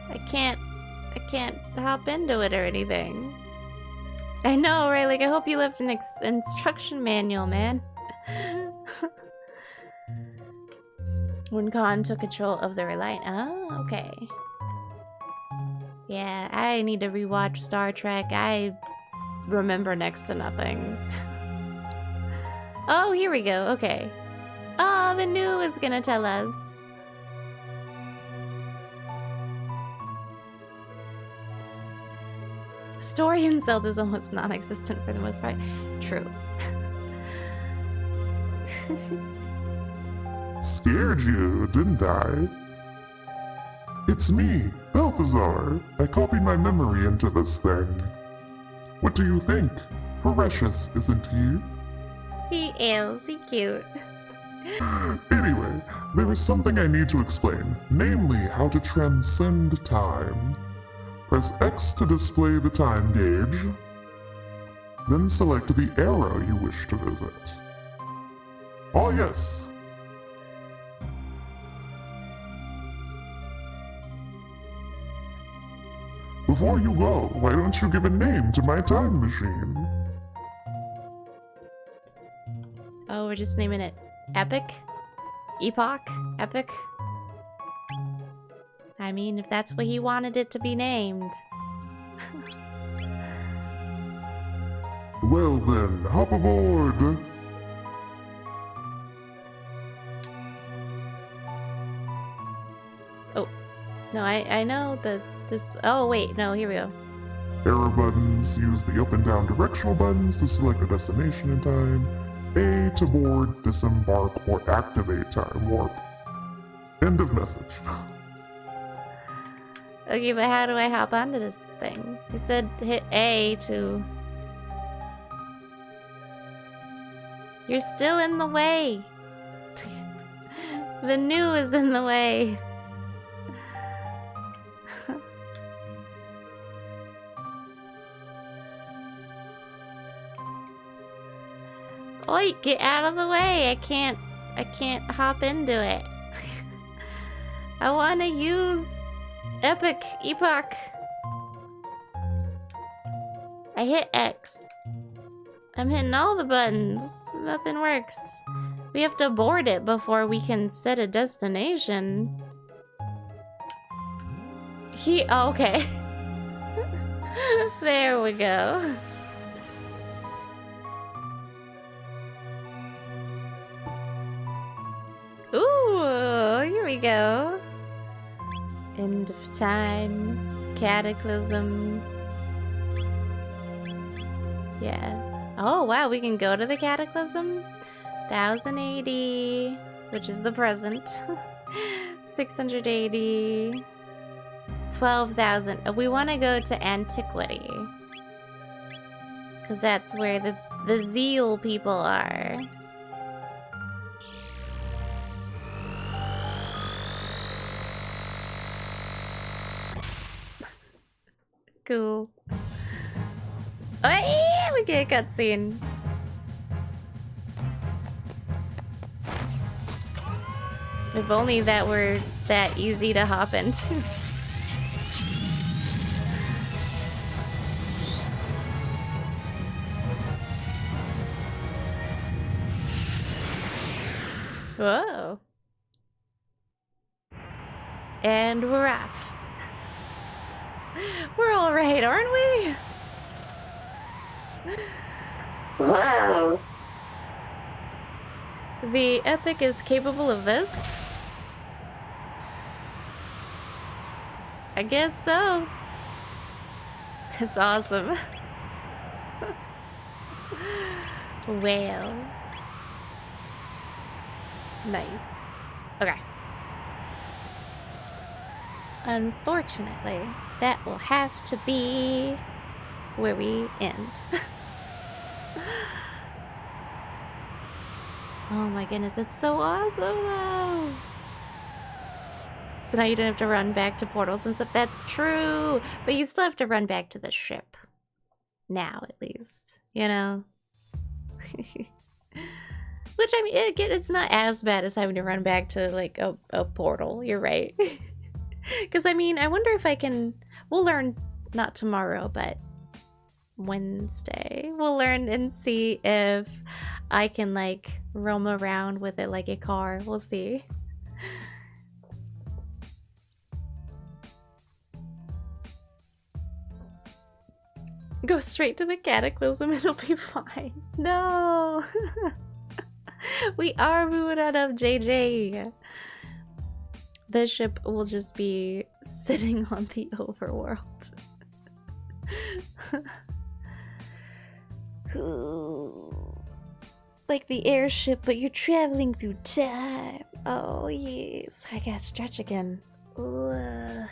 I can't hop into it or anything. I know, right? Like, I hope you left an instruction manual, man. When Khan took control of the Reliant. Oh, okay. Yeah, I need to rewatch Star Trek. I remember next to nothing. Oh, here we go. Okay. Oh, the new is gonna tell us. Story in Zelda is almost non-existent for the most part. True. Scared you, didn't I? It's me, Balthazar. I copied my memory into this thing. What do you think? Precious, isn't he? He is. He cute. Anyway, there is something I need to explain, namely how to transcend time. Press X to display the time gauge, then select the era you wish to visit. Oh yes! Before you go, why don't you give a name to my time machine? Oh, we're just naming it Epic? Epoch? Epic? I mean, if that's what he wanted it to be named. Well then, hop aboard! Oh, no, I know that this. Oh, wait, no, here we go. Arrow buttons, use the up and down directional buttons to select a destination in time. A to board, disembark, or activate time warp. End of message. Okay, but how do I hop onto this thing? He said hit A to... You're still in the way. The new is in the way. Oi, get out of the way. I can't hop into it. I want to use Epoch. I hit X. I'm hitting all the buttons. Nothing works. We have to board it before we can set a destination. Oh, okay. There we go. Ooh, here we go. End of time. Cataclysm. Yeah. Oh, wow, we can go to the Cataclysm? 1080, which is the present. 680. 12,000. We want to go to Antiquity. Because that's where the Zeal people are. Cool. Oh, yeah, we get a cutscene. If only that were that easy to hop into. Whoa. And we're off. We're all right, aren't we? Wow. The Epic is capable of this? I guess so. It's awesome. Well. Nice. Okay. Unfortunately, that will have to be where we end. Oh my goodness, it's so awesome though! So now you don't have to run back to portals and stuff. That's true! But you still have to run back to the ship. Now, at least. You know? Which, I mean, again, it's not as bad as having to run back to, like, a portal. You're right. Because, I mean, I wonder if I can... We'll learn, not tomorrow, but Wednesday. We'll learn and see if I can, like, roam around with it like a car. We'll see. Go straight to the Cataclysm, it'll be fine. No! We are moving out of JJ. The ship will just be sitting on the overworld. Like the airship, but you're traveling through time. Oh, yes. I gotta stretch again. Ugh.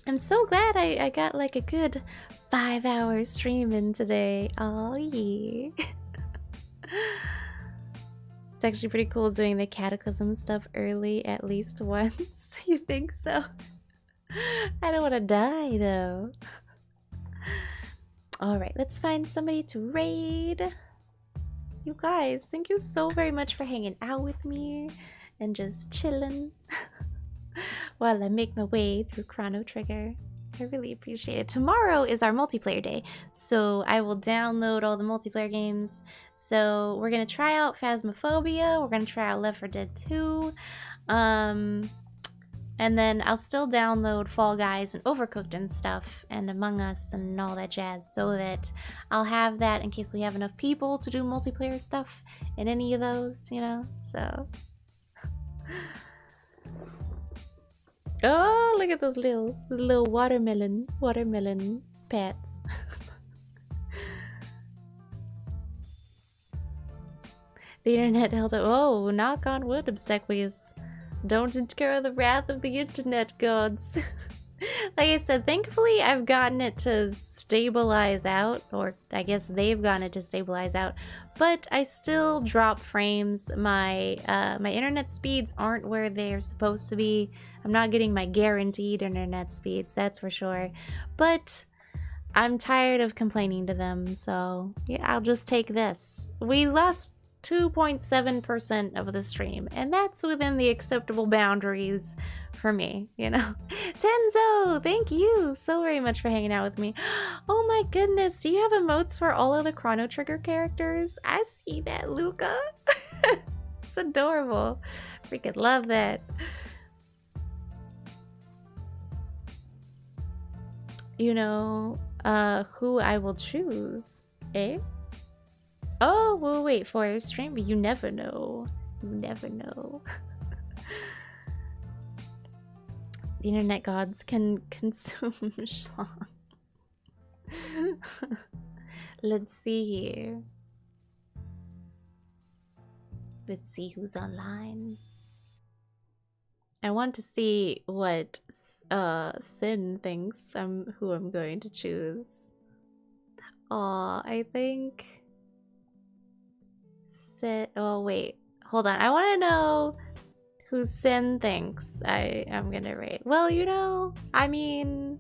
I'm so glad I got like a good 5 hours streaming today. Oh, yeah. It's actually pretty cool doing the cataclysm stuff early at least once. You think so? I don't want to die though. Alright, let's find somebody to raid. You guys, thank you so very much for hanging out with me and just chilling while I make my way through Chrono Trigger. I really appreciate it. Tomorrow is our multiplayer day, so I will download all the multiplayer games. So we're gonna try out Phasmophobia, we're gonna try out Left 4 Dead 2, and then I'll still download Fall Guys and Overcooked and stuff, and Among Us and all that jazz, so that I'll have that in case we have enough people to do multiplayer stuff in any of those, you know, so. Oh, look at those little watermelon pets. The internet held up. Oh, knock on wood, obsequious. Don't incur the wrath of the internet gods. Like I said, thankfully I've gotten it to stabilize out, or I guess they've gotten it to stabilize out, but I still drop frames. My internet speeds aren't where they're supposed to be. I'm not getting my guaranteed internet speeds, that's for sure. But I'm tired of complaining to them, so yeah, I'll just take this. We lost 2.7% of the stream, and that's within the acceptable boundaries for me, you know. Tenzo, thank you so very much for hanging out with me. Oh my goodness, do you have emotes for all of the Chrono Trigger characters? I see that, Luca. It's adorable. Freaking love that. You know, who I will choose, eh? Oh, we'll wait for a stream, but you never know. You never know. The internet gods can consume schlong. Let's see here. Let's see who's online. I want to see what Sin thinks who I'm going to choose. I think oh wait, hold on. I want to know who Sin thinks I'm gonna raid. Well, you know, I mean,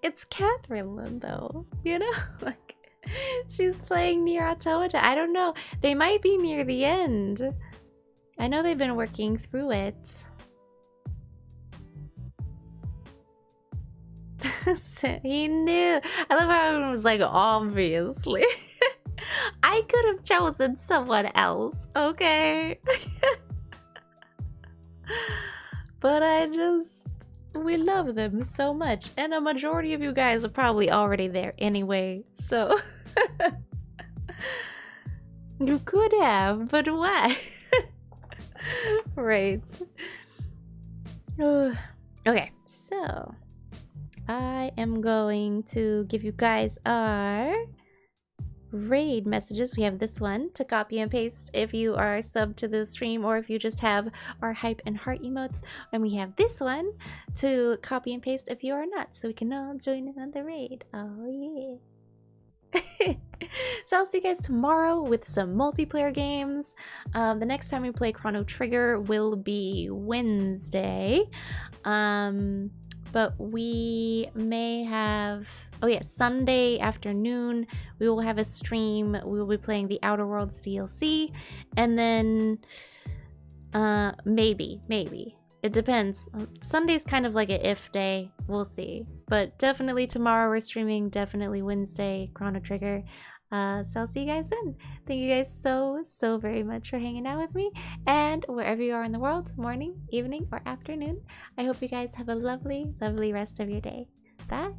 it's Catherine though, you know? Like, she's playing Nier Automata. I don't know. They might be near the end. I know they've been working through it. He knew. I love how everyone was like, obviously. I could have chosen someone else, okay? But we love them so much. And a majority of you guys are probably already there anyway, so. You could have, but why? Right. Okay, so I am going to give you guys our raid messages. We have this one to copy and paste if you are subbed to the stream, or if you just have our hype and heart emotes, and we have this one to copy and paste if you are not, so we can all join in on the raid. Oh yeah. So I'll see you guys tomorrow with some multiplayer games. The next time we play Chrono Trigger will be Wednesday, but we may have, oh yeah, Sunday afternoon we will have a stream. We will be playing the Outer Worlds DLC, and then maybe it depends. Sunday's kind of like an if day, we'll see, but definitely tomorrow we're streaming, definitely Wednesday Chrono Trigger. So I'll see you guys then. Thank you guys so very much for hanging out with me, and wherever you are in the world, morning, evening, or afternoon, I hope you guys have a lovely rest of your day. Bye.